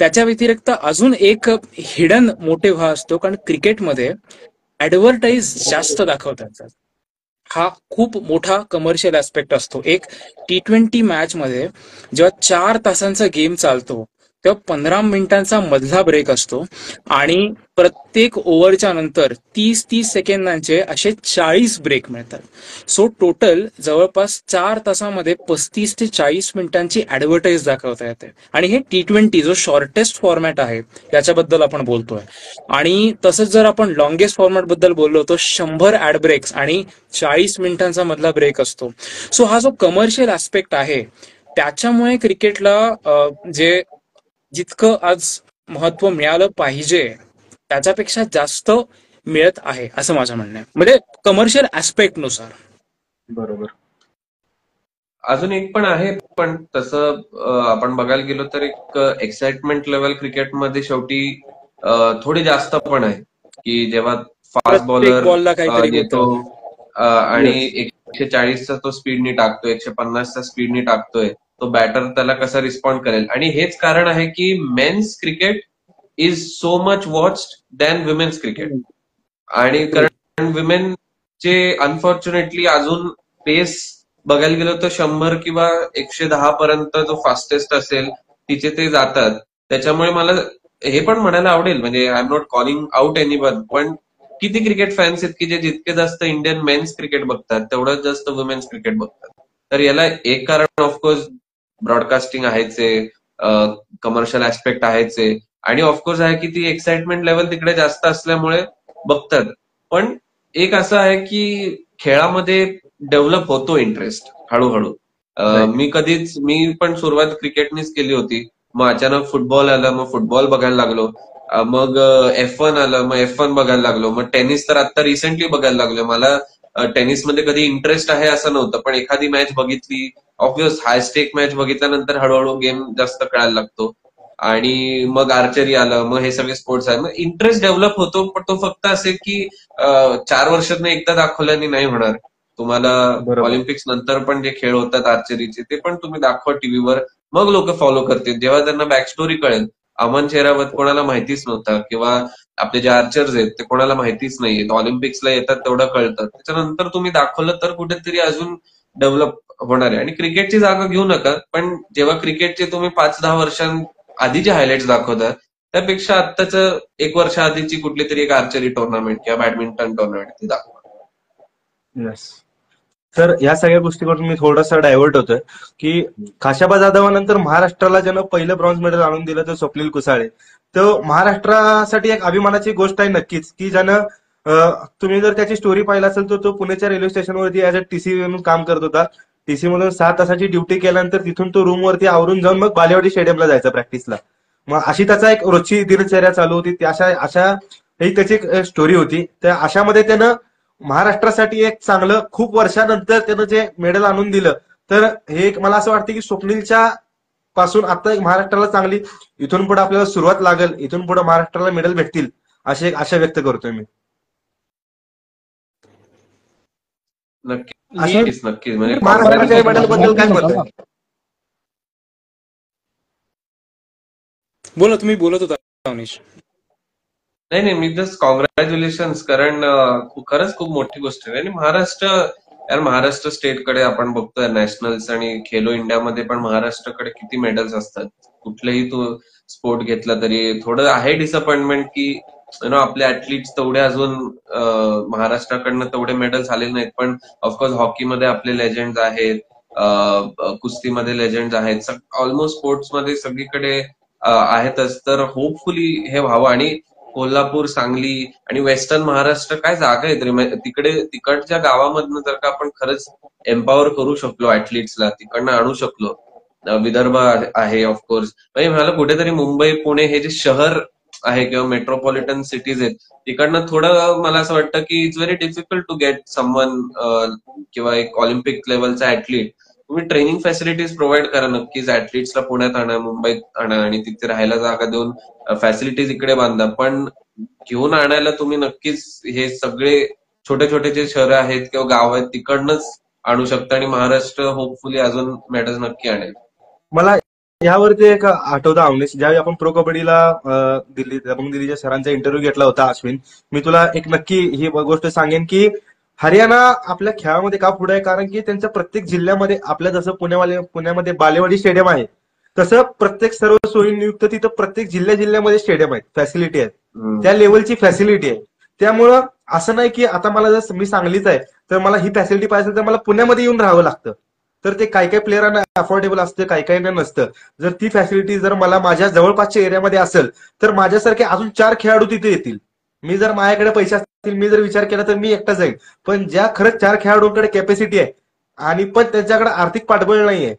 त्याच्या व्यतिरिक्त अजून एक हिडन मोटिव्ह हा असतो, कारण क्रिकेटमध्ये ऍडव्हर्टाईज जास्त दाखवतात. हा खूप मोठा कमर्शियल ऍस्पेक्ट असतो. एक T20 मॅच मध्ये जेव्हा 4 तासांचा गेम चालतो तेव्हा 15 मिनिटांचा मधला ब्रेक असतो आणि प्रत्येक ओव्हरच्या नंतर 30-30 सेकंदांचे असे 40 ब्रेक मिळतात. सो टोटल जवळपास 4 तासामध्ये 35 ते 40 मिनिटांची ऍडव्हर्टाईज दाखवता येते. आणि हे T20 जो शॉर्टेस्ट फॉर्मॅट आहे याच्याबद्दल आपण बोलतोय. आणि तसंच जर आपण लॉंगेस्ट फॉर्मॅट बद्दल बोललो तर 100 ऍड ब्रेक्स आणि 40 मिनिटांचा मधला ब्रेक असतो. सो हा जो कमर्शियल ऍस्पेक्ट आहे त्याच्यामुळे क्रिकेटला जे जितकं आज महत्व मिळालं पाहिजे त्याच्यापेक्षा जास्त मिळत आहे असं माझं म्हणणं आहे, म्हणजे कमर्शियल ऍस्पेक्ट नुसार. बरोबर. अजून एक पण आहे, पण तसं आपण बघायला गेलो तर एक एक्साइटमेंट लेवल क्रिकेटमध्ये शेवटी थोडी जास्त पण आहे की जेव्हा फास्ट बॉलर येतो आणि 140चा तो स्पीडनी टाकतोय, 150चा स्पीडनी टाकतोय, तो बॅटर त्याला कसा रिस्पॉन्ड करेल. आणि हेच कारण आहे की men's cricket is so much watched than women's cricket. आणि कारण विमेनचे अनफॉर्च्युनेटली अजून पेस बघायला गेलो तर 100 किंवा 110 पर्यंत जो फास्टेस्ट असेल तिचे ते जातात. त्याच्यामुळे मला हे पण म्हणायला आवडेल, म्हणजे I am not calling out anyone, पण किती क्रिकेट फॅन्स आहेत की जे जितके जास्त इंडियन मेन्स क्रिकेट बघतात तेवढंच जास्त वुमेन्स क्रिकेट बघतात. तर याला एक कारण ऑफकोर्स ब्रॉडकास्टिंग आहेच, कमर्शियल ऍस्पेक्ट आहेच, आणि ऑफकोर्स आहे की ती एक्साइटमेंट लेवल तिकडे जास्त असल्यामुळे बघतात. पण एक असं आहे की खेळामध्ये डेव्हलप होतो इंटरेस्ट हळूहळू. मी पण सुरुवात क्रिकेटनीच केली होती. मग अचानक फुटबॉल आलं, मग फुटबॉल बघायला लागलो. मग F1 आलं, मग F1 बघायला लागलो. मग टेनिस तर आता रिसेंटली बघायला लागलो. मला टेनिसमध्ये कधी इंटरेस्ट आहे असं नव्हतं, पण एखादी मॅच बघितली, ऑब्व्हियस हाय स्टेक मॅच बघितल्यानंतर हळूहळू गेम जास्त कळायला लागतो. आणि मग आर्चरी आलं, मग हे सगळे स्पोर्ट्स आहे, मग इंटरेस्ट डेव्हलप होतो. पण तो फक्त असेल की 4 वर्षातनं एकदा दाखवल्याने नाही होणार. तुम्हाला ऑलिम्पिक्स नंतर पण जे खेळ होतात आर्चरीचे ते पण तुम्ही दाखवा टीव्हीवर, मग लोक फॉलो करतील. जेव्हा त्यांना बॅक स्टोरी कळेल, अमन शेरावत कोणाला माहितीच नव्हता, किंवा आपले जे आर्चर्स आहेत ते कोणाला माहितीच नाहीये, ऑलिम्पिक्सला येतात तेवढं कळतं. त्याच्यानंतर तुम्ही दाखवलं तर कुठेतरी अजून डेव्हलप होणार आहे. आणि क्रिकेटची जागा घेऊ नका, पण जेव्हा क्रिकेटचे तुम्ही 5-10 वर्षांआधीचे हायलाइट्स दाखवता त्यापेक्षा आत्ताच 1 वर्ष आधीची कुठली तरी एक आर्चरी टुर्नामेंट किंवा बॅडमिंटन टुर्नामेंट ती दाखवा. येस. तर या सगळ्या गोष्टीकडून मी थोडासा डायव्हर्ट होतोय की खाशाबा जाधवानंतर महाराष्ट्राला ज्यानं पहिलं ब्रॉन्झ मेडल आणून दिलं तर स्वप्नील कुसाळे. तर महाराष्ट्रासाठी एक अभिमानाची गोष्ट आहे नक्कीच की ज्यानं तुम्ही जर त्याची स्टोरी पाहिला असेल तर तो पुण्याच्या रेल्वे स्टेशनवरती ऍज अ टीसी म्हणून काम करत होता. टीसी मधून 6 तासाची ड्युटी केल्यानंतर तिथून तो रूमवरती आवरून जाऊन मग बालेवाडी स्टेडियमला जायचा प्रॅक्टिसला. मग अशी त्याचा एक रोजची दिनचर्या चालू होती. अशा ही त्याची एक स्टोरी होती. तर अशामध्ये त्यानं महाराष्ट्रासाठी एक चांगलं खूप वर्षानंतर त्यानं जे मेडल आणून दिलं, तर हे एक मला असं वाटतं की स्वप्नीलच्या पासून आता महाराष्ट्राला चांगली इथून पुढे आपल्याला सुरुवात लागेल, इथून पुढे महाराष्ट्राला मेडल भेटतील अशी एक आशा व्यक्त करतोय मी. नक्कीच नक्कीच. म्हणजे महाराष्ट्राच्या मेडल बद्दल काय मत आहे? बोला, तुम्ही बोलत होता अवनीश. नाही, मी जस्ट कॉंग्रॅच्युलेशन्स, कारण खरंच खूप मोठी गोष्ट आहे. आणि महाराष्ट्र स्टेटकडे आपण बघतोय नॅशनल्स आणि खेलो इंडियामध्ये पण महाराष्ट्राकडे किती मेडल्स असतात. कुठलेही स्पोर्ट घेतला तरी थोडं आहे डिसअपॉइंटमेंट की आपले ऍथलीट्स तेवढे अजून महाराष्ट्राकडनं तेवढे मेडल्स आलेले नाहीत. पण ऑफकोर्स हॉकीमध्ये आपले लेजंड आहेत, कुस्तीमध्ये लेजंड आहेत, ऑलमोस्ट स्पोर्ट्समध्ये सगळीकडे आहेतच. तर होपफुली हे व्हावं. आणि कोल्हापूर, सांगली आणि वेस्टर्न महाराष्ट्र काय जागा आहेत तिकडच्या गावामधनं जर का आपण खरंच एम्पॉवर करू शकलो ऍथलीट्सला, तिकडनं आणू शकलो, विदर्भ आहे ऑफकोर्स, म्हणजे मला कुठेतरी मुंबई, पुणे हे जे शहर आहे किंवा मेट्रोपॉलिटन सिटीज आहेत तिकडनं थोडं मला असं वाटतं की it's very difficult to get someone किंवा एक ऑलिम्पिक लेवलचा ऍथलीट. तुम्ही ट्रेनिंग फॅसिलिटीज प्रोव्हाइड करा नक्कीच, ऍथलीट्सला पुण्यात आणा, मुंबईत आणा आणि तिथे राहायला जागा देऊन फॅसिलिटीज इकडे बांधा. पण घेऊन आणायला तुम्ही नक्कीच हे सगळे छोटे छोटे जे शहरं आहेत किंवा गाव आहेत तिकडनंच आणू शकता आणि महाराष्ट्र होपफुली अजून मेडल्स नक्की आणेल. मला यावरती एक आठवतं अवनीश, ज्यावेळी आपण प्रो कबड्डीला दबंग दिल्लीच्या सरांचा इंटरव्ह्यू घेतला होता अश्विन, मी तुला एक नक्की ही गोष्ट सांगेन की हरियाणा आपल्या खेळामध्ये का पुढे आहे, कारण की त्यांच्या प्रत्येक जिल्ह्यामध्ये, आपल्या जसं पुण्यामध्ये बालेवाडी स्टेडियम आहे तसं प्रत्येक सर्व सोयीनियुक्त तिथं प्रत्येक जिल्ह्यामध्ये स्टेडियम आहेत, फॅसिलिटी आहेत, त्या लेवलची फॅसिलिटी आहे. त्यामुळं असं नाही की आता मला जर मी सांगलीच आहे तर मला ही फॅसिलिटी पाहिजे तर मला पुण्यामध्ये येऊन राहावं लागतं. तर ते काही प्लेयरांना अफोर्डेबल असतं, काही नसतं. जर ती फॅसिलिटी जर मला माझ्या जवळपासच्या एरियामध्ये असेल तर माझ्यासारखे अजून 4 खेळाडू तिथे येतील. मी जर माझ्याकडे पैसे असतील, मी जर विचार केला तर मी एकटा जाईल. पण ज्या खरंच 4 खेळाडूंकडे कॅपॅसिटी आहे आणि पण त्यांच्याकडे आर्थिक पाठबळ नाहीये,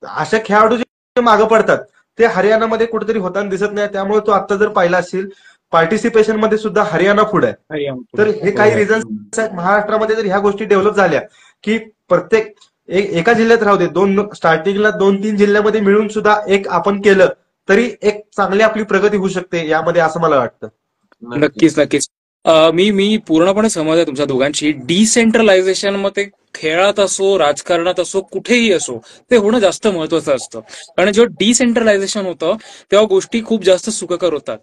अशा खेळाडू जे मागं पडतात ते हरियाणामध्ये कुठेतरी होताना दिसत नाही. त्यामुळे तू आता जर पाहिला असेल पार्टिसिपेशन मध्ये सुद्धा हरियाणा पुढे आहे. तर हे काही रिझन्स आहेत. महाराष्ट्रामध्ये जर ह्या गोष्टी डेव्हलप झाल्या की प्रत्येक एका जिल्ह्यात राहू दे, स्टार्टिंगला 2-3 जिल्ह्यामध्ये मिळून सुद्धा एक आपण केलं तरी एक चांगली आपली प्रगती होऊ शकते यामध्ये, असं मला वाटतं. नक्कीच. मी पूर्णपणे सहमत आहे तुमच्या दोघांची. डिसेंट्रलायझेशन मध्ये खेळात असो, राजकारणात असो, कुठेही असो, ते होणं जास्त महत्वाचं असतं. कारण जेव्हा डिसेंट्रलायझेशन होतं तेव्हा गोष्टी खूप जास्त सुखकर होतात.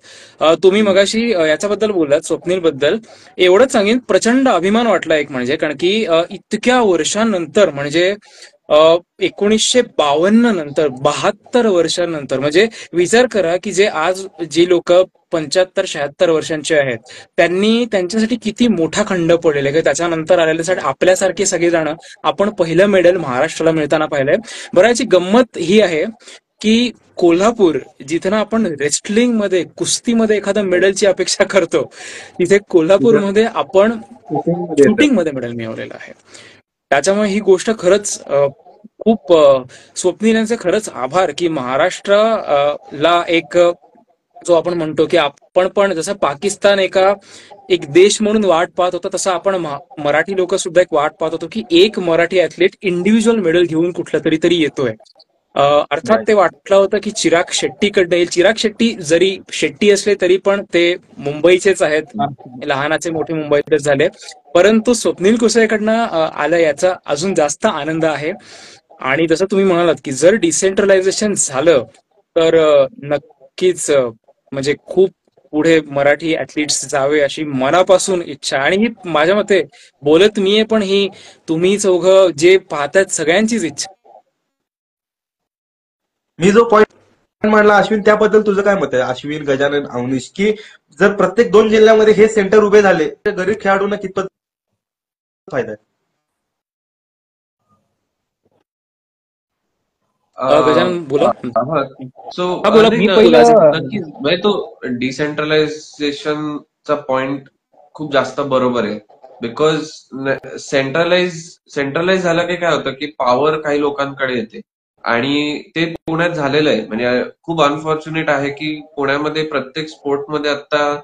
तुम्ही मगाशी याच्याबद्दल बोललात, स्वप्नील बद्दल. एवढंच सांगेन, प्रचंड अभिमान वाटला एक म्हणजे, कारण की इतक्या वर्षांनंतर, म्हणजे 1952 नंतर, 72 वर्षांनंतर, म्हणजे विचार करा की जे आज जी लोक 75-76 वर्षांचे आहेत त्यांनी त्यांच्यासाठी किती मोठा खंड पडलेला आहे. त्याच्यानंतर आलेल्यासाठी आपल्यासारखे सगळेजण आपण पहिलं मेडल महाराष्ट्राला मिळताना पाहिलंय. बरं, याची गंमत ही आहे की कोल्हापूर, जिथे ना आपण रेस्टलिंग मध्ये, कुस्तीमध्ये एखाद्या मेडलची अपेक्षा करतो, तिथे कोल्हापूरमध्ये आपण शूटिंग मध्ये मेडल मिळवलेलं आहे. त्याच्यामुळे ही गोष्ट खरंच खूप, स्वप्नील यांचे खरंच आभार की महाराष्ट्राला एक, जो आपण म्हणतो की आपण पण जसं पाकिस्तान एक देश म्हणून वाट पाहत होता, तसं आपण मराठी लोक सुद्धा एक वाट पाहत होतो की एक मराठी ऍथलीट इंडिव्हिज्युअल मेडल घेऊन कुठलं तरी येतोय. अर्थात ते वाटलं होतं की चिराग शेट्टीकडे येईल. चिराग शेट्टी जरी शेट्टी असले तरी पण ते मुंबईचेच आहेत, लहानाचे मोठे मुंबईतच झाले. परंतु स्वप्नील कुसळेकडनं आलं याचा अजून जास्त आनंद आहे. आणि जसं तुम्ही म्हणालात की जर डिसेंट्रलायझेशन झालं तर नक्कीच म्हणजे खूप पुढे मराठी ऍथलीट्स जावे अशी मनापासून इच्छा. आणि ही माझ्या मते बोलत मी आहे, पण ही तुम्ही चौघं जे पाहतात सगळ्यांचीच इच्छा. मी जो पॉईंट म्हणला अश्विन, त्याबद्दल तुझं काय मत आहे अश्विन, गजानन, अवनीश, की जर प्रत्येक 2 जिल्ह्यामध्ये हे सेंटर उभे झाले तर गरीब खेळाडूंना कितपत फायदा आहे? गजानन बोला. सो बोला. नक्कीच म्हणजे तो डिसेंट्रलायझेशनचा पॉइंट खूप जास्त बरोबर आहे. बिकॉज सेंट्रलाइज झालं की काय होतं की पॉवर काही लोकांकडे येते आणि ते पुण्यात झालेलं आहे. म्हणजे खूप अनफॉर्च्युनेट आहे की पुण्यामध्ये प्रत्येक स्पोर्टमध्ये आता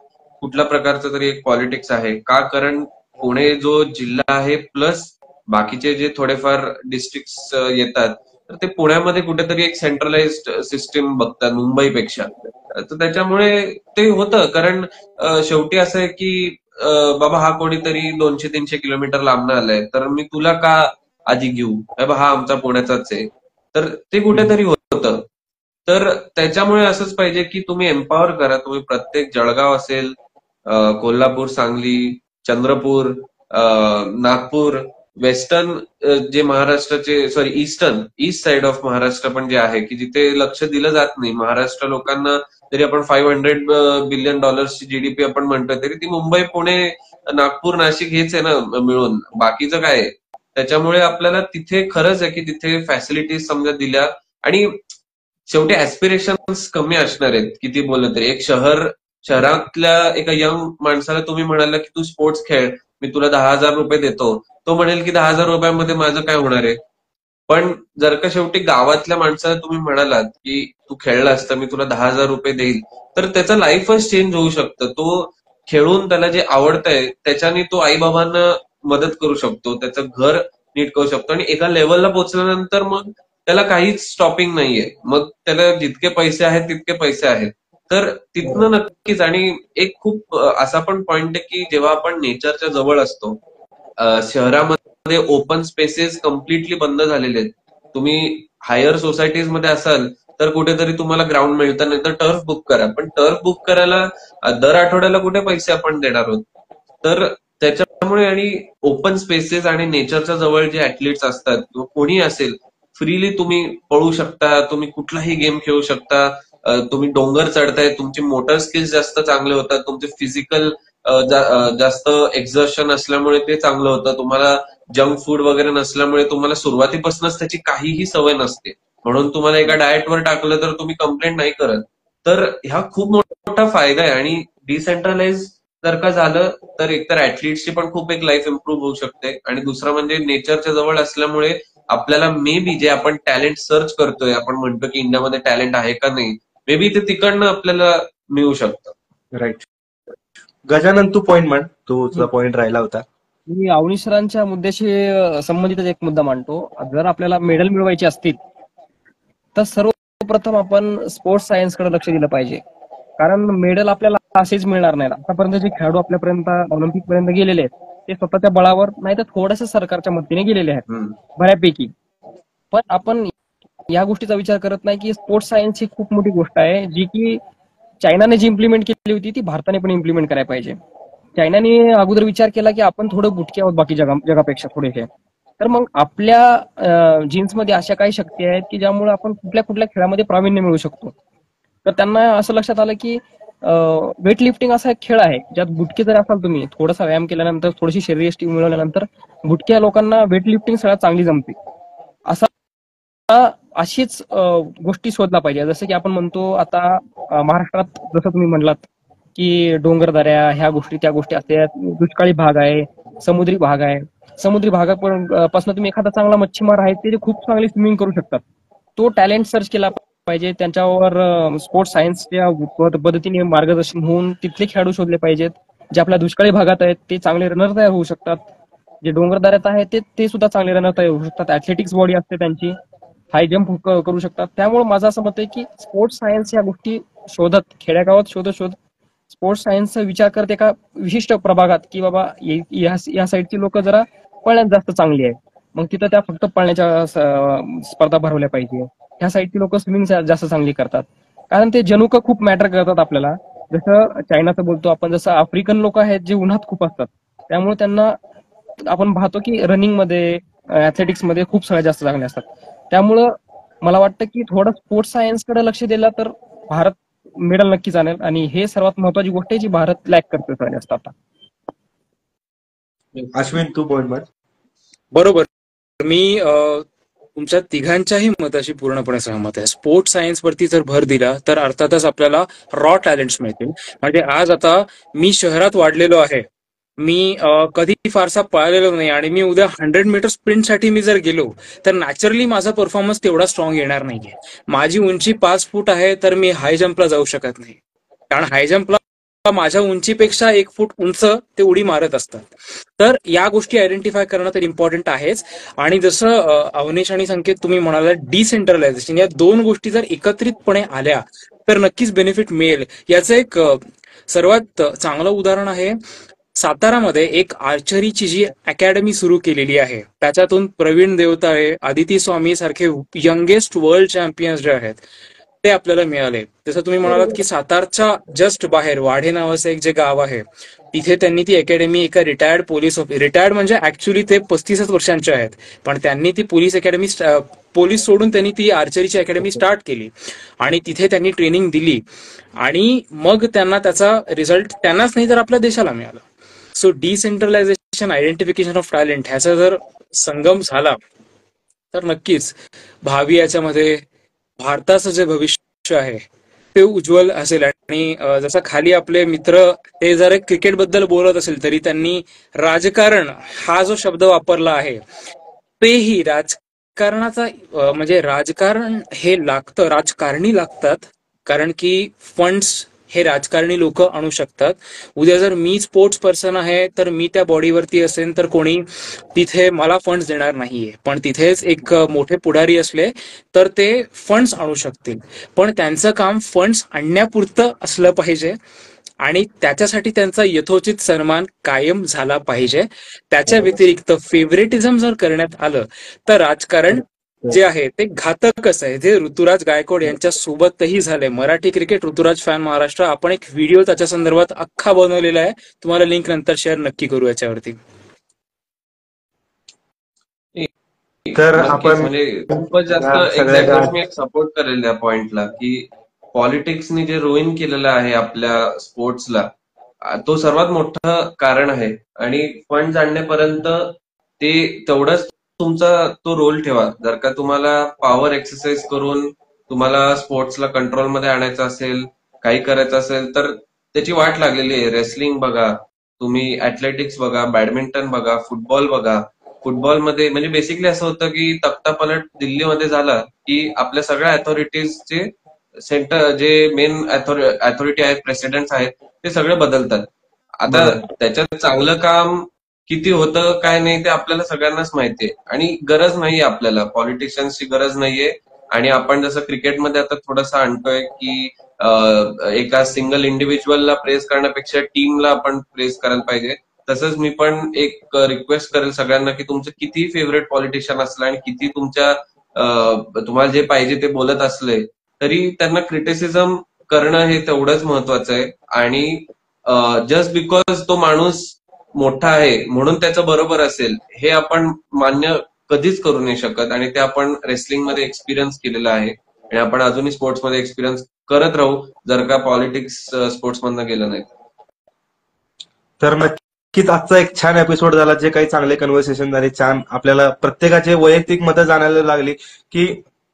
कुठल्या प्रकारचं तरी एक पॉलिटिक्स आहे. का? कारण पुणे जो जिल्हा आहे प्लस बाकीचे जे थोडेफार डिस्ट्रिक्ट येतात, तर ते पुण्यामध्ये कुठेतरी एक सेंट्रलाइज्ड सिस्टीम बघतात मुंबईपेक्षा. तर त्याच्यामुळे ते होतं. कारण शेवटी असं आहे की बाबा हा कोणीतरी 200-300 किलोमीटर लांबनं आलाय, तर मी तुला का आधी घेऊ, बाबा हा आमचा पुण्याचाच आहे. तर ते कुठेतरी होतं. तर त्याच्यामुळे असंच पाहिजे की तुम्ही एम्पॉवर करा. तुम्ही प्रत्येक जळगाव असेल, कोल्हापूर, सांगली, चंद्रपूर, नागपूर वेस्टर्न जे महाराष्ट्राचे ईस्ट साइड ऑफ महाराष्ट्र पण जे आहे की जिथे लक्ष दिलं जात नाही. महाराष्ट्र लोकांना जरी आपण $500 बिलियन जीडीपी आपण म्हणतोय तरी ती मुंबई, पुणे, नागपूर, नाशिक हेच आहे ना मिळून, बाकीचं काय आहे. त्याच्यामुळे आपल्याला तिथे खरंच आहे की तिथे फॅसिलिटीज समजा दिल्या आणि शेवटी ऍस्पिरेशन्स कमी असणार आहेत किती बोललं तरी. एक शहरातल्या एका यंग माणसाला तुम्ही म्हणाला की तू स्पोर्ट्स खेळ, मी तुला $10,000 देतो, तो म्हणेल की $10,000 मध्ये माझं काय होणार आहे. पण जर का शेवटी गावातल्या माणसाला तुम्ही म्हणालात की तू खेळलास तर मी तुला $10,000 देईल, तर त्याचं लाईफच चेंज होऊ शकतं. तो खेळून त्याला जे आवडतंय त्याच्याने तो आईबाबांना मदत करू शकतो, त्याचं घर नीट करू शकतो आणि एका लेवलला पोहोचल्यानंतर मग त्याला काहीच स्टॉपिंग नाहीये. मग त्याला जितके पैसे आहेत तितके पैसे आहेत. तर तिथनं नक्कीच. आणि एक खूप असा पण पॉइंट आहे की जेव्हा आपण नेचरच्या जवळ असतो, शहरामध्ये ओपन स्पेसेस कम्प्लिटली बंद झालेले आहेत. तुम्ही हायर सोसायटीज मध्ये असाल तर कुठेतरी तुम्हाला ग्राउंड मिळतं, नाही तर टर्फ बुक करा. पण टर्फ बुक करायला दर आठवड्याला कुठे पैसे आपण देणार आहोत. तर त्याच्यामुळे आणि ओपन स्पेसेस आणि नेचरच्या जवळ जे ऍथलीट्स असतात किंवा कोणी असेल, फ्रीली तुम्ही पळू शकता, तुम्ही कुठलाही गेम खेळू शकता, तुम्ही डोंगर चढताय, तुमचे मोटर स्किल्स जास्त चांगले होतात, तुमचे फिजिकल जास्त एक्झर्शन असल्यामुळे ते चांगलं होतं, तुम्हाला जंक फूड वगैरे नसल्यामुळे तुम्हाला सुरुवातीपासूनच त्याची काहीही सवय नसते, म्हणून तुम्हाला एका डाएटवर टाकलं तर तुम्ही कंप्लेंट नाही करत. तर ह्या खूप मोठा फायदा आहे. आणि डिसेंट्रलाइज जर का झालं तर एकतर ऍथलीट्सची पण खूप एक लाईफ इम्प्रूव्ह होऊ शकते आणि दुसरं म्हणजे नेचरच्या जवळ असल्यामुळे आपल्याला मे बी जे आपण टॅलेंट सर्च करतोय, आपण म्हणतो की इंडियामध्ये टॅलेंट आहे का नाही, मे बी ते तिकडनं आपल्याला मिळू शकतं. राईट. गजानन, तू पॉइंट म्हण, तुझा पॉइंट राहिला होता. मी अवनीश सरांच्या मुद्द्याशी संबंधितच एक मुद्दा मांडतो. जर आपल्याला मेडल मिळवायचे असतील तर सर्वप्रथम आपण स्पोर्ट्स सायन्सकडे लक्ष दिलं पाहिजे. कारण मेडल आपल्याला असेच मिळणार नाही. आतापर्यंत जे खेळाडू आपल्यापर्यंत ऑलिम्पिक पर्यंत गेलेले आहेत ते स्वतःच्या बळावर नाही तर थोडंसं सरकारच्या मदतीने गेलेले आहेत बऱ्यापैकी. पण आपण या गोष्टीचा विचार करत नाही की स्पोर्ट्स सायन्स ही खूप मोठी गोष्ट आहे, जी की चायनाने जी इम्प्लिमेंट केली होती ती भारताने पण इम्प्लिमेंट करायला पाहिजे. चायनाने अगोदर विचार केला की आपण थोडं बुटके आहोत बाकी जगापेक्षा थोडेसे, तर मग आपल्या जीन्समध्ये अशा काही शक्ती आहेत की ज्यामुळे आपण कुठल्या कुठल्या खेळामध्ये प्रावीण्य मिळवू शकतो. तर त्यांना असं लक्षात आलं की वेट लिफ्टिंग असा एक खेळ आहे ज्यात बुटके जर असाल तुम्ही, थोडासा व्यायाम केल्यानंतर, थोडीशी शरीरयष्टी मिळवल्यानंतर बुटक्या लोकांना वेट लिफ्टिंग सगळ्यात चांगली जमते. अशीच गोष्टी शोधला पाहिजे. जसं की आपण म्हणतो आता महाराष्ट्रात जसं तुम्ही म्हणलात की डोंगरदऱ्या ह्या गोष्टी त्या गोष्टी असतात, दुष्काळी भाग आहे, समुद्री भाग आहे. समुद्री भागापासून तुम्ही एखादा चांगला मच्छीमार आहे ते खूप चांगली स्विमिंग करू शकतात. तो टॅलेंट सर्च केला पाहिजे, त्यांच्यावर स्पोर्ट्स सायन्सच्या पद्धतीने मार्गदर्शन होऊन तिथले खेळाडू शोधले पाहिजेत. जे आपल्या दुष्काळी भागात आहेत ते चांगले रनर तयार होऊ शकतात, जे डोंगरदऱ्यात आहेत ते सुद्धा चांगले रनर तयार होऊ शकतात. ऍथलेटिक्स बॉडी असते त्यांची, हाय जम्प करू शकतात. त्यामुळे माझं असं मत आहे की स्पोर्ट्स सायन्स या गोष्टी शोधत, खेड्यागावात शोधत स्पोर्ट्स सायन्सचा विचार करत एका विशिष्ट प्रभागात की बाबा या साईडची लोक जरा पळण्यात जास्त चांगली आहे, मग तिथं त्या फक्त पळण्याच्या स्पर्धा भरवल्या पाहिजे. ह्या साईडची लोक स्विमिंग जास्त चांगली करतात, कारण ते जनुक खूप मॅटर करतात आपल्याला. जसं चायनाचं बोलतो आपण, जसं आफ्रिकन लोक आहेत जे उन्हात खूप असतात, त्यामुळे त्यांना आपण पाहतो की रनिंग मध्ये, ऍथलेटिक्स मध्ये खूप सगळ्यात जास्त चांगले असतात. त्यामुळं मला वाटतं की थोडं स्पोर्ट्स सायन्सकडे लक्ष दिलं तर भारत मेडल नक्कीच आणेल, आणि हे सर्वात महत्वाची गोष्ट आहे जी भारत लॅक करतोय सगळ्यात जास्त आता. अश्विन, तू पॉइंट म्हण. बरोबर. मी तुमच्या तिघांच्याही मताशी पूर्णपणे सहमत आहे. स्पोर्ट्स सायन्स वरती जर भर दिला तर अर्थातच आपल्याला रॉ टॅलेंट्स मिळतील. म्हणजे आज आता मी शहरात वाढलेलो आहे, मी कधी फारसा पळालेलो नाही, आणि मी उद्या 100 मीटर स्प्रिंटसाठी मी जर गेलो तर नॅचरली माझा परफॉर्मन्स तेवढा स्ट्रॉंग येणार नाहीये. माझी उंची 5 फूट आहे तर मी हाय जम्पला जाऊ शकत नाही, कारण हाय जम्पला माझ्या उंचीपेक्षा 1 फूट उंच ते उडी मारत असतात. तर या गोष्टी आयडेंटिफाय करणं तर इम्पॉर्टंट आहेच. आणि जसं अवनीश आणि संकेत तुम्ही म्हणाला, डिसेंट्रलायझेशन, या दोन गोष्टी जर एकत्रितपणे आल्या तर नक्कीच बेनिफिट मिळेल. याचं एक सर्वात चांगलं उदाहरण आहे सातारामध्ये एक आर्चरीची जी अकॅडमी सुरू केलेली आहे, त्याच्यातून प्रवीण देवताळे, आदिती स्वामी सारखे यंगेस्ट वर्ल्ड चॅम्पियन्स जे आहेत ते आपल्याला मिळाले. जसं तुम्ही म्हणालात की सातारच्या जस्ट बाहेर वाढे नावाचं एक जे गाव आहे, तिथे त्यांनी ती अकॅडमी एका रिटायर्ड म्हणजे ऍक्च्युली ते 35 वर्षांचे आहेत, पण त्यांनी ती पोलीस सोडून त्यांनी ती आर्चरीची अकॅडमी स्टार्ट केली आणि तिथे त्यांनी ट्रेनिंग दिली आणि मग त्यांना त्याचा रिझल्ट त्यांनाच नाही तर आपल्या देशाला मिळाला. So decentralisation, identification of talent ह्याचा जर संगम झाला तर नक्कीच भावी याच्यामध्ये भारताचं जे भविष्य आहे ते उज्ज्वल असेल. आणि जसं खाली आपले मित्र ते जर क्रिकेट बद्दल बोलत असेल तरी त्यांनी राजकारण हा जो शब्द वापरला आहे, तेही राजकारणाचा म्हणजे राजकारण हे लागतं, राजकारणी लागतात, कारण की फंड्स हे राजकारणी लोक आणू शकतात. उद्या जर मी स्पोर्ट्स पर्सन आहे तर मी त्या बॉडीवरती असेल तर कोणी तिथे मला फंड्स देणार नाहीये, पण तिथेच एक मोठे पुढारी असले तर ते फंड्स आणू शकतील. पण त्यांचं काम फंड्स आणण्यापुरतं असलं पाहिजे आणि त्याच्यासाठी त्यांचा यथोचित सन्मान कायम झाला पाहिजे. त्याच्या व्यतिरिक्त फेवरेटिझम जर करण्यात आलं तर राजकारण जे आहे ते घातकच आहे. जे ऋतुराज गायकवाड यांच्या सोबतही झालंय. मराठी क्रिकेट ऋतुराज फॅन महाराष्ट्र, आपण एक व्हिडिओ त्याच्या संदर्भात अख्खा बनवलेला आहे, तुम्हाला लिंक नंतर शेअर नक्की करू याच्यावरती. तर आपण म्हणजे खूपच जास्त एक्झॅक्टली मी सपोर्ट करेल या पॉइंटला की पॉलिटिक्सनी जे रुईन केलेलं आहे आपल्या स्पोर्ट्सला, तो सर्वात मोठं कारण आहे. आणि फंड आणण्यापर्यंत ते तेवढंच तुमचा तो रोल ठेवा. जर का तुम्हाला पॉवर एक्सरसाइज करून तुम्हाला स्पोर्ट्सला कंट्रोलमध्ये आणायचं असेल, काही करायचं असेल, तर त्याची वाट लागलेली आहे. रेसलिंग बघा तुम्ही, ऍथलेटिक्स बघा, बॅडमिंटन बघा, फुटबॉल बघा. फुटबॉलमध्ये म्हणजे बेसिकली असं होतं की तख्तापलट दिल्लीमध्ये झाला की आपल्या सगळ्या अथॉरिटीजचे सेंटर जे मेन अथॉरिटी आहेत, प्रेसिडेंट्स आहेत, ते सगळे बदलतात. आता त्याच्यात चांगलं काम किती होतं काय नाही ते आपल्याला सगळ्यांनाच माहितीये आणि गरज नाहीये, आपल्याला पॉलिटिशियन्सची गरज नाहीये. आणि आपण जसं क्रिकेटमध्ये आता थोडंसं आणतोय की एका सिंगल इंडिव्हिज्युअलला प्रेस करण्यापेक्षा टीमला आपण प्रेस करायला पाहिजे. तसंच मी पण एक रिक्वेस्ट करेल सगळ्यांना की तुमचं किती फेवरेट पॉलिटिशियन असलं आणि किती तुम्हाला जे पाहिजे ते बोलत असले तरी त्यांना क्रिटिसिझम करणं हे तेवढंच महत्वाचं आहे. आणि जस्ट बिकॉज तो माणूस मोठा आहे म्हणून त्याचं बरोबर असेल हे आपण मान्य कधीच करू नाही शकत. आणि ते आपण रेसलिंगमध्ये एक्सपिरियन्स केलेलं आहे आणि आपण अजूनही स्पोर्ट्समध्ये एक्सपिरियन्स करत राहू जर का पॉलिटिक्स स्पोर्ट्समधनं गेलं नाही तर. नक्कीच आजचा एक छान एपिसोड झाला. जे काही चांगले कन्व्हर्सेशन झाले, छान आपल्याला प्रत्येकाचे वैयक्तिक मतं जाणायला लागली की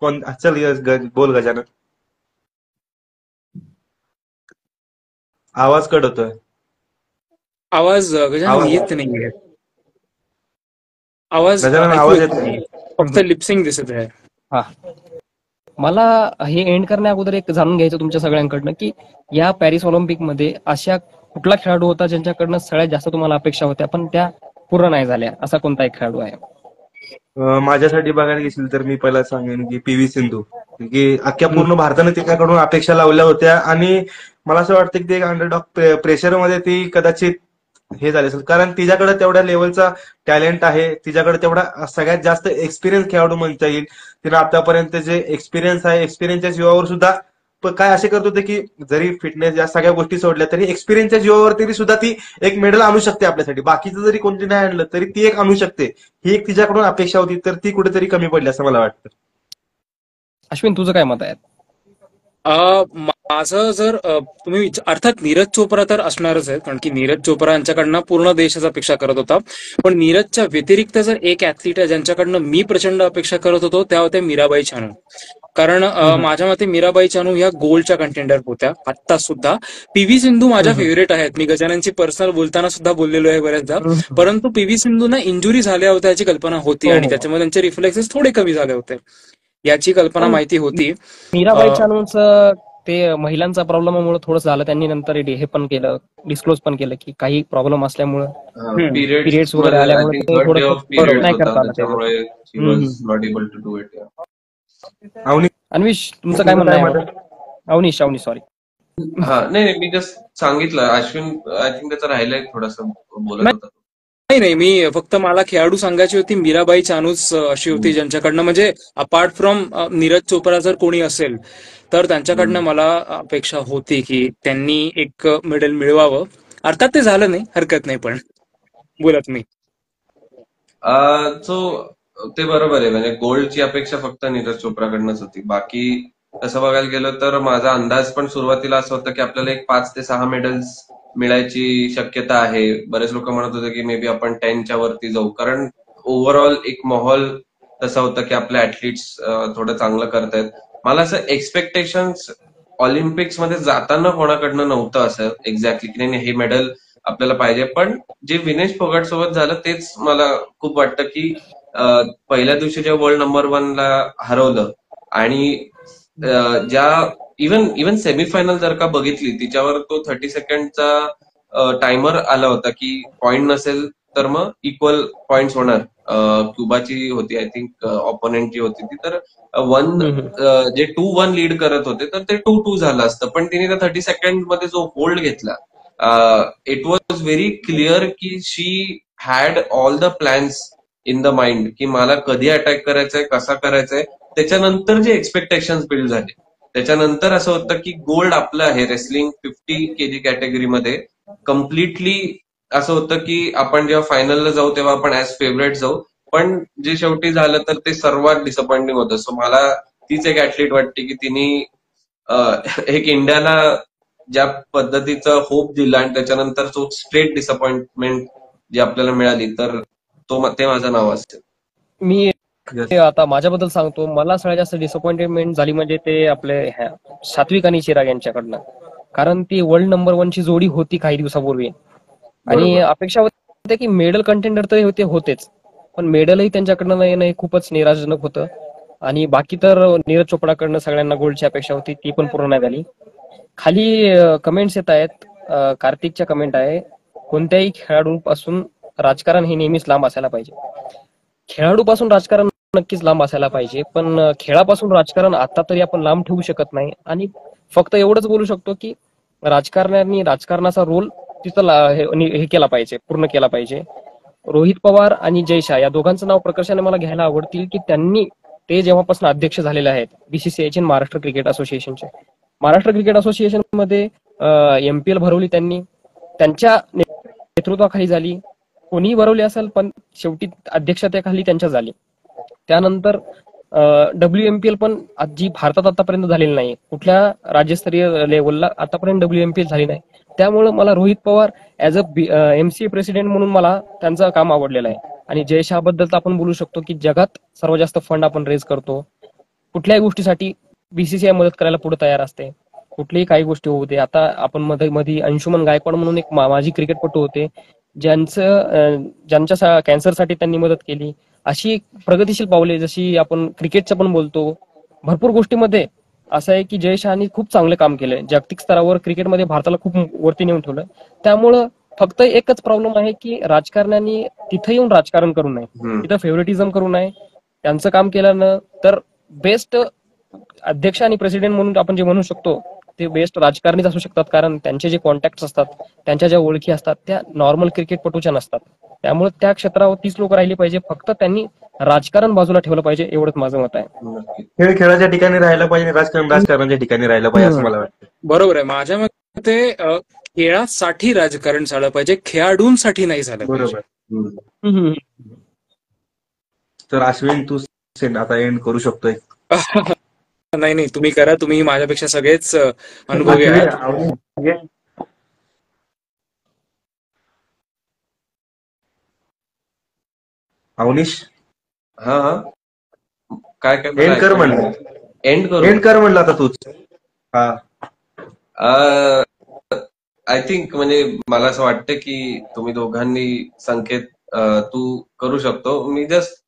कोण. चल बोल गजानन. आवाज कट होतोय. आवाज गजानन येत नाहीये. आवाज येत नाही, फक्त लिपसिंग दिसत आहे. हा, मला हे एंड करण्या अगोदर एक जाणून घ्यायचं तुमच्या सगळ्यांकडनं की या पॅरिस ऑलिम्पिकमध्ये अशा कुठला खेळाडू होता ज्यांच्याकडनं सगळ्यात जास्त तुम्हाला अपेक्षा होत्या पण त्या पूर्ण नाही झाल्या, असा कोणता एक खेळाडू आहे? माझ्यासाठी बघायला गेशील तर मी पहिला सांगेन की पी.व्ही. सिंधू, की अख्ख्या पूर्ण भारताने तिच्याकडून अपेक्षा लावल्या होत्या आणि मला असं वाटतं की ते अंडरडॉग प्रेशरमध्ये ती कदाचित हे झाले असेल, कारण तिच्याकडे तेवढ्या लेवलचा टॅलेंट आहे, तिच्याकडे तेवढा सगळ्यात जास्त एक्सपिरियन्स खेळाडू म्हणता येईल. तिने आतापर्यंत जे एक्सपिरियन्स आहे, एक्सपिरियन्सच्या जीवावर सुद्धा काय असे करत होते की जरी फिटनेस या सगळ्या गोष्टी सोडल्या तरी एक्सपिरियन्सच्या जीवावर तरी सुद्धा ती एक मेडल आणू शकते आपल्यासाठी. बाकीचं जरी कोणती नाही आणलं तरी ती एक आणू शकते, ही एक तिच्याकडून अपेक्षा होती, तर ती कुठेतरी कमी पडली असं मला वाटतं. अश्विन, तुझं काय मत आहे? माझं जर तुम्ही अर्थात नीरज चोप्रा तर असणारच आहे, कारण की नीरज चोप्रा यांच्याकडनं पूर्ण देशाचा अपेक्षा करत होता. पण नीरजच्या व्यतिरिक्त जर एक ऍथलीट आहे ज्यांच्याकडनं मी प्रचंड अपेक्षा करत होतो त्या होत्या मीराबाई चानू. कारण माझ्या मते मीराबाई चानू ह्या गोल्डच्या कंटेंडर होत्या आता सुद्धा. पी.व्ही. सिंधू माझ्या फेवरेट आहेत, मी गजाननची पर्सनल बोलताना सुद्धा बोललेलो आहे बऱ्याचदा. परंतु पी.व्ही. सिंधूना इंजुरी झाल्या होत्या याची कल्पना होती आणि त्याच्यामुळे त्यांचे रिफ्लेक्सेस थोडे कमी झाले होते याची कल्पना माहिती होती. मीराबाई चानूचं ते महिलांचा प्रॉब्लेममुळे थोडं झालं, त्यांनी नंतर हे पण केलं, डिस्क्लोज पण केलं की काही प्रॉब्लेम असल्यामुळे पिरियड्स वगैरे आल्यामुळे नाही करता आलं. अन्विश, तुमचं काय म्हणणं आहे? अवनीश सॉरी. हा, नाही मी जस्ट सांगितलं. अश्विन आय थिंक त्याचं राहिलंय थोडंसं बोलत होता. नाही, मी फक्त मला खेळाडू सांगायची होती. मीराबाई चानूच अशी होती ज्यांच्याकडनं, म्हणजे अपार्ट फ्रॉम नीरज चोप्रा जर कोणी असेल तर त्यांच्याकडनं मला अपेक्षा होती की त्यांनी एक मेडल मिळवावं. अर्थात ते झालं नाही, हरकत नाही, पण बोलत मी. सो ते बरोबर आहे. म्हणजे गोल्डची अपेक्षा फक्त नीरज चोप्राकडनंच होती. बाकी तसं बघायला गेलं तर माझा अंदाज पण सुरुवातीला असं होता की आपल्याला एक 5 ते 6 मेडल्स मिळायची शक्यता आहे. बरेच लोक म्हणत होते की मे बी आपण 10च्या वरती जाऊ, कारण ओव्हरऑल एक माहोल तसा होता की आपले ऍथलीट्स थोडं चांगलं करतायत. मला असं एक्सपेक्टेशन्स ऑलिम्पिक्स मध्ये जाताना कोणाकडनं नव्हतं असं एक्झॅक्टली की नाही हे मेडल आपल्याला पाहिजे. पण जे विनेश फोगाट सोबत झालं तेच मला खूप वाटतं की पहिल्या दिवशी जेव्हा वर्ल्ड नंबर 1 ला हरवलं आणि ज्या इव्हन सेमीफायनल जर का बघितली तिच्यावर तो 30 सेकंडचा टायमर आला होता की पॉइंट नसेल तर मग इक्वल पॉइंट्स होणार. क्युबाची होती आय थिंक ऑपोनेंट जी होती ती, तर जे 2-1 लीड करत होते तर ते 2-2 झालं असतं. पण तिने त्या 30 सेकंड मध्ये जो होल्ड घेतला, इट वॉज व्हेरी क्लिअर की she had all the plans in the mind की मला कधी अटॅक करायचंय, कसा करायचंय. त्याच्यानंतर जे एक्सपेक्टेशन्स बिल्ड झाले, त्याच्यानंतर असं होतं की गोल्ड आपलं आहे. रेसलिंग 50 kg कॅटेगरीमध्ये कम्प्लिटली असं होतं की आपण जेव्हा फायनलला जाऊ तेव्हा आपण ऍज फेवरेट जाऊ. पण जे शेवटी झालं तर ते सर्वात डिसअपॉइंटिंग होतं. सो मला तीच एक ऍथलीट वाटते की तिने एक इंडियाला ज्या पद्धतीचं होप दिलं आणि त्याच्यानंतर जो स्ट्रेट डिसअपॉइंटमेंट जी आपल्याला मिळाली, तर ते माझं नाव असेल. मी आता माझ्याबद्दल सांगतो. मला सगळ्यात जास्त डिसअपॉइंटमेंट झाली म्हणजे ते आपले सात्विक आणि चिराग यांच्याकडनं, कारण ती वर्ल्ड नंबर 1 ची जोडी होती काही दिवसापूर्वी आणि अपेक्षा होती की मेडल कंटेंडर तर होतेच, पण मेडलही त्यांच्याकडनं नाही येणं खूपच निराशाजनक होतं. आणि बाकी तर नीरज चोपडाकडनं सगळ्यांना गोल्डची अपेक्षा होती, ती पण पूर्ण नाही झाली. खाली कमेंट्स येत आहेत. कार्तिकच्या कमेंट आहे, कोणत्याही खेळाडूपासून राजकारण हे नेहमीच लांब असायला पाहिजे. खेळाडूपासून राजकारण नक्कीच लांब असायला पाहिजे, पण खेळापासून राजकारण आता तरी आपण लांब ठेवू शकत नाही. आणि फक्त एवढंच बोलू शकतो की राजकारण्यांनी राजकारणाचा रोल तिथं हे केला पाहिजे, पूर्ण केला पाहिजे. रोहित पवार आणि जय शाह या दोघांचं नाव प्रकर्षाने मला घ्यायला आवडतील की ते जेव्हापासून अध्यक्ष झालेले आहेत बीसीसीआयचे, महाराष्ट्र क्रिकेट असोसिएशनचे. महाराष्ट्र क्रिकेट असोसिएशन मध्ये MPL भरवली त्यांनी, त्यांच्या नेतृत्वाखाली झाली. कोणीही भरवली असेल पण शेवटी अध्यक्षतेखाली त्यांच्या झाली. त्यानंतर WMPL पण जी भारतात आतापर्यंत झालेली नाही, कुठल्या राज्यस्तरीय लेवलला आतापर्यंत WMPL झाली नाही. त्यामुळे मला Rohit Pawar as a MCA president म्हणून मला त्यांचं काम आवडलेलं आहे. आणि जय शाह बद्दल तर आपण बोलू शकतो की जगात सर्वात जास्त फंड आपण रेज करतो. कुठल्याही गोष्टीसाठी BCCI मदत करायला पुढे तयार असते, कुठलीही काही गोष्टी होऊ दे. आता आपण मध्ये अंशुमन गायकवाड म्हणून एक माजी क्रिकेटपटू होते, ज्यांच्या कॅन्सरसाठी त्यांनी मदत केली. अशी प्रगतिशील पावले, जशी आपण क्रिकेटचं पण बोलतो, भरपूर गोष्टीमध्ये असं आहे की जय शहानी खूप चांगलं काम केलंय. जागतिक स्तरावर क्रिकेटमध्ये भारताला खूप वरती नेऊन ठेवलं. त्यामुळं फक्त एकच प्रॉब्लेम आहे की राजकारण्यांनी तिथे येऊन राजकारण करू नये, तिथं फेवरेटिझम करू नये. त्यांचं काम केल्यानं तर बेस्ट अध्यक्ष आणि प्रेसिडेंट म्हणून आपण जे म्हणू शकतो ते बेस्ट राजकारणीच असू शकतात, कारण त्यांचे जे कॉन्टॅक्ट असतात, त्यांच्या ज्या ओळखी असतात त्या नॉर्मल क्रिकेटपटूच्या नसतात. त्यामुळे त्या क्षेत्रावर तीच लोक राहिली पाहिजे. फक्त त्यांनी राजकारण बाजूला ठेवलं पाहिजे, एवढंच माझं मत आहे. खेळ खेळाच्या ठिकाणी राहायला पाहिजे, राजकारण राजकारणाच्या ठिकाणी राहायला पाहिजे असं मला वाटतं. बरोबर आहे. माझ्या मते खेळासाठी राजकारण झालं पाहिजे, खेळाडूंसाठी नाही झालं पाहिजे. बरोबर. तर अश्विन, तू आता एंड करू शकतोय. नाही, तुम्ही करा. तुम्ही माझ्यापेक्षा सगळेच अनुभवी आहात. अवनीश, हा काय एंड कर म्हणलं. एंड कर म्हणलं आता तूच. आय थिंक म्हणजे मला असं वाटतं की तुम्ही दोघांनी संकेत तू करू शकतो. मी जस्ट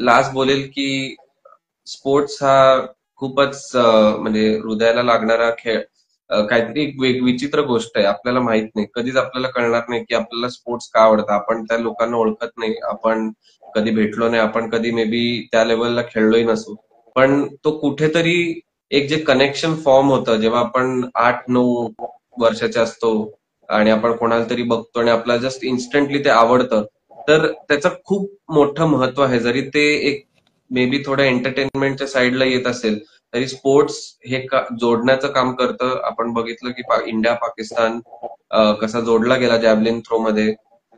लास्ट बोलेल की स्पोर्ट्स हा खूपच म्हणजे हृदयाला लागणारा खेळ, काहीतरी एक विचित्र गोष्ट आहे. आपल्याला माहित नाही, कधीच आपल्याला कळणार नाही की आपल्याला स्पोर्ट्स का आवडतं. आपण त्या लोकांना ओळखत नाही, आपण कधी भेटलो नाही, आपण कधी मे बी त्या लेवलला खेळलोही नसू. पण तो कुठेतरी एक जे कनेक्शन फॉर्म होतं जेव्हा आपण 8-9 वर्षाचे असतो, आणि आपण कोणाला तरी बघतो आणि आपल्याला जस्ट इन्स्टंटली ते आवडतं, तर त्याचं खूप मोठं महत्व आहे. जरी ते एक मे बी थोडं एंटरटेनमेंटच्या साईडला येत असेल तरी स्पोर्ट्स हे जोडण्याचं काम करतं. आपण बघितलं की इंडिया पाकिस्तान कसा जोडला गेला जॅव्हलिन थ्रो मध्ये.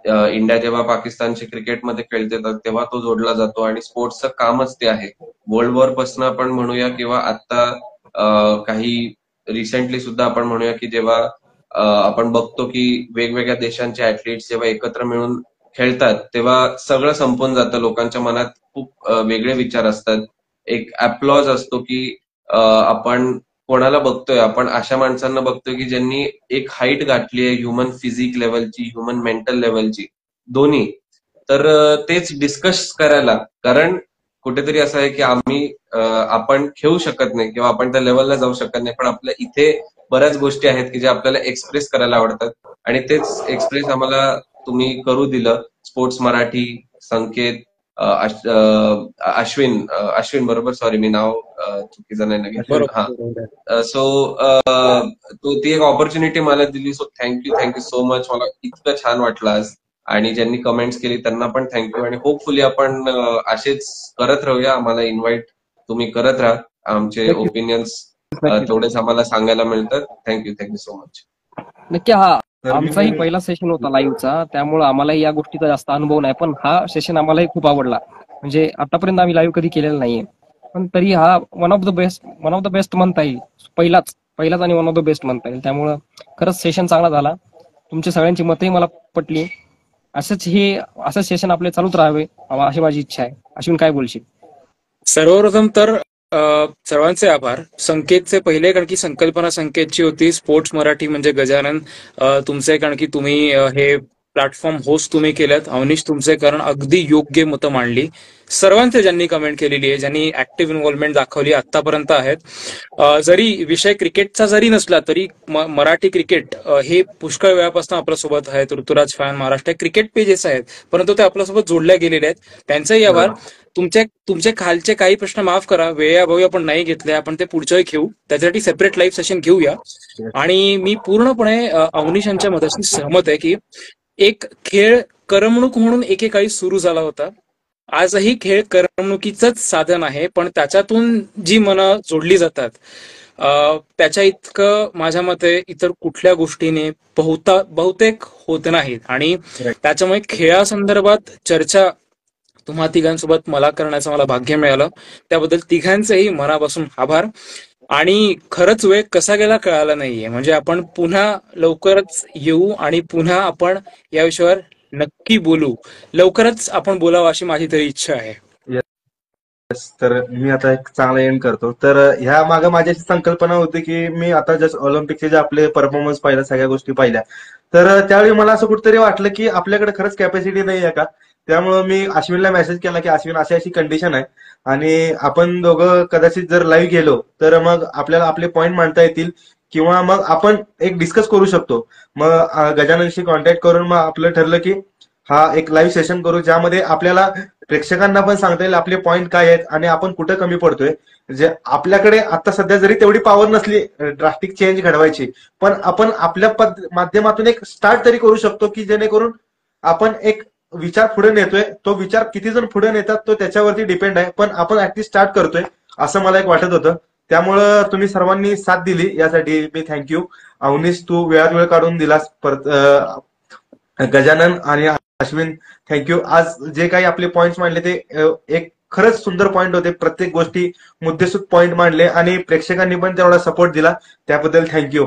इंडिया जेव्हा पाकिस्तानशी क्रिकेटमध्ये खेळते तेव्हा तो जोडला जातो आणि स्पोर्ट्सचं कामच ते आहे. वर्ल्ड वॉर पासून आपण म्हणूया किंवा आता काही रिसेंटली सुद्धा आपण म्हणूया की जेव्हा आपण बघतो की वेगवेगळ्या देशांचे ऍथलीट्स जेव्हा एकत्र मिळून खेळतात तेव्हा सगळं संपून जातं. लोकांच्या मनात खूप वेगळे विचार असतात. एक अप्लॉज असतो की आपण कोणाला बघतोय, आपण अशा माणसांना बघतोय की ज्यांनी एक हाईट गाठली आहे ह्युमन फिजिक लेवलची, ह्युमन मेंटल लेवलची, दोन्ही. तर तेच डिस्कस करायला, कारण कुठेतरी असं आहे की आपण खेळू शकत नाही किंवा आपण त्या लेवलला जाऊ शकत नाही, पण आपल्या इथे बऱ्याच गोष्टी आहेत की ज्या आपल्याला एक्सप्रेस करायला आवडतात आणि तेच एक्सप्रेस आम्हाला तुम्ही करू दिलं. स्पोर्ट्स मराठी, संकेत, अश्विन बरोबर, सॉरी मी नाव चुकीचं नाही घेतलं. हा, सो ती एक ऑपॉर्च्युनिटी मला दिली. So thank you so much. मला इतकं छान वाटलं आज, आणि ज्यांनी कमेंट्स केली त्यांना पण थँक्यू. आणि होपफुली आपण असेच करत राहूया. आम्हाला इन्व्हाइट तुम्ही करत राहा. आमचे ओपिनियन्स तेवढेच आम्हाला सांगायला मिळतात. Thank you so much. नक्की. हा आमचाही पहिला सेशन होता लाईव्हचा, त्यामुळे आम्हालाही या गोष्टीचा जास्त अनुभव नाही, पण हा सेशन आम्हालाही खूप आवडला. म्हणजे आतापर्यंत आम्ही लाईव्ह कधी केलेला नाहीये, पण तरी हा वन ऑफ द बेस्ट म्हणता येईल. पहिलाच आणि वन ऑफ द बेस्ट म्हणता येईल. त्यामुळं खरंच सेशन चांगला झाला. तुमच्या सगळ्यांची मतही मला पटली. असंच सेशन आपले चालूच राहावे अशी माझी इच्छा आहे. अश्विन, काय बोलशील? सर्वप्रथम तर सर्वांचे आभार. संकेतचे पहिले, कारण की संकल्पना संकेतची होती. स्पोर्ट्स मराठी म्हणजे गजानन तुमचे, कारण की तुम्ही हे प्लॅटफॉर्म होस्ट तुम्ही केल्यात. अवनीश तुमचे, कारण अगदी योग्य मतं मांडली. सर्वांचे ज्यांनी कमेंट केलेली आहे, ज्यांनी ऍक्टिव्ह इन्व्हॉल्वमेंट दाखवली आतापर्यंत आहेत. जरी विषय क्रिकेटचा जरी नसला तरी मराठी क्रिकेट हे पुष्कळ वेळापासून आपल्यासोबत आहेत. Ruturaj fan Maharashtra cricket pages आहेत, परंतु ते आपल्यासोबत जोडल्या गेलेले आहेत. त्यांचाही आभार. तुमचे खालचे काही प्रश्न माफ करा, वेळाभावी आपण नाही घेतले, आपण ते पुढच्या वेळी घेऊ. त्याच्यासाठी सेपरेट लाईव्ह सेशन घेऊया. आणि मी पूर्णपणे अवनीश यांच्या मताशी सहमत आहे की एक खेळ करमणूक म्हणून एकेकाळी सुरू झाला होता. आजही खेळ करमणुकीचंच साधन आहे, पण त्याच्यातून जी मनं जोडली जातात त्याच्या इतकं माझ्या मते इतर कुठल्या गोष्टीने बहुतेक होत नाहीत. आणि त्याच्यामुळे खेळासंदर्भात चर्चा तुम्हा तिघांसोबत मला करण्याचं मला भाग्य मिळालं. त्याबद्दल तिघांचेही मनापासून आभार. आणि खरंच वेळ कसा गेला कळाला नाहीये. म्हणजे आपण पुन्हा लवकरच येऊ आणि पुन्हा आपण या विषयावर नक्की बोलू. लवकरच आपण बोलावं अशी माझी तरी इच्छा आहे. तर मी आता एक चांगला एंड करतो. तर ह्या मागे माझी अशी संकल्पना होती की मी आता जस्ट ऑलिम्पिकचे जे आपले परफॉर्मन्स पाहिल्या, सगळ्या गोष्टी पाहिल्या, तर त्यावेळी मला असं कुठेतरी वाटलं की आपल्याकडे खरंच कॅपॅसिटी नाही आहे का. त्यामुळे मी अश्विनला मेसेज केला की अश्विन, अशी कंडिशन आहे आणि आपण दोघं कदाचित जर लाईव्ह गेलो तर मग आपल्याला आपले पॉईंट मांडता येतील किंवा मग आपण एक डिस्कस करू शकतो. मग गजाननशी कॉन्टॅक्ट करून मग आपलं ठरलं की हा एक लाईव्ह सेशन करू, ज्यामध्ये आपल्याला प्रेक्षकांना पण सांगता येईल आपले पॉईंट काय आहेत आणि आपण कुठं कमी पडतोय. जे आपल्याकडे आता सध्या जरी तेवढी पॉवर नसली ड्रास्टिक चेंज घडवायची, पण आपण आपल्या माध्यमातून एक स्टार्ट तरी करू शकतो की जेणेकरून आपण एक विचार पुढे नेतोय. तो विचार किती जण पुढे नेतात तो त्याच्यावरती डिपेंड आहे, पण आपण ऍटलीस्ट स्टार्ट करतोय असं मला एक वाटत होतं. त्यामुळं तुम्ही सर्वांनी साथ दिली यासाठी मी थँक्यू. अवनीश, तू वेळात वेळ काढून दिलास. परत गजानन आणि अश्विन, थँक्यू. आज जे काही आपले पॉइंट्स मांडले ते एक खरंच सुंदर पॉइंट होते. प्रत्येक गोष्टी मुद्देसूद पॉइंट मांडले आणि प्रेक्षकांनी पण तेवढा सपोर्ट दिला, त्याबद्दल थँक्यू.